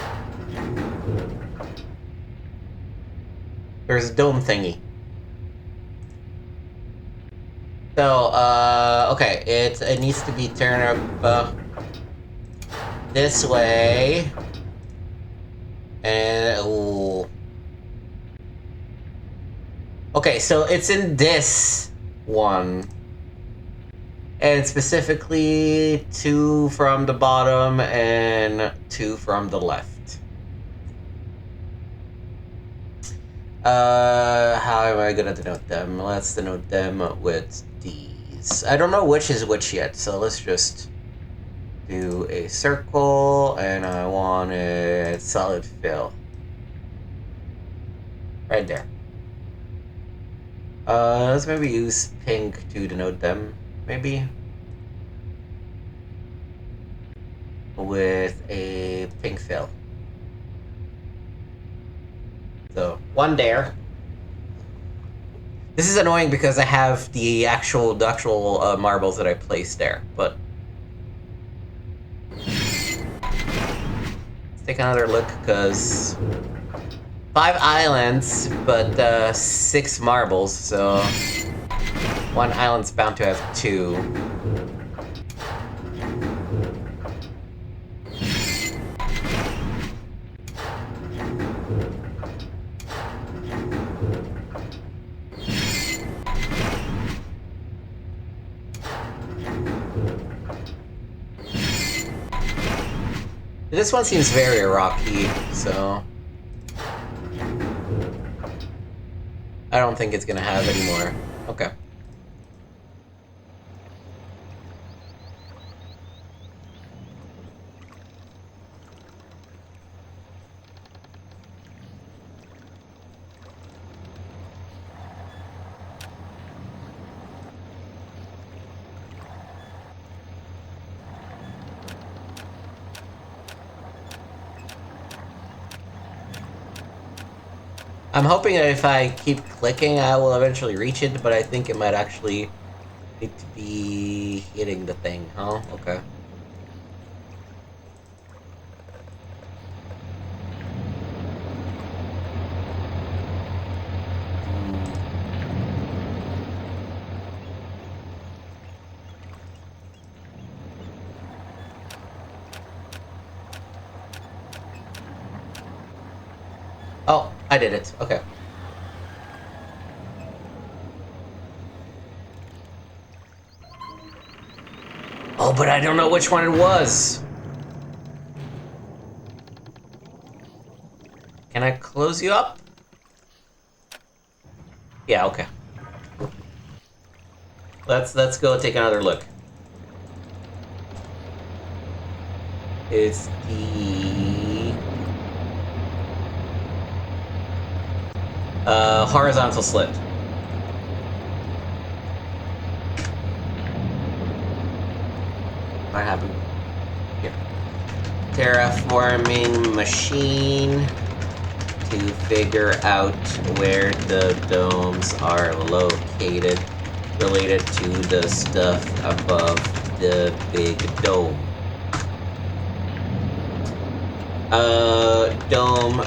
There's a dome thingy. So, okay, it needs to be turned up this way. And, ooh. Okay, so it's in this one. And specifically 2 from the bottom and 2 from the left. How am I gonna denote them? Let's denote them with these. I don't know which is which yet, so let's just do a circle, and I want it solid fill. Right there. Let's maybe use pink to denote them, maybe. With a pink fill. So, one there. This is annoying because I have the actual marbles that I placed there, but take another look, because 5 islands, but 6 marbles, so one island's bound to have 2. This one seems very rocky, so I don't think it's gonna have any more. Okay. I'm hoping that if I keep clicking, I will eventually reach it, but I think it might actually need to be hitting the thing, huh? Okay. Oh, I did it. Okay. Oh, but I don't know which one it was. Can I close you up? Yeah, okay. Let's go take another look. It's the horizontal slit. What happened? Here. Terraforming machine to figure out where the domes are located, related to the stuff above the big dome. Dome,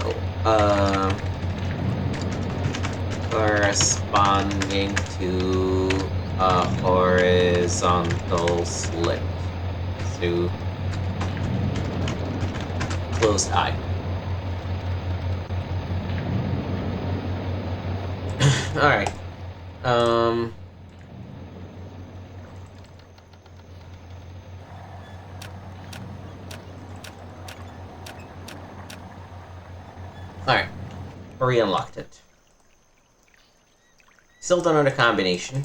corresponding to a horizontal slit. So, closed eye. Alright. Alright. Re-unlocked it. Still don't know the combination.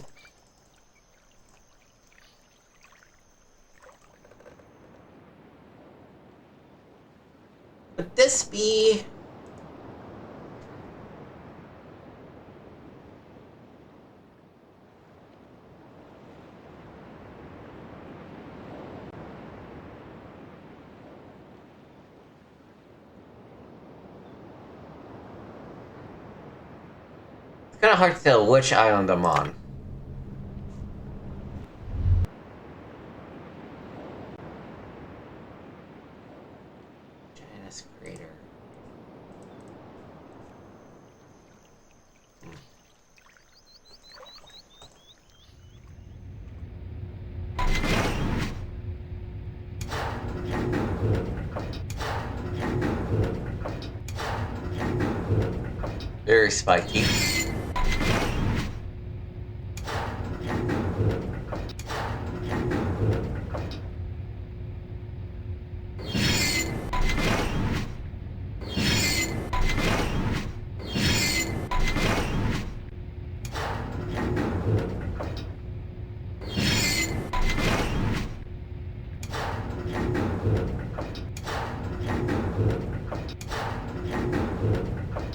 Would this be... It's kind of hard to tell which island I'm on. Janus Crater. Very spiky.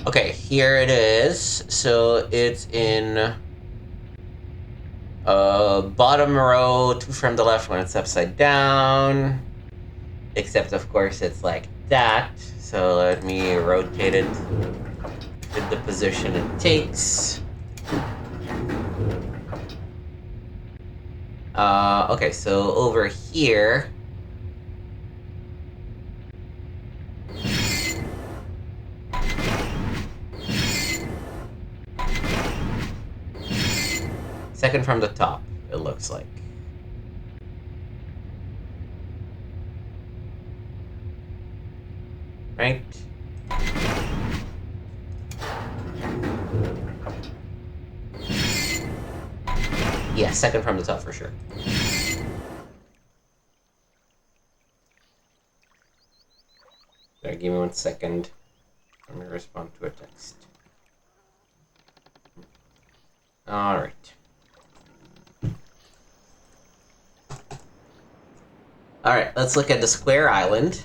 Okay, here it is. So it's in bottom row, 2 from the left when it's upside down. Except of course it's like that. So let me rotate it with the position it takes. Okay, so over here. Second from the top, it looks like. Right? Yeah, second from the top for sure. Sorry, give me 1 second. Let me respond to a text. Alright. Alright, let's look at the square island.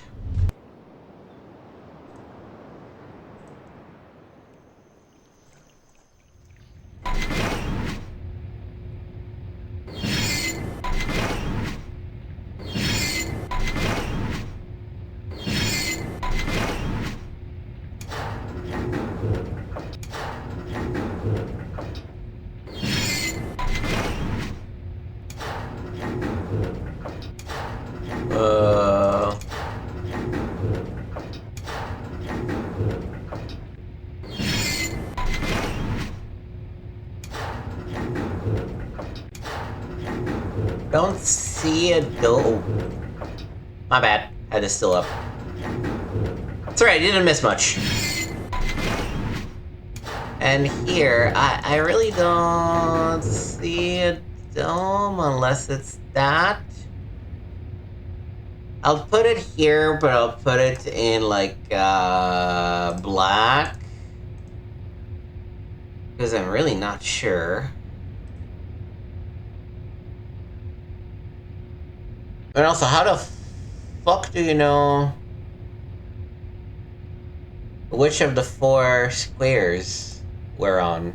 Don't see a dome. My bad. Had this still up. It's alright, didn't miss much. And here, I really don't see a dome unless it's that. I'll put it here, but I'll put it in like black. Because I'm really not sure. And also, how the fuck do you know which of the 4 squares we're on?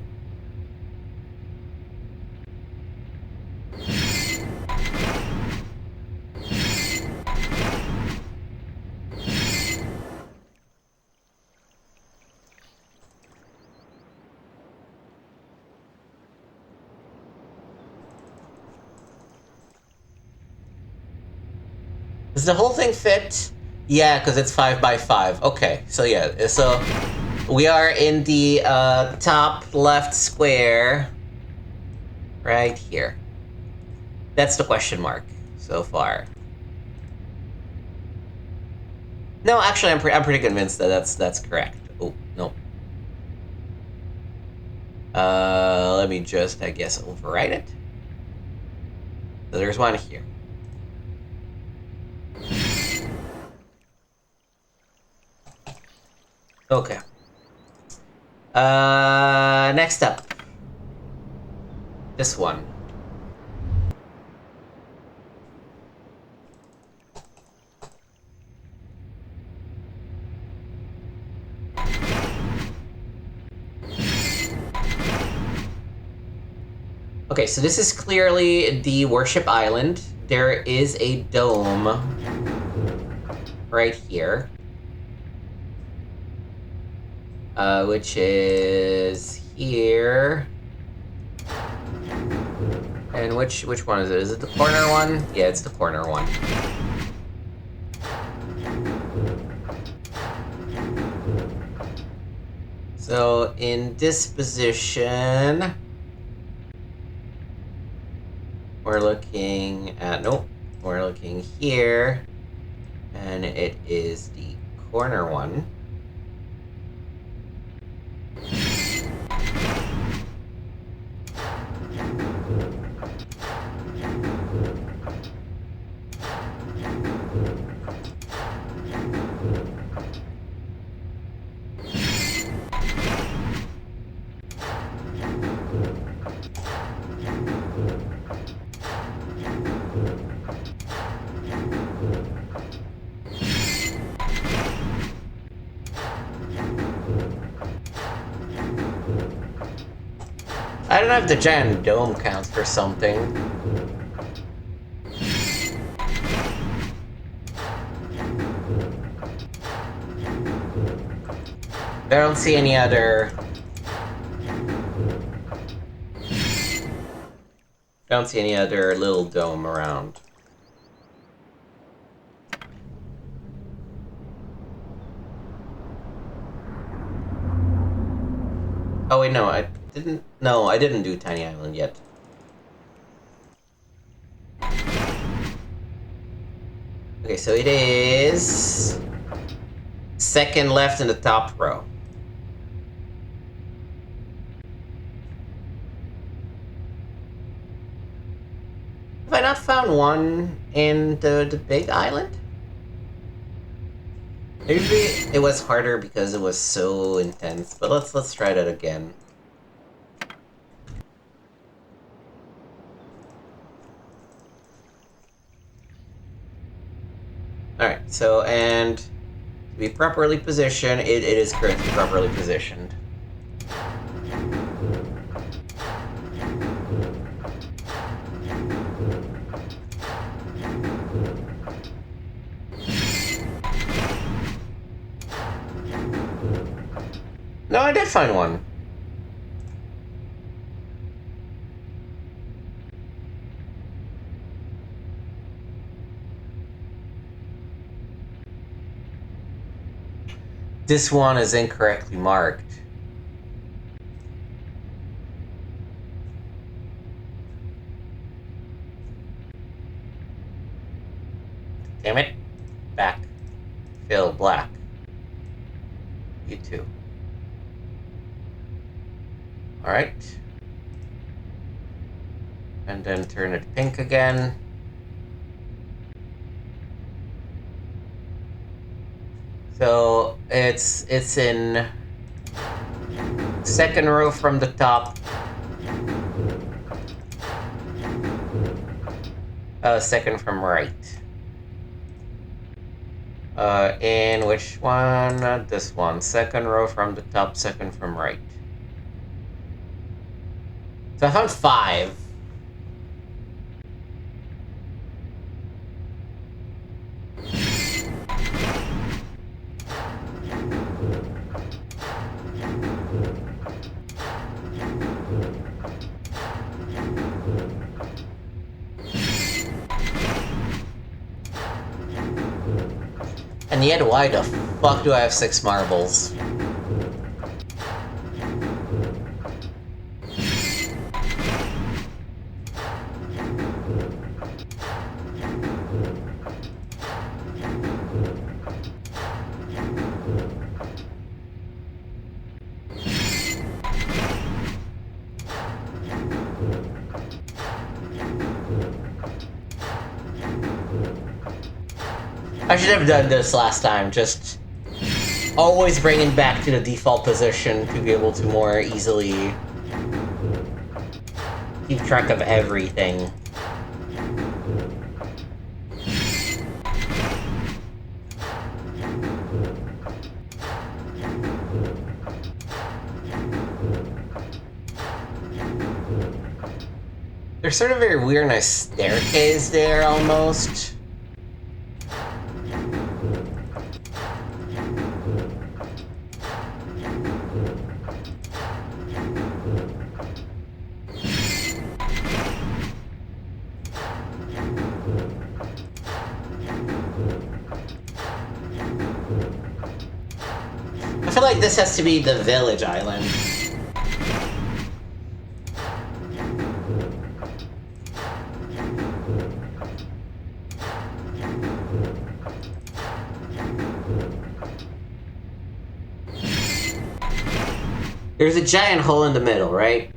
Does the whole thing fit? Yeah, because it's 5 by 5. Okay, so yeah, so we are in the top left square, right here. That's the question mark so far. No, actually, I'm pretty convinced that that's correct. Oh no. Let me just, I guess, overwrite it. So there's one here. Okay. Next up. This one. Okay, so this is clearly the worship island. There is a dome right here. Which is here. And which one is it? Is it the corner one? Yeah, it's the corner one. So in this position, we're looking at, nope, we're looking here, and it is the corner one. I don't know if the giant dome counts for something. I don't see any other... I don't see any other little dome around. Oh wait, no, I didn't do Tiny Island yet. Okay, so it is second left in the top row. Have I not found one in the big island? Maybe it was harder because it was so intense, but let's try that again. Alright, so, and to be properly positioned, it is currently properly positioned. No, I did find one. This one is incorrectly marked. Damn it. Back. Fill black. You too. Alright. And then turn it pink again. So it's in second row from the top. Second from right. In which one? This one. Second row from the top, second from right. So I found 5. And yet, why the fuck do I have 6 marbles? I should have done this last time, just always bring it back to the default position to be able to more easily keep track of everything. There's sort of a weird nice staircase there, almost. I feel like this has to be the village island. There's a giant hole in the middle, right?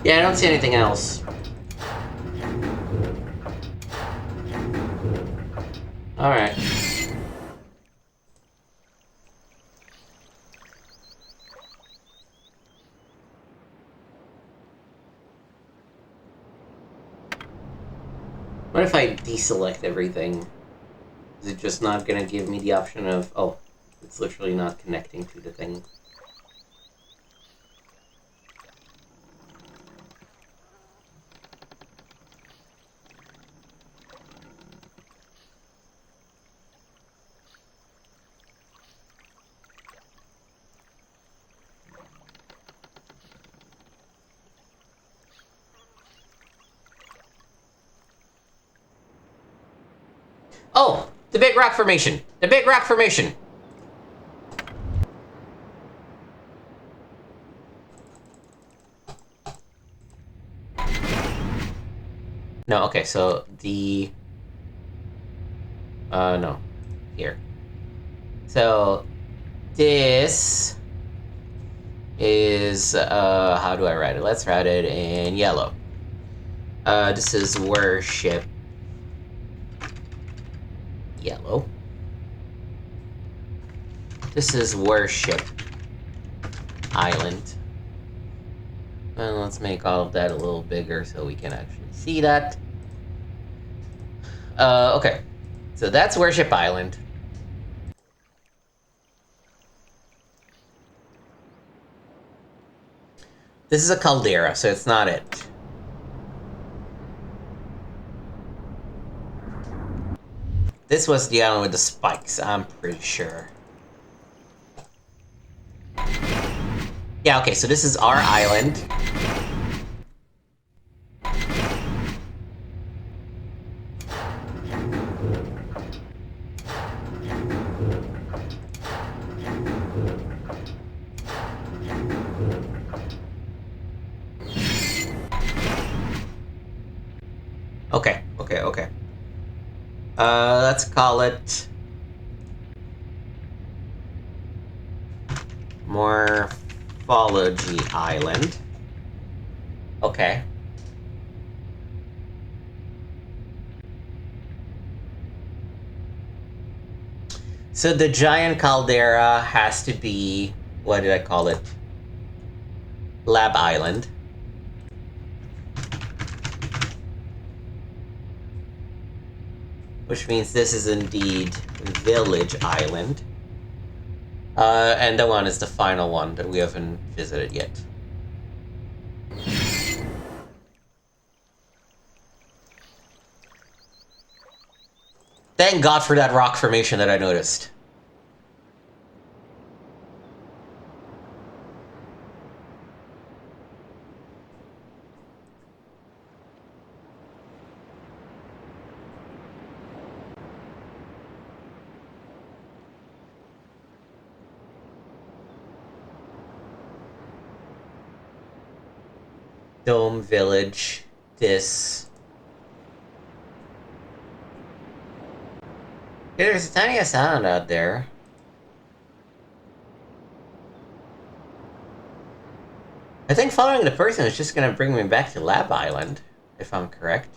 Yeah, I don't see anything else. Alright. What if I deselect everything? Is it just not gonna give me the option of... Oh, it's literally not connecting to the thing. Oh, the big rock formation. The big rock formation. No, okay, so the... no. Here. So, this is, how do I write it? Let's write it in yellow. This is worship. Yellow. This is worship island. And let's make all of that a little bigger so we can actually see that. Okay. So that's Worship Island. This is a caldera, so it's not it. This was the island with the spikes, I'm pretty sure. Yeah, okay, so this is our island. Okay. Let's call it Morphology Island. Okay. So the giant caldera has to be, what did I call it? Lab Island. Which means this is indeed Village Island. And the one is the final one that we haven't visited yet. Thank God for that rock formation that I noticed. Dome Village, this. Yeah, there's a tiny island out there. I think following the person is just gonna bring me back to Lab Island, if I'm correct.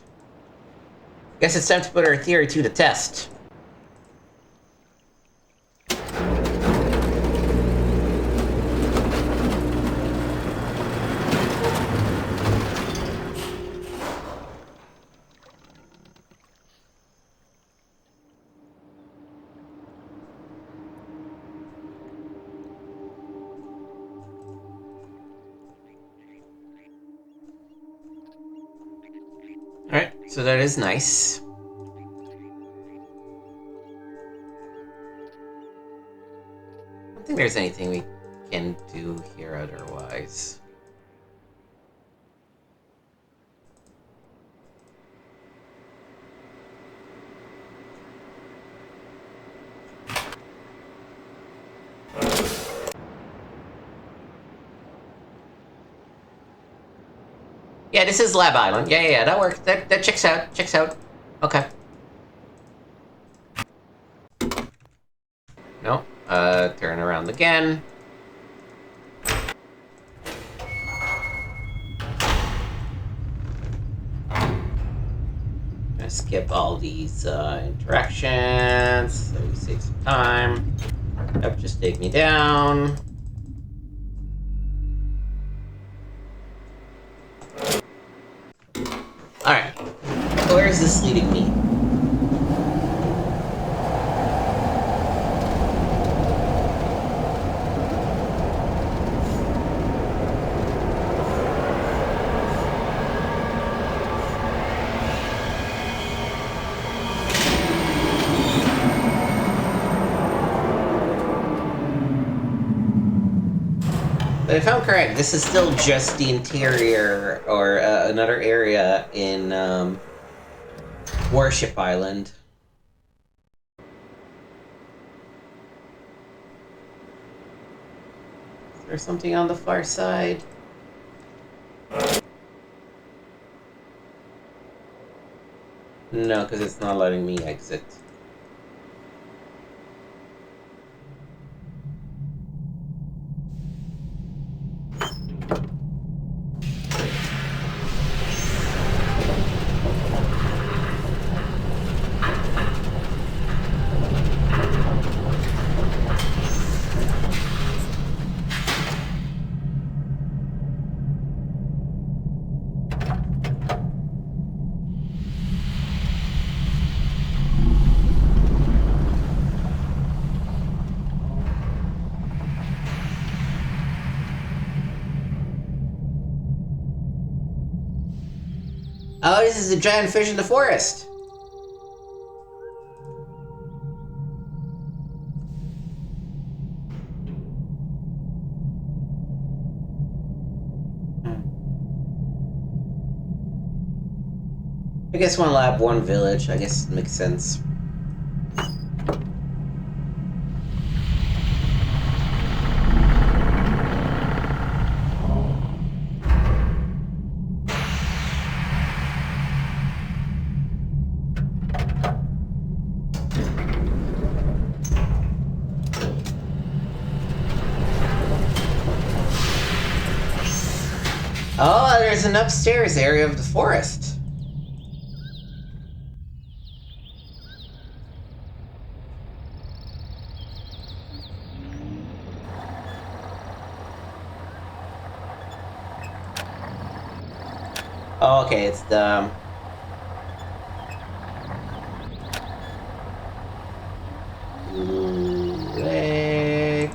Guess it's time to put our theory to the test. Alright, so that is nice. I don't think there's anything we can do here otherwise. Yeah, this is Lab Island. Yeah, that works. That checks out. Checks out. Okay. No. Turn around again. Gonna skip all these interactions so we save some time. That just take me down. Alright. Where is this leading me? But if I'm correct, this is still just the interior, or another area in Worship Island. There's something on the far side. No, because it's not letting me exit. Oh, this is a giant fish in the forest. I guess one lab, one village. I guess it makes sense. Oh, there's an upstairs area of the forest. Oh, okay, it's the... Wait.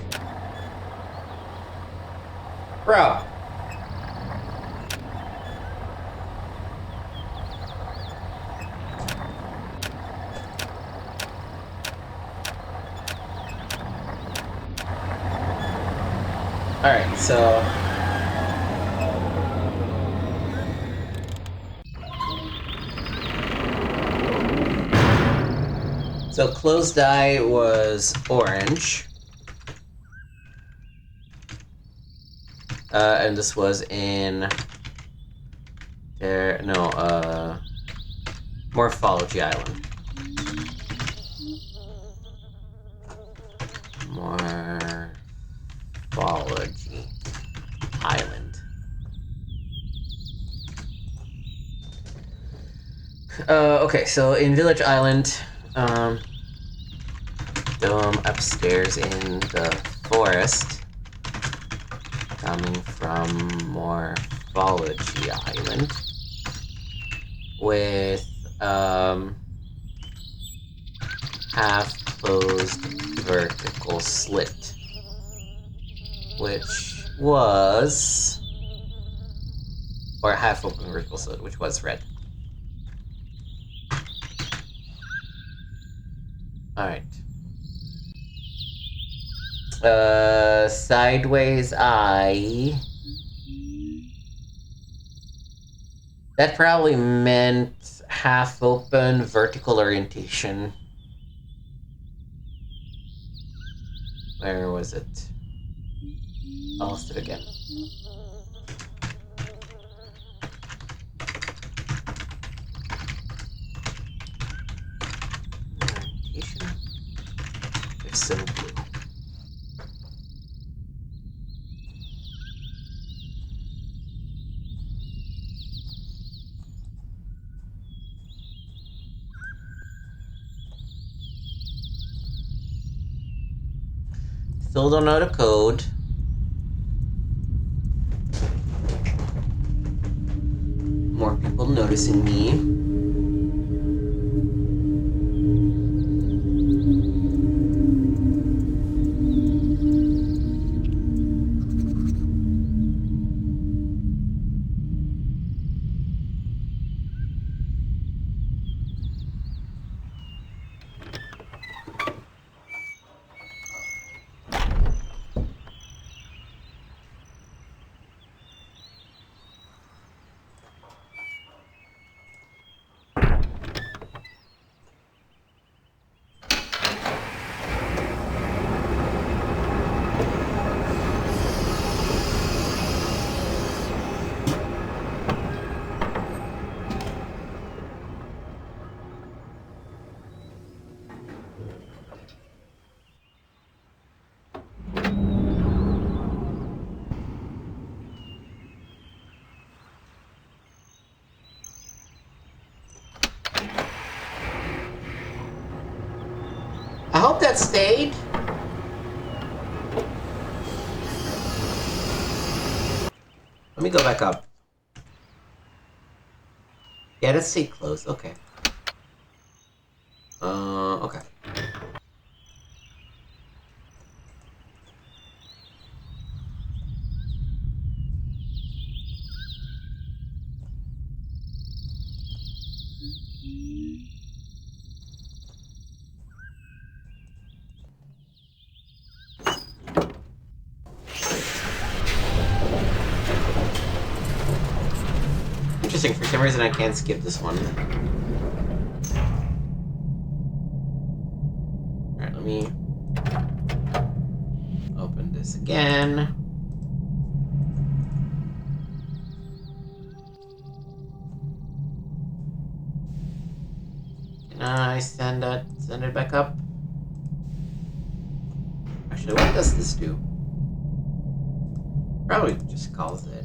Bro. Alright, so... So closed eye was orange. And this was in... There... No, Morphology Island. Morphology Island. Okay, so in Village Island, dome upstairs in the forest, coming from Morphology Island, with half-closed vertical slit, which was, or half-open vertical slit, which was red. Alright. Sideways eye. That probably meant half-open vertical orientation. Where was it? I lost it again. Orientation. There's some blue. Still don't know the code. More people noticing me. hope that stayed. Let me go back up. Yeah, that stayed closed. Okay. Okay. Interesting, for some reason I can't skip this one. Alright, let me open this again. Can I send it back up? Actually, what does this do? Probably just calls it.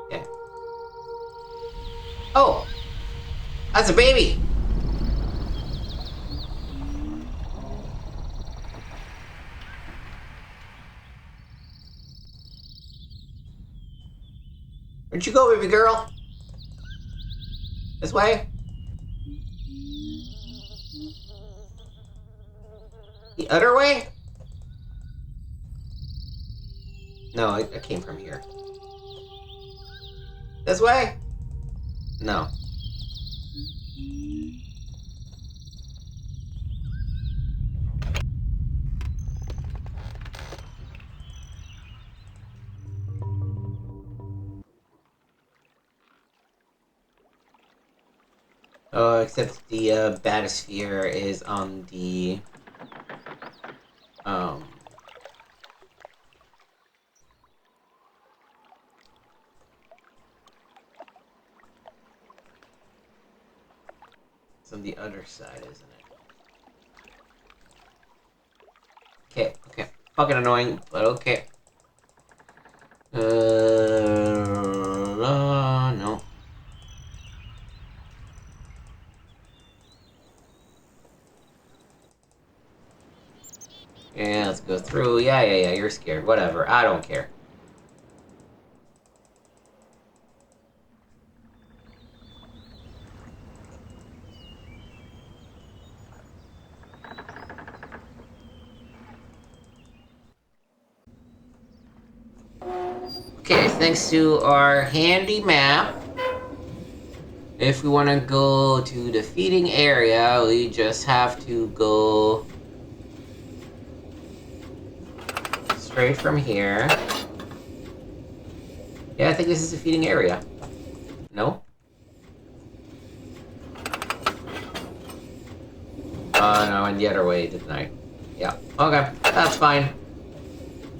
Okay. Oh! That's a baby! Where'd you go, baby girl? This way? The other way? No, I came from here. This way? No. Oh, except the batosphere is on the it's on the other side, isn't it? Okay, okay. Fucking annoying, but okay. No. Yeah, let's go through. Yeah, you're scared. Whatever, I don't care. Okay, thanks to our handy map, if we want to go to the feeding area, we just have to go straight from here. Yeah, I think this is the feeding area. No? No, I went the other way, didn't I? Yeah, okay, that's fine.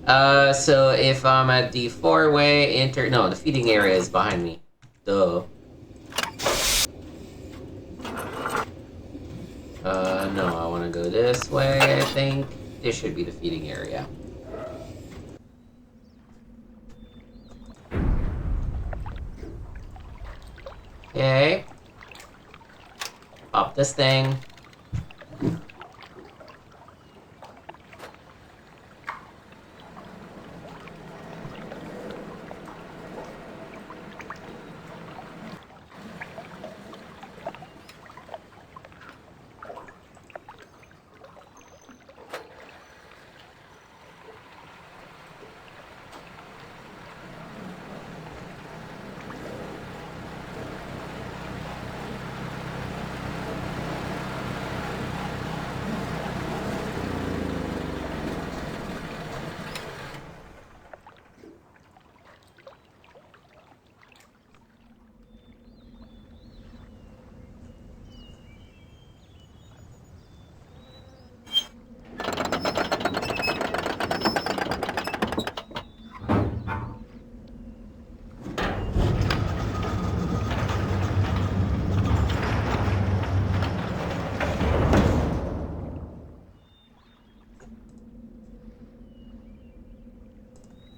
So if I'm at the four-way no, the feeding area is behind me. Duh. No, I want to go this way, I think. This should be the feeding area. Okay. Pop this thing.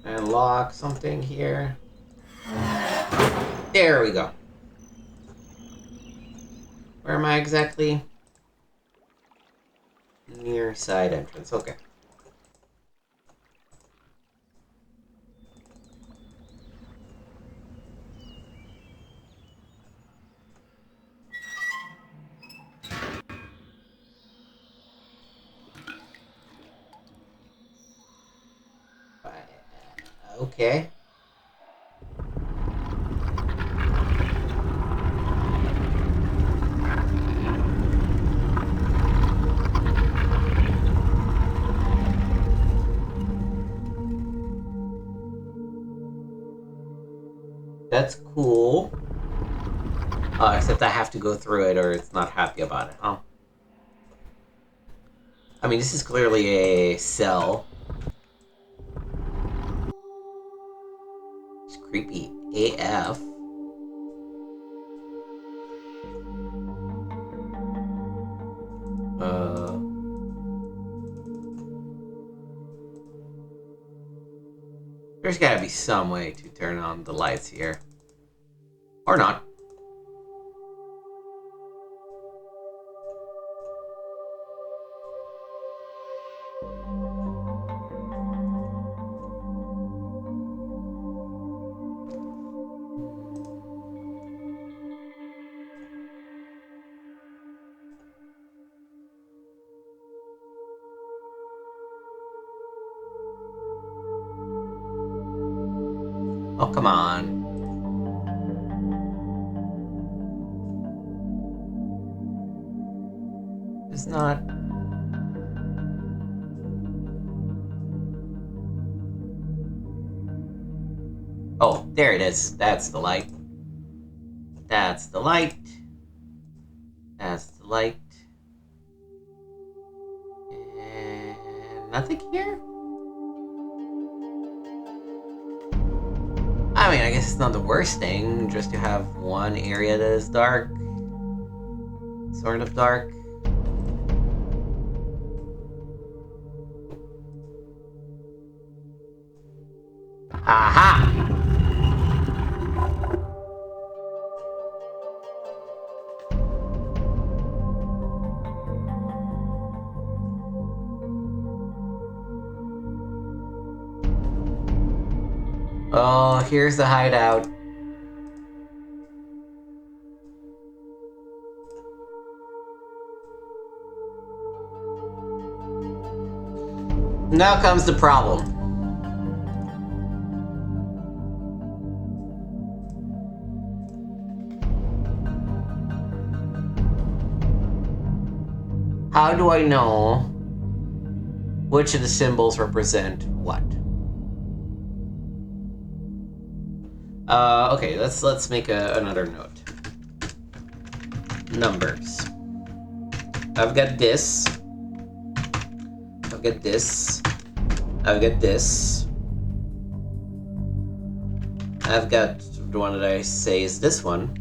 And lock something here. There we go. Where am I exactly? Near side entrance. Okay. Okay. That's cool. Except I have to go through it or it's not happy about it, huh? I mean, this is clearly a cell. It's creepy AF. There's gotta be some way to turn on the lights here. Or not. Oh, come on. It's not... Oh, there it is. That's the light. That's the light. That's the light. And nothing here? I mean, I guess it's not the worst thing just to have one area that is dark. Sort of dark. Aha! Oh, here's the hideout. Now comes the problem. How do I know which of the symbols represent what? Okay, let's make another note. Numbers. I've got this. I've got this. I've got this. I've got the one that I say is this one.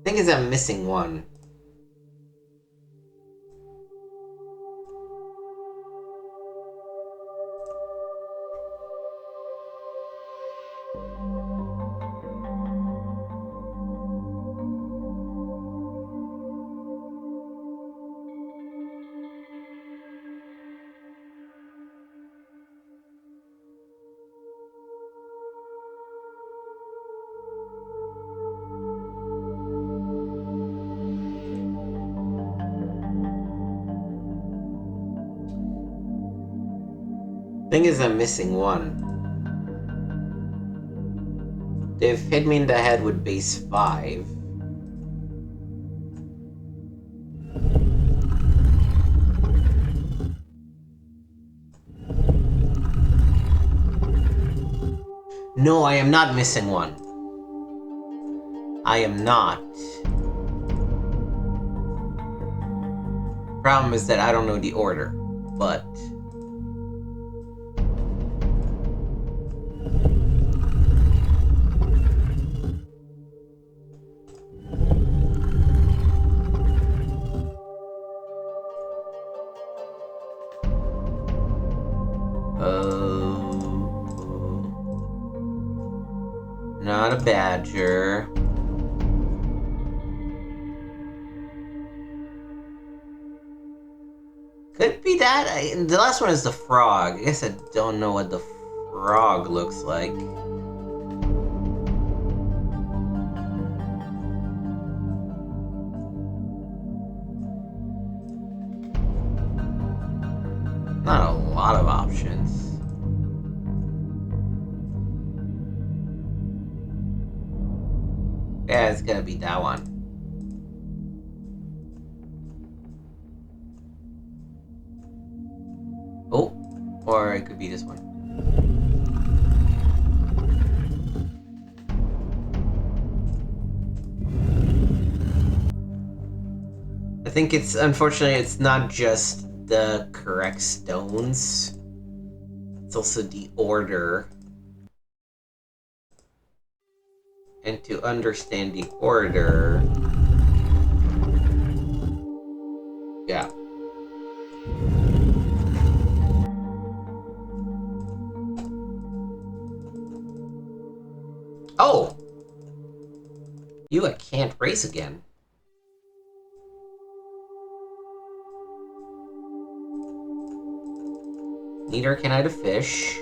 Thing is, I'm missing one. Thing is, I'm missing one. They've hit me in the head with base 5. No, I am not missing one. I am not. Problem is that I don't know the order, but... Not a badger. Could be that. The last one is the frog. I guess I don't know what the frog looks like. Not a lot of options. Yeah, it's gonna be that one. Oh, or it could be this one. I think unfortunately, it's not just the correct stones. It's also the order. And to understand the order... Yeah. Oh! I can't race again. Neither can I the fish.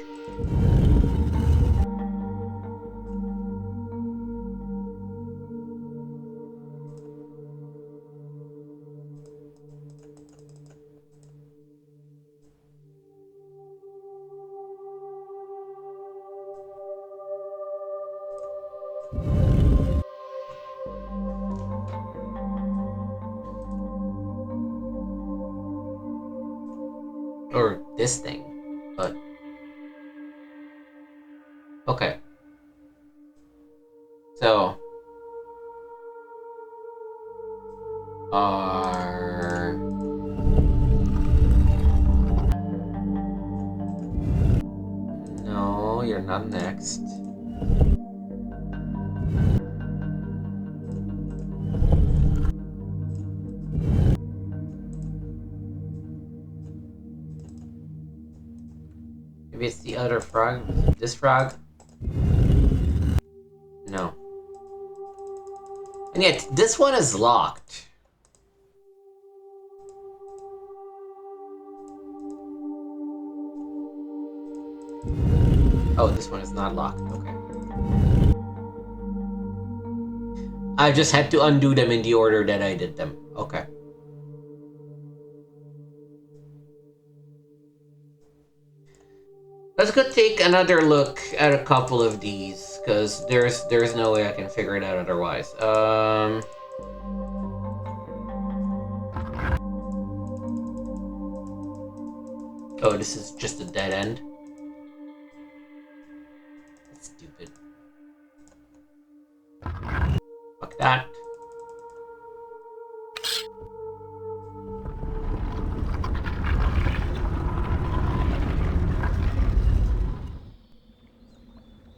Or this thing, but... Okay. So... No, you're not next. Maybe it's the other frog? This frog? No. And yet, this one is locked. Oh, this one is not locked. Okay. I just had to undo them in the order that I did them. Okay. Let's go take another look at a couple of these, because there's no way I can figure it out otherwise. Oh, this is just a dead end. That's stupid. Fuck that.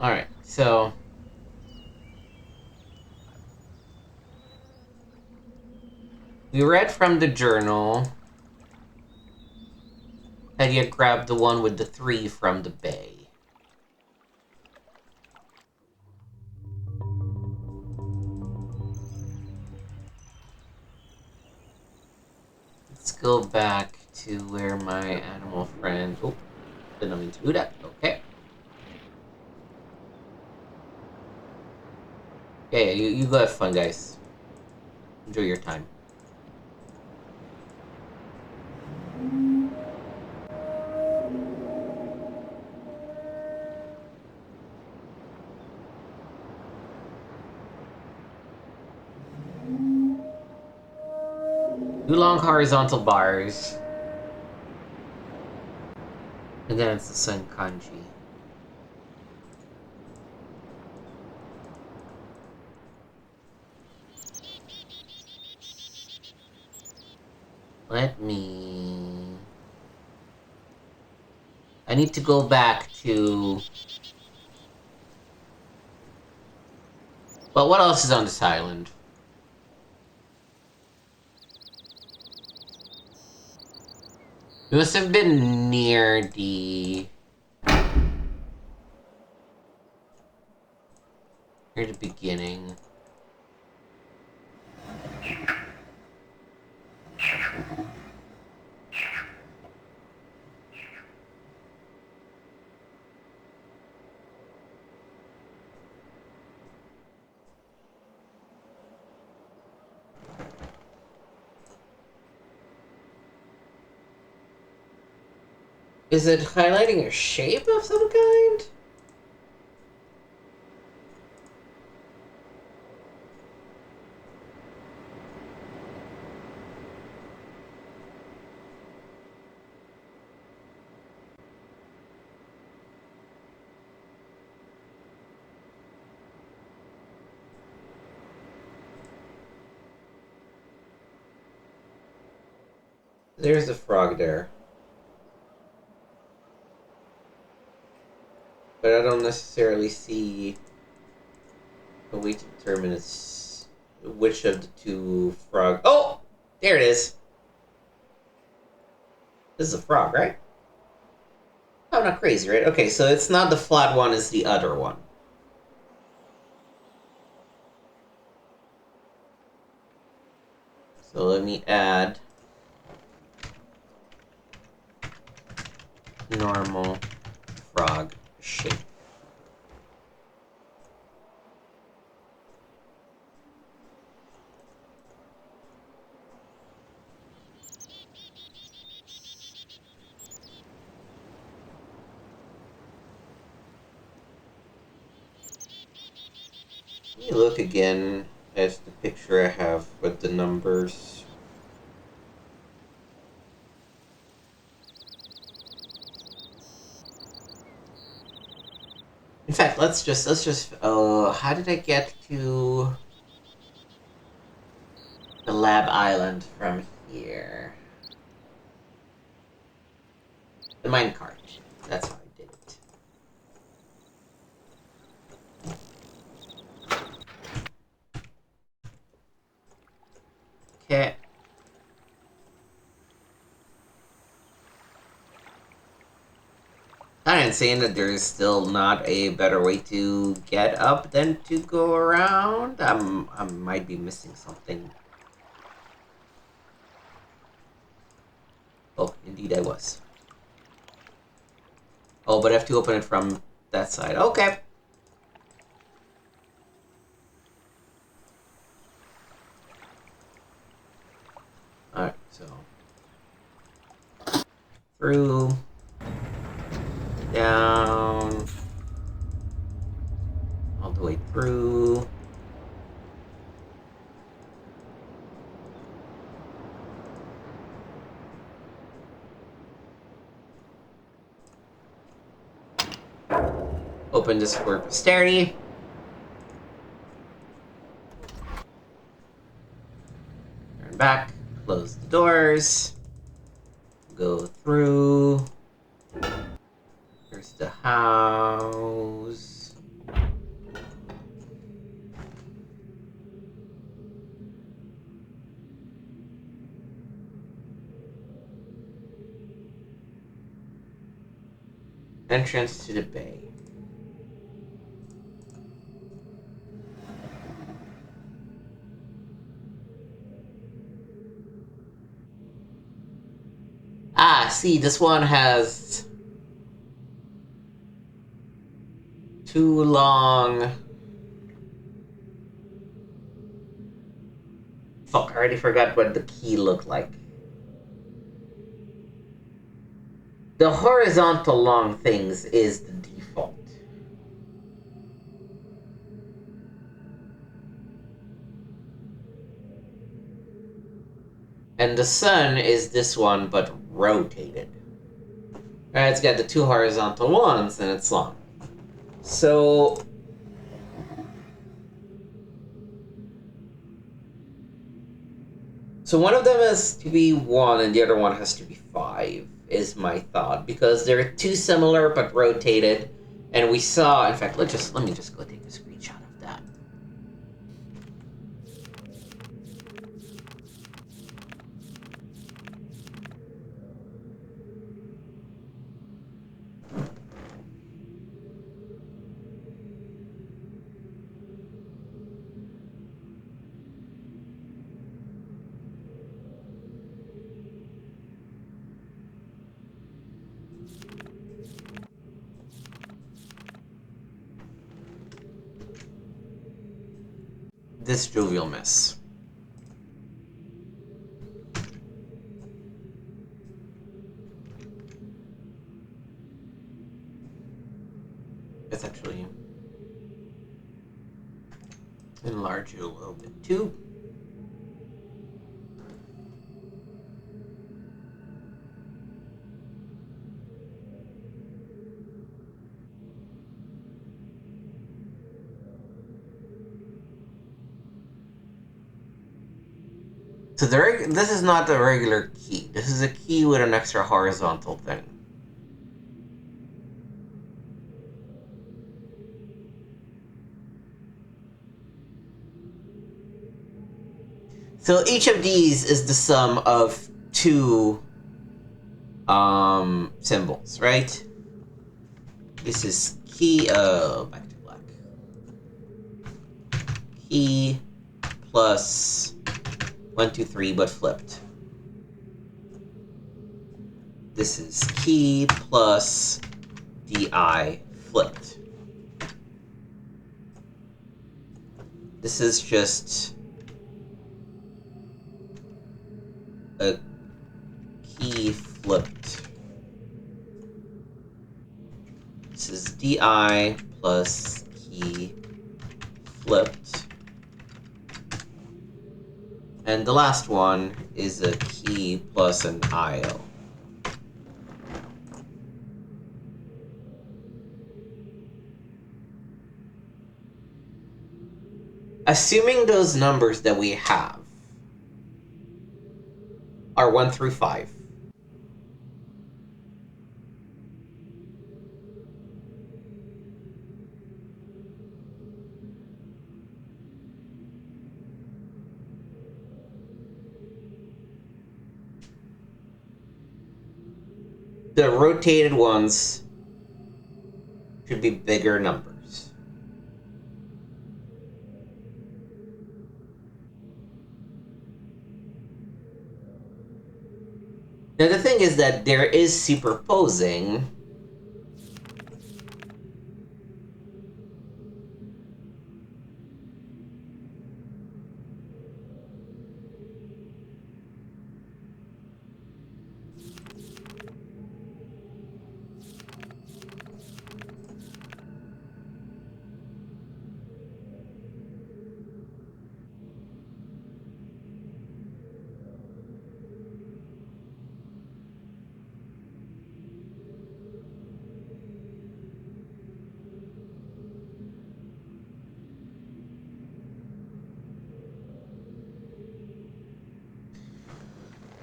Alright, so... we read from the journal that you grabbed the one with the 3 from the bay. Let's go back to where my animal friend... Oh, didn't mean to do that. Okay. Yeah, you go have fun, guys. Enjoy your time. Two long horizontal bars. And then it's the sun kanji. Let me... I need to go back to... Well, what else is on this island? We must have been near the... near the beginning. Is it highlighting a shape of some kind? There's a frog there. But I don't necessarily see a way to determine which of the two frog... Oh! There it is! This is a frog, right? I'm not crazy, right? Okay, so it's not the flat one, it's the other one. So let me add normal frog shape. Let me look again at the picture I have with the numbers. In fact, let's just, how did I get to the lab island from here? The minecart. That's how I did it. Okay. I'm not saying that there is still not a better way to get up than to go around. I might be missing something. Oh, indeed I was. Oh, but I have to open it from that side. Okay. Alright, so... through... down... all the way through... open this for posterity. Turn back, close the doors, go through. There's the house. Entrance to the bay. Ah, see, this one has too long. Fuck, I already forgot what the key looked like. The horizontal long things is the default. And the sun is this one, but rotated. Alright, it's got the two horizontal ones, and it's long. So... So one of them has to be 1 and the other one has to be 5, is my thought. Because they're too similar but rotated. And we saw, in fact, let me just go take a screenshot of that. This jovial mess. Let's actually enlarge it a little bit too. So this is not a regular key. This is a key with an extra horizontal thing. So each of these is the sum of 2 symbols, right? This is key, back to black. Key plus 1, 2, 3, but flipped. This is key plus DI flipped. This is just a key flipped. This is DI plus key flipped. And the last one is a key plus an IO. Assuming those numbers that we have are 1 through 5. The rotated ones should be bigger numbers. Now the thing is that there is superposing.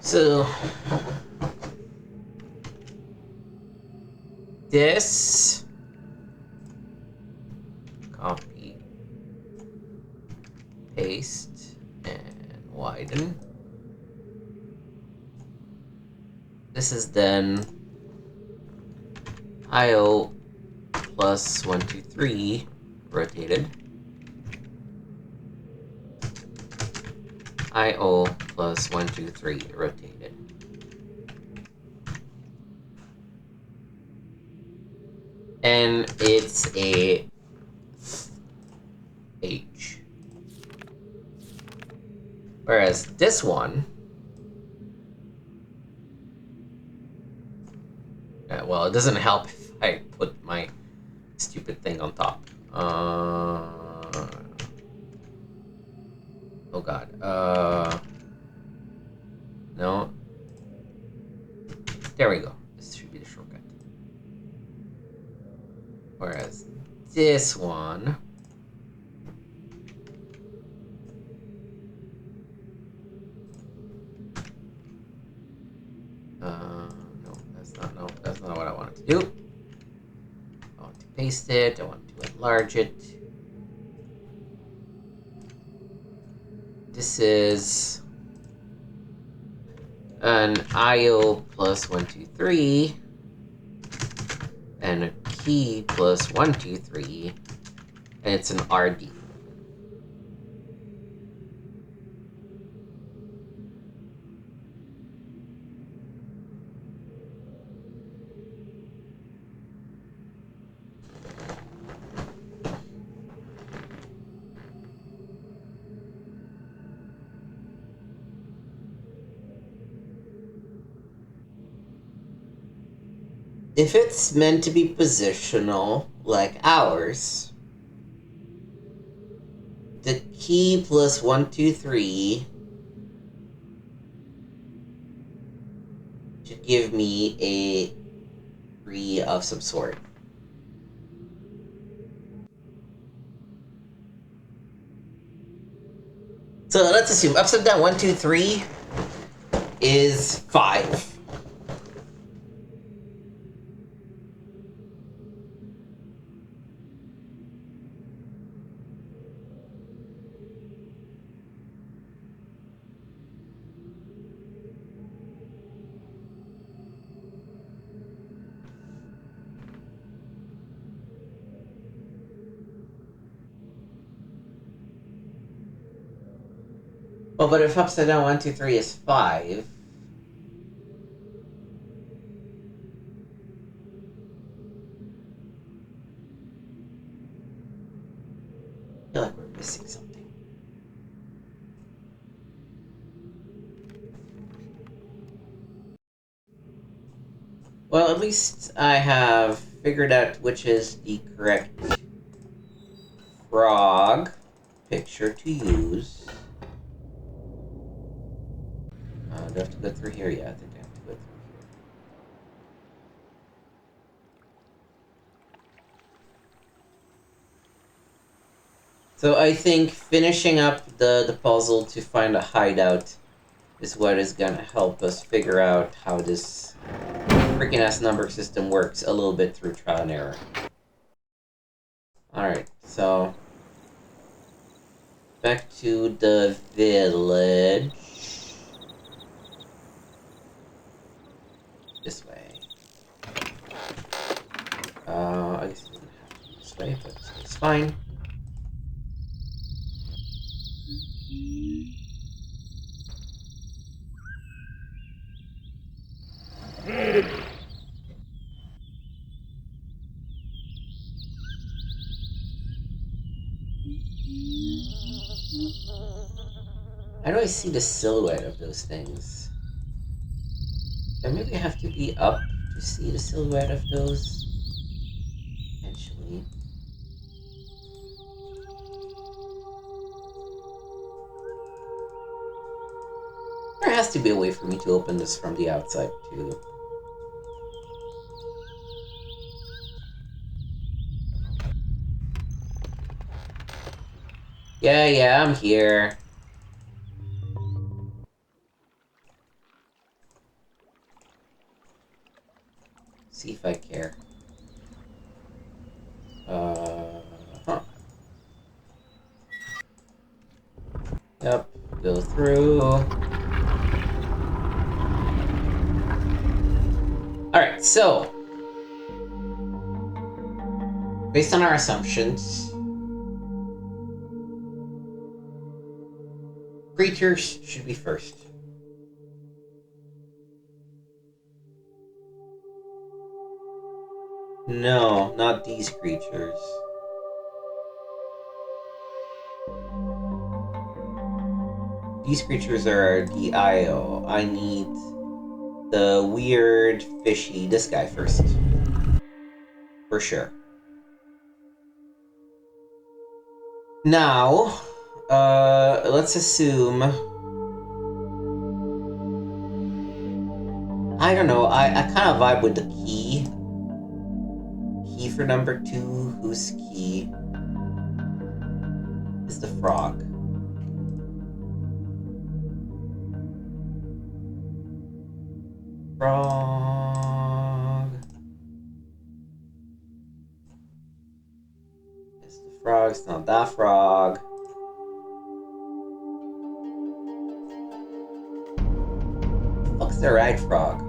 So this copy, paste, and widen. This is then IO plus 1, 2, 3 rotated. IO plus 1, 2, 3 rotated. And it's a H. Whereas this one, well, it doesn't help if I put my stupid thing on top. Oh god. No. There we go. This should be the shortcut. Whereas this one, paste it. I want to enlarge it. This is an IO plus 1, 2, 3, and a key plus 1, 2, 3, and it's an RD. If it's meant to be positional, like ours, the key plus 1, 2, 3 should give me a 3 of some sort. So let's assume upside down 1, 2, 3 is 5. Well, but if upside down 1, 2, 3 is 5, I feel like we're missing something. Well, at least I have figured out which is the correct frog picture to use. Do I have to go through here? Yeah, I think I have to go through here. So I think finishing up the puzzle to find a hideout is what is gonna help us figure out how this freaking ass number system works a little bit through trial and error. Alright, so back to the village. This way. I guess it doesn't have to be this way, but it's fine. How do I see the silhouette of those things? And maybe I have to be up to see the silhouette of those. Potentially. There has to be a way for me to open this from the outside too. Yeah, I'm here. See if I care. Huh. Yep, go through. Alright, so based on our assumptions, creatures should be first. No, not these creatures. These creatures are the IO. I need the weird, fishy, this guy first. For sure. Now, let's assume... I don't know, I kind of vibe with the key. Key for number 2, whose key is the frog. Frog. frog. It's not that frog. Fuck's the right frog?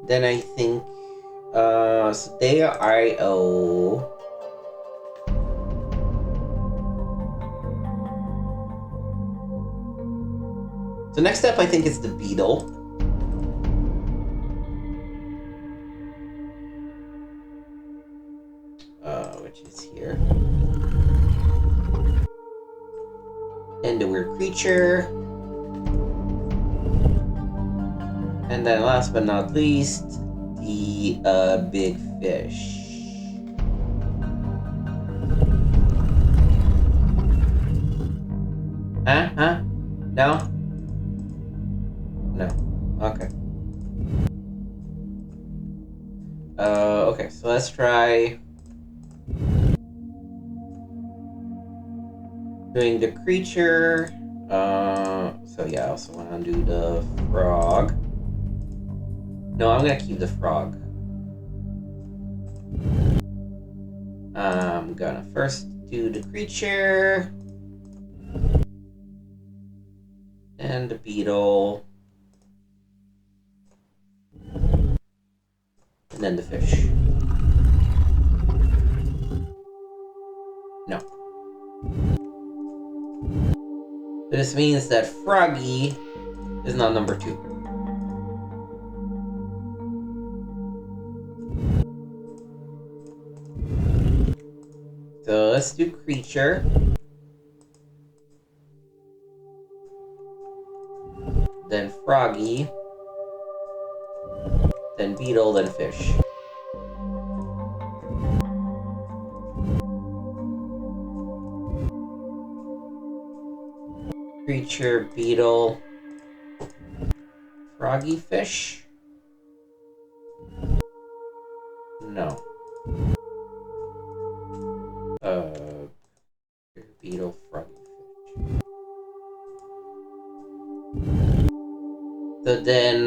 Then I think, so they are IO. So next step, I think, is the beetle. Which is here. And the weird creature. And then last but not least, the big fish. Huh? No? No. Okay. Okay, so let's try doing the creature. So yeah, I also want to do the frog. No, I'm gonna keep the frog. I'm gonna first do the creature. And the beetle. And then the fish. No. So this means that Froggy is not number 2. So let's do creature. Then Froggy. Then beetle, then fish. Creature, beetle, froggy, fish? No. Beetle, froggy, fish. So then,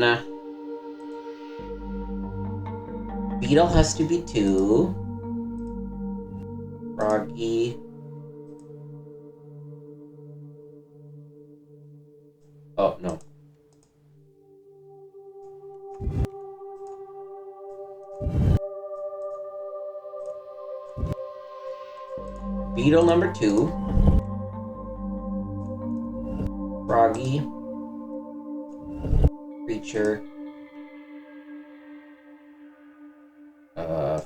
beetle has to be 2. Froggy. Oh, no. Beetle number 2. Froggy. Creature.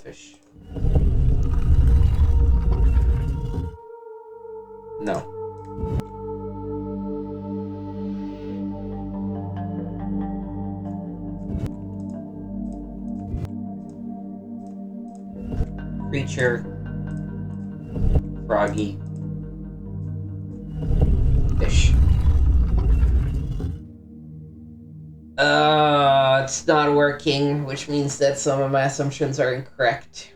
Fish. No. Creature. Froggy. Fish. It's not working, which means that some of my assumptions are incorrect.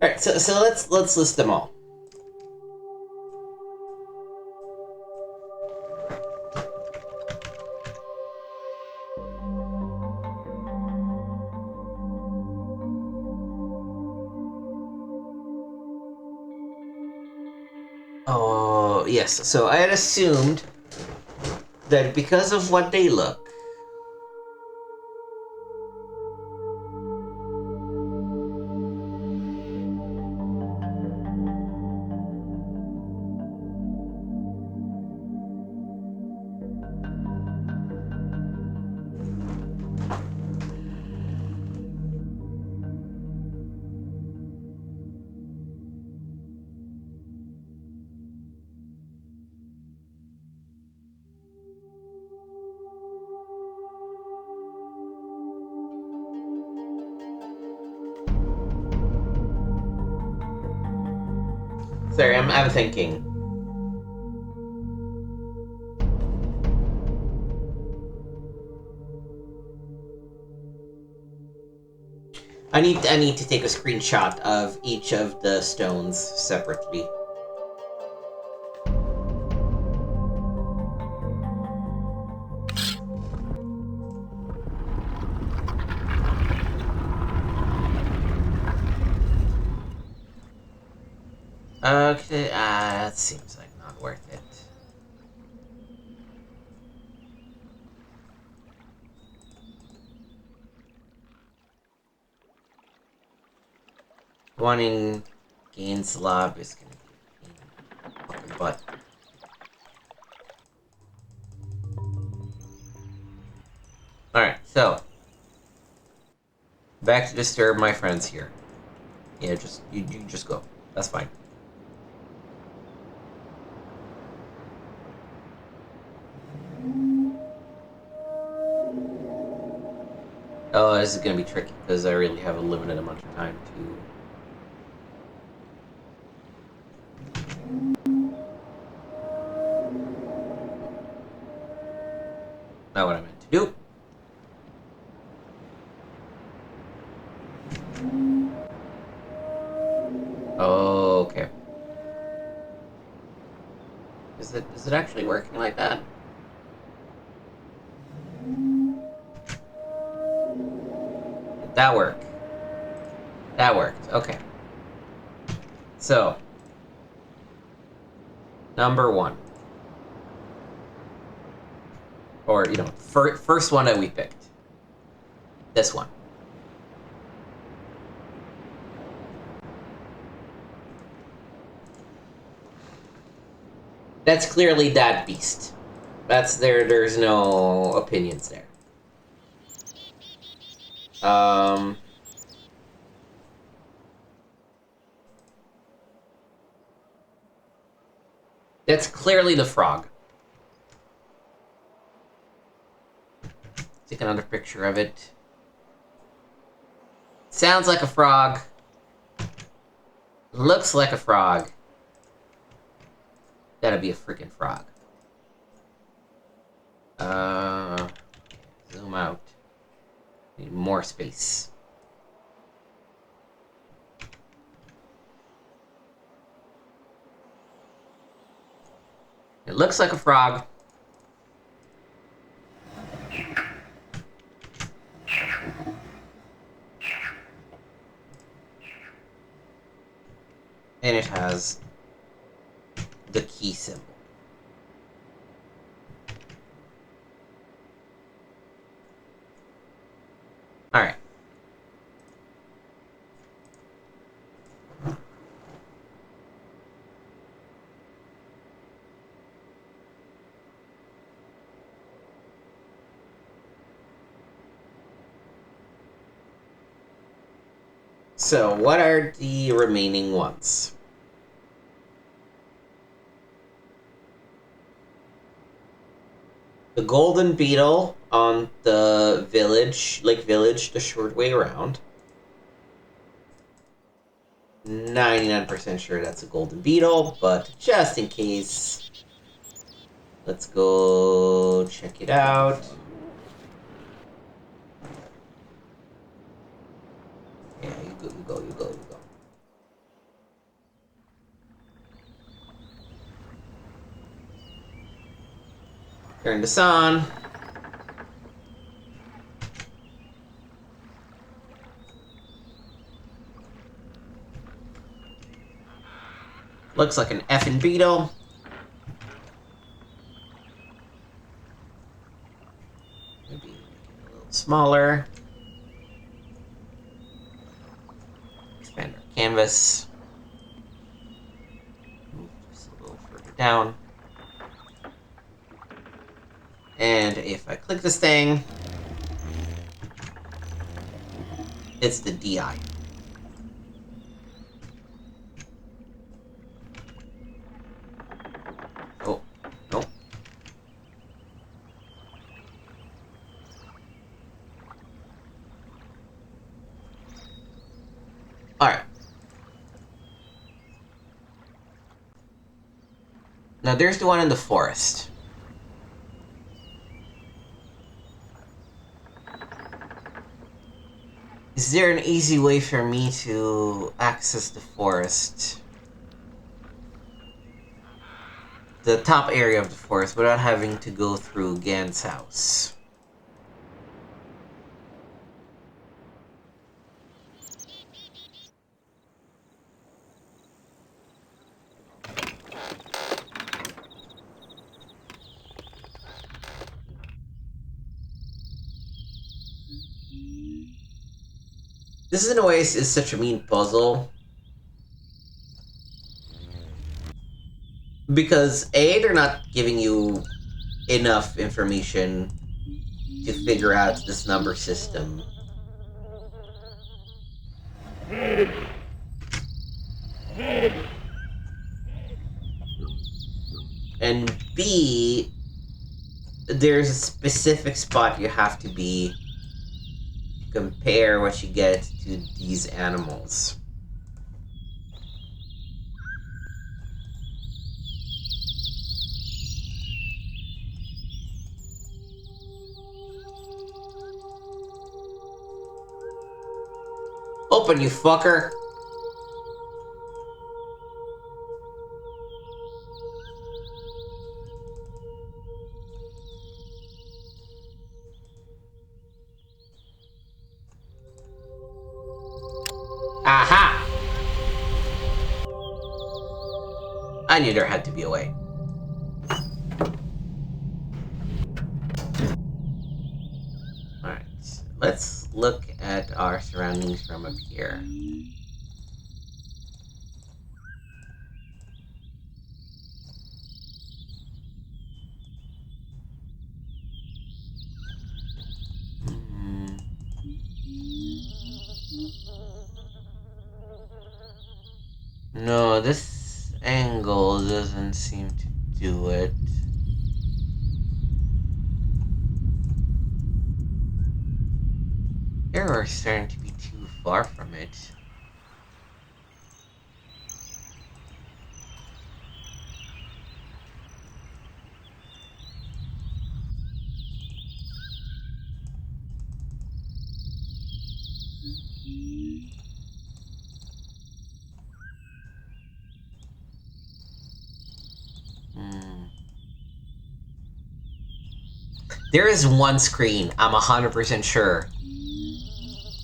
Alright, so let's list them all. Oh, yes. So I had assumed that because of what they look, Sorry, I'm thinking. I need to take a screenshot of each of the stones separately. Okay, that seems like not worth it. One in Gehn's lab is gonna be a pain in the fucking butt. Alright, so back to disturb my friends here. Yeah, just you just go. That's fine. Oh, this is gonna be tricky because I really have a limited amount of time to. Not what I meant to do. Okay. Is it actually working like that? Did that work? That worked. Okay. So, number one. Or, you know, first one that we picked. This one. That's clearly that beast. There's no opinions there. That's clearly the frog. Take another picture of it. Sounds like a frog. Looks like a frog. Gotta be a freaking frog. Zoom out. Need more space. It looks like a frog. And it has the key symbol. Alright. So, what are the remaining ones? The golden beetle on the village, Lake Village, the short way around. 99% sure that's a golden beetle, but just in case, let's go check it out. Yeah, you go. Turn this on. Looks like an effing beetle. Maybe make it a little smaller. Expand our canvas. Move just a little further down. And if I click this thing, it's the DI. Oh, no. Alright. Now there's the one in the forest. Is there an easy way for me to access the forest? The top area of the forest without having to go through Gehn's house? This in a way is such a mean puzzle. Because A, they're not giving you enough information to figure out this number system. And B, there's a specific spot you have to be to compare what you get to these animals. Open, you fucker! Aha! I knew there had to be a way. Alright, let's look at our surroundings from up here. No, this angle doesn't seem to do it. Here we're starting to be too far from it. There is one screen, I'm 100% sure,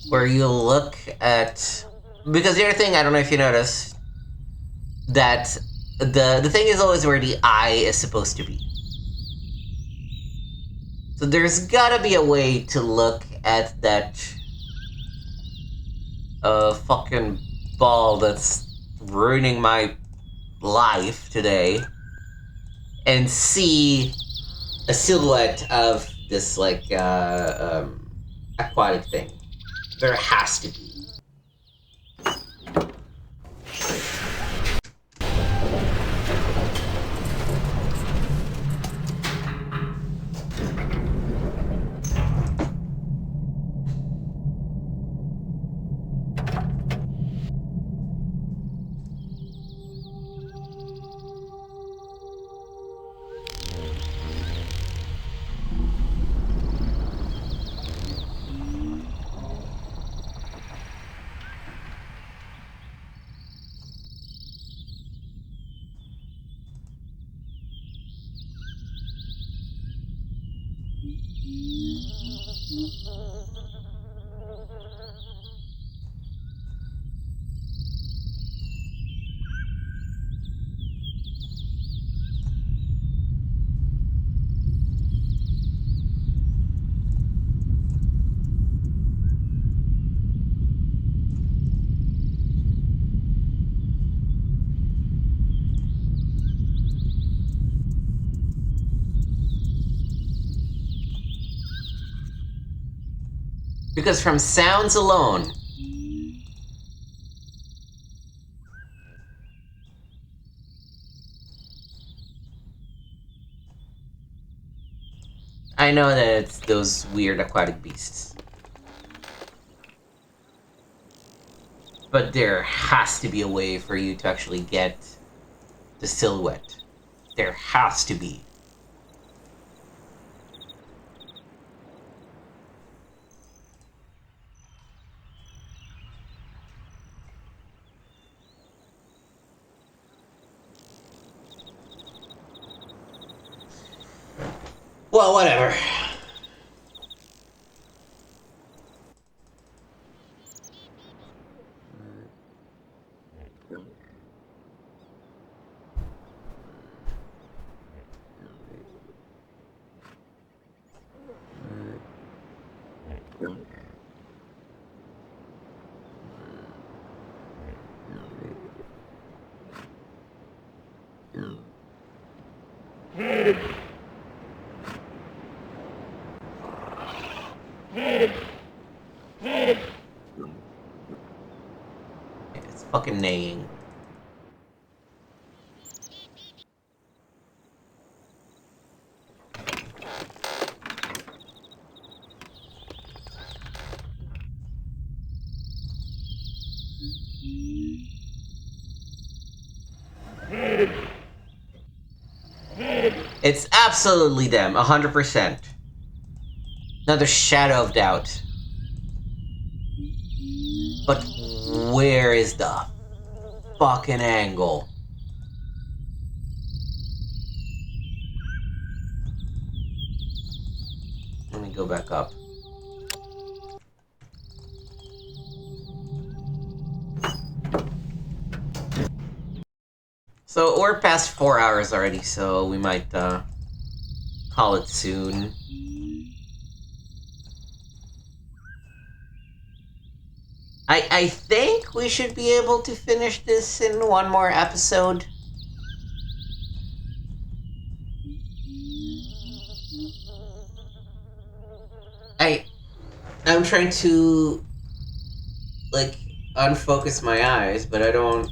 where you look at... Because the other thing, I don't know if you noticed, that the thing is always where the eye is supposed to be. So there's gotta be a way to look at that fucking ball that's ruining my life today and see a silhouette of this, like, aquatic thing. There has to be. Because from sounds alone, I know that it's those weird aquatic beasts. But there has to be a way for you to actually get the silhouette. There has to be. Well, whatever. It's fucking neighing. It's absolutely them, 100%. Another shadow of doubt. But where is the fucking angle? Let me go back up. So we're past 4 hours already, so we might call it soon. I think we should be able to finish this in one more episode. I'm trying to like unfocus my eyes, but I don't.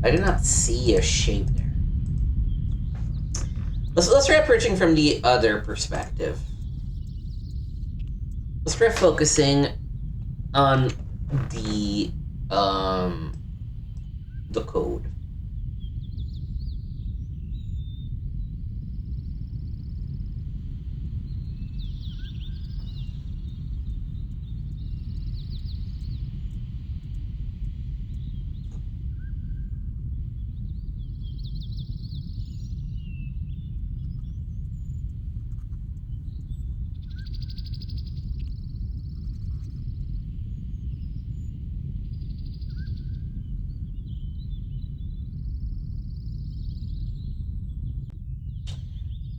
I did not see a shape there. Let's try approaching from the other perspective. Let's try focusing on the code.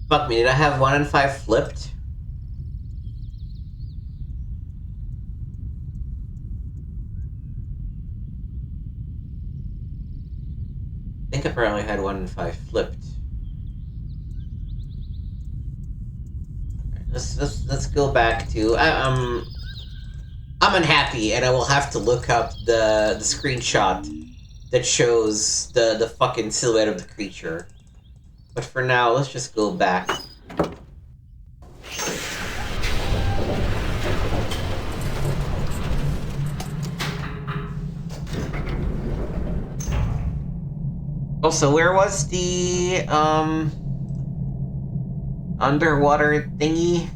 Fuck me, did I have 1 and 5 flipped? I think I probably had 1 and 5 flipped. Let's go back to I'm unhappy, and I will have to look up the screenshot that shows the fucking silhouette of the creature. But for now, let's just go back. Also, where was the underwater thingy?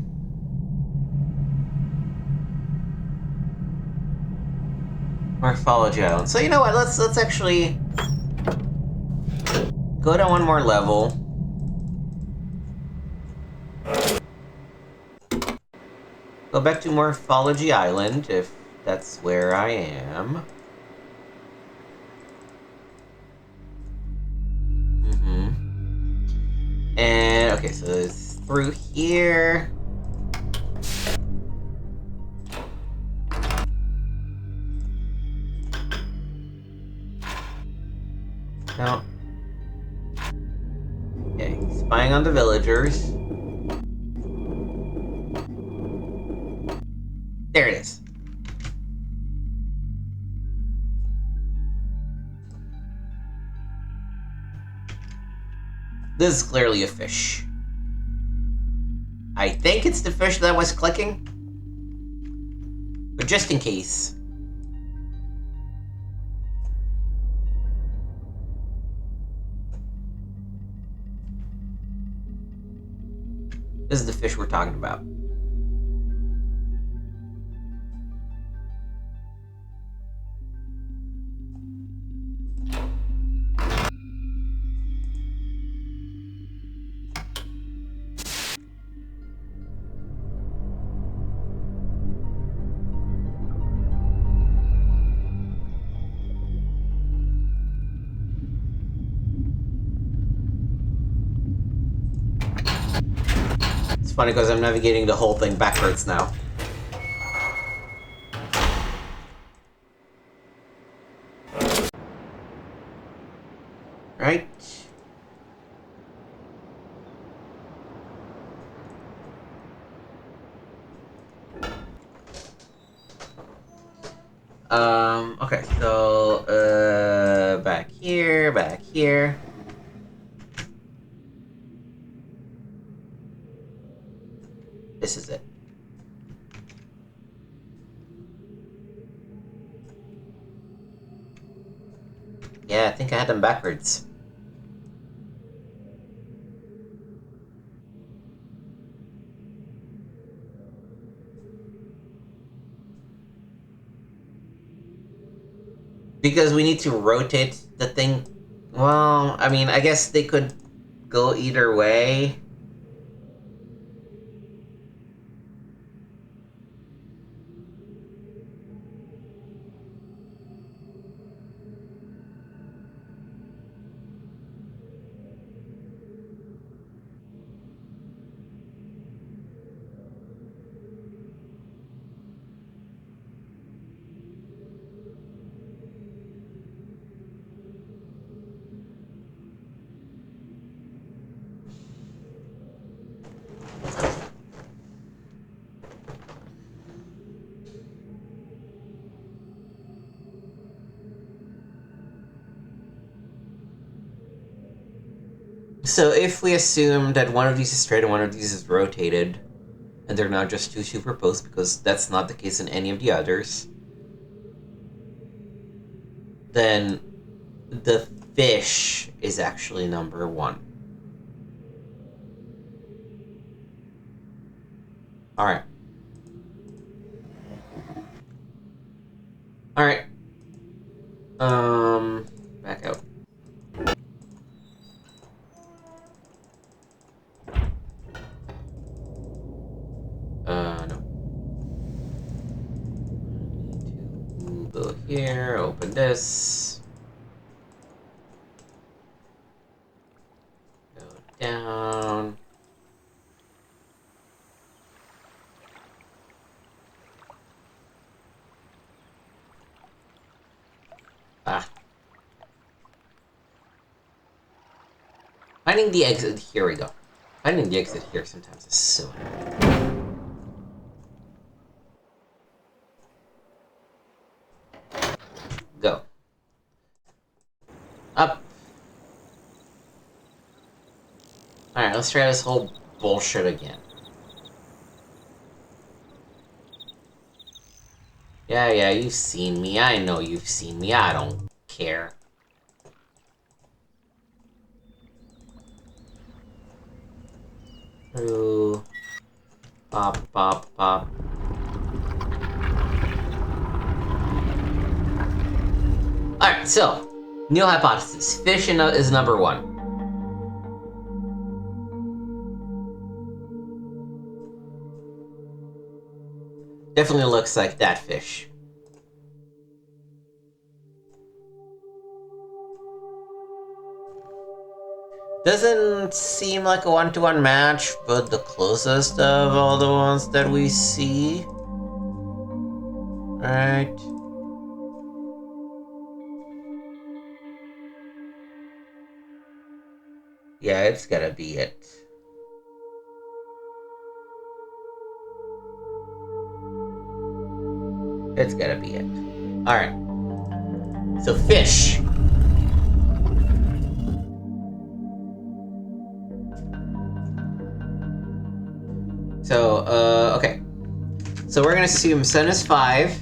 Morphology Island. So you know what? Let's actually go down one more level. Go back to Morphology Island, if that's where I am. And, okay, so it's through here. No. Okay, spying on the villagers. There it is. This is clearly a fish. I think it's the fish that was clicking. But just in case. This is the fish we're talking about. It's funny because I'm navigating the whole thing backwards now. Right? Okay, so, back here, back here. This is it. Yeah, I think I had them backwards. Because we need to rotate the thing. Well, I mean, I guess they could go either way. So if we assume that one of these is straight and one of these is rotated, and they're not just two superposed, because that's not the case in any of the others, then the fish is actually number one. Alright. Alright. Back out. No. I need to go here, open this. Go down. Ah. Finding the exit, here we go. Finding the exit here sometimes is so hard. Go. Up. Alright, let's try this whole bullshit again. Yeah, you've seen me. I know you've seen me. I don't care. Through. Pop, pop, pop. Alright, so. New hypothesis. Fish is number one. Definitely looks like that fish. Doesn't seem like a one-to-one match, but the closest of all the ones that we see. Right. Yeah, it's gotta be it. It's gotta be it. Alright. So, fish. So, okay. So we're gonna assume sun is 5,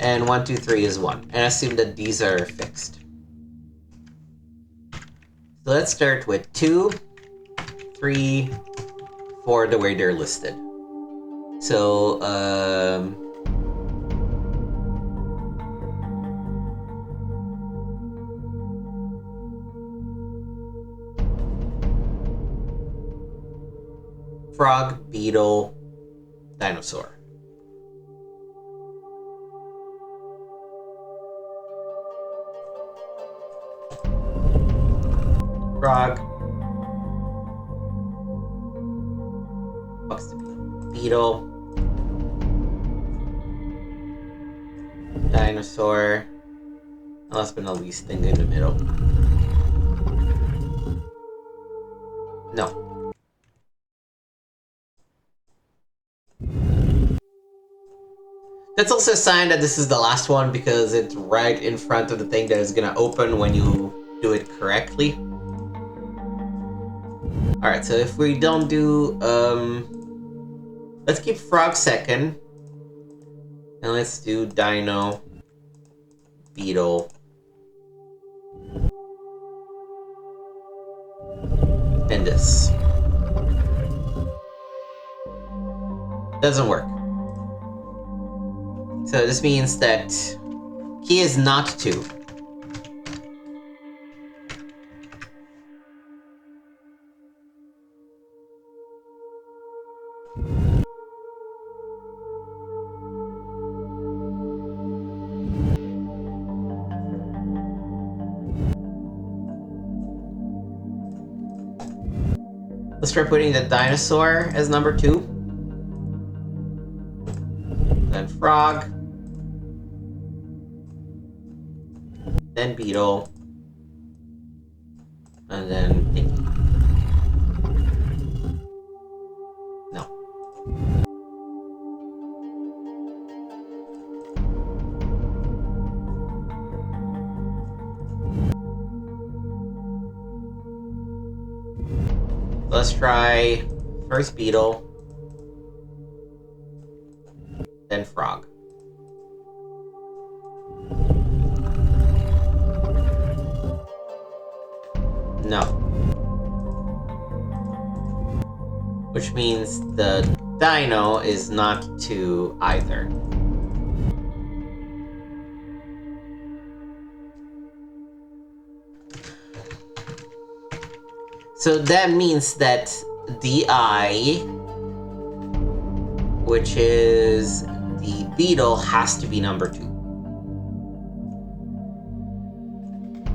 and 1, 2, 3 is 1, and assume that these are fixed. So let's start with 2, 3, 4, the way they're listed. So, frog, beetle, dinosaur. Frog. What's the beetle? Beetle. Dinosaur. Last but not least, thing in the middle. No. That's also a sign that this is the last one because it's right in front of the thing that is gonna open when you do it correctly. Alright, so if we don't do, let's keep frog second. And let's do dino, beetle, and this. Doesn't work. So this means that key is not 2. Let's try putting the dinosaur as number 2. Then frog. Then beetle. And then pinky. No. Let's try first beetle, then frog. No. Which means the dino is not 2 either. So that means that DI, which is the beetle, has to be number 2.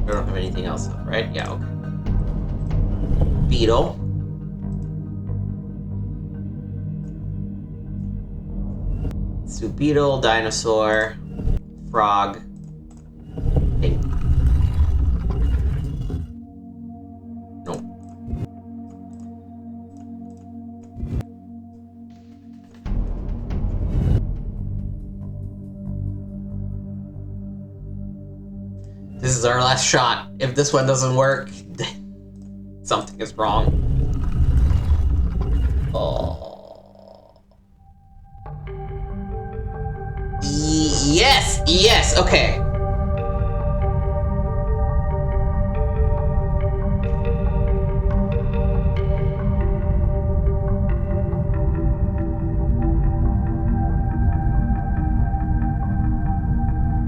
I don't have anything else, right? Yeah, okay. Beetle. Let's do beetle, dinosaur, frog, pink. No. This is our last shot. If this one doesn't work, something is wrong. Oh. Yes, yes, okay.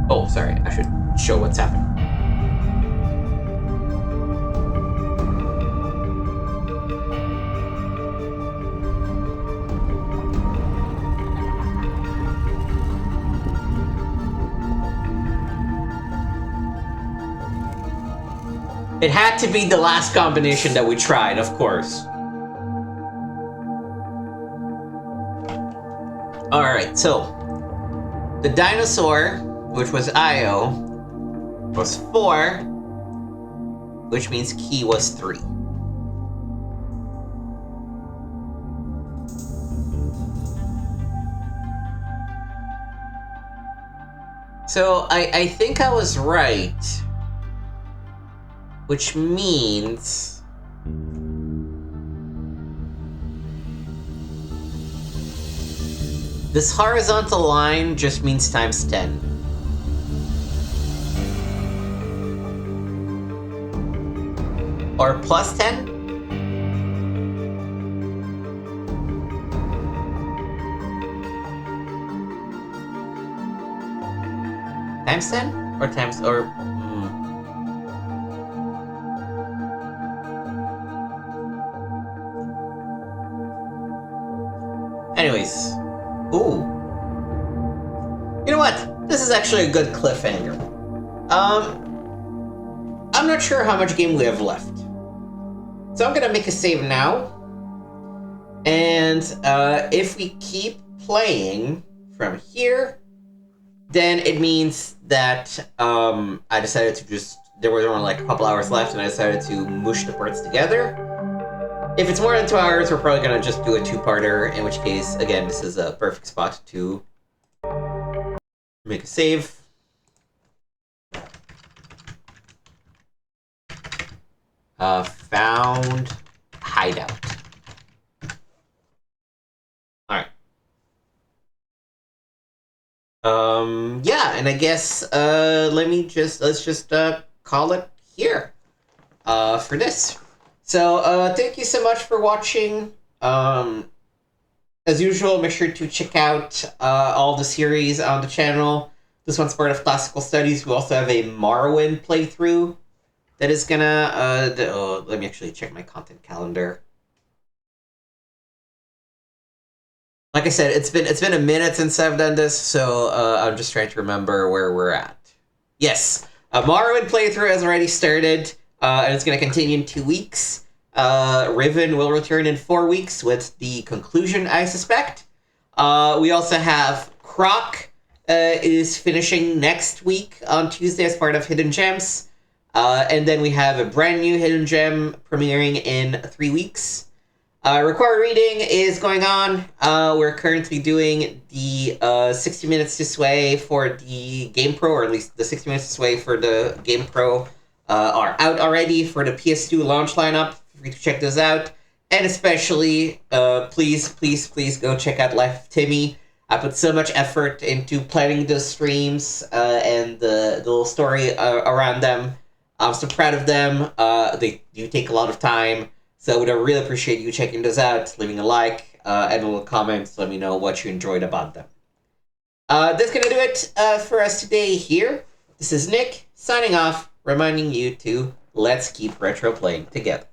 Oh, sorry, I should show what's happening. It had to be the last combination that we tried, of course. Alright, so the dinosaur, which was Io, was 4, which means key was 3. So I think I was right. Which means This horizontal line just means times 10. Or plus 10? Times 10? Or times, or... Anyways. Ooh. You know what? This is actually a good cliffhanger. I'm not sure how much game we have left. So I'm gonna make a save now. And if we keep playing from here, then it means that I decided to just... There were only like a couple hours left, and I decided to mush the parts together. If it's more than 2 hours, we're probably gonna just do a two-parter, in which case, again, this is a perfect spot to make a save. Found hideout. Alright. Yeah, and I guess, let's just call it here, for this. So, thank you so much for watching. As usual, make sure to check out all the series on the channel. This one's part of Classical Studies. We also have a Morrowind playthrough that is gonna... let me actually check my content calendar. Like I said, it's been a minute since I've done this, so I'm just trying to remember where we're at. Yes, a Morrowind playthrough has already started. And it's going to continue in 2 weeks. Riven will return in 4 weeks with the conclusion, I suspect. We also have Croc is finishing next week on Tuesday as part of Hidden Gems. And then we have a brand new Hidden Gem premiering in 3 weeks. Required reading is going on. We're currently doing the 60 Minutes to Sway for the Game Pro, or at least the 60 Minutes to Sway for the Game Pro are out already for the PS2 launch lineup. Feel free to check those out. And especially, please go check out Life of Timmy. I put so much effort into planning those streams and the little story around them. I'm so proud of them. They do take a lot of time. So I would really appreciate you checking those out, leaving a like, and a little comment to let me know what you enjoyed about them. That's going to do it for us today here. This is Nick, signing off, reminding you to let's keep retro playing together.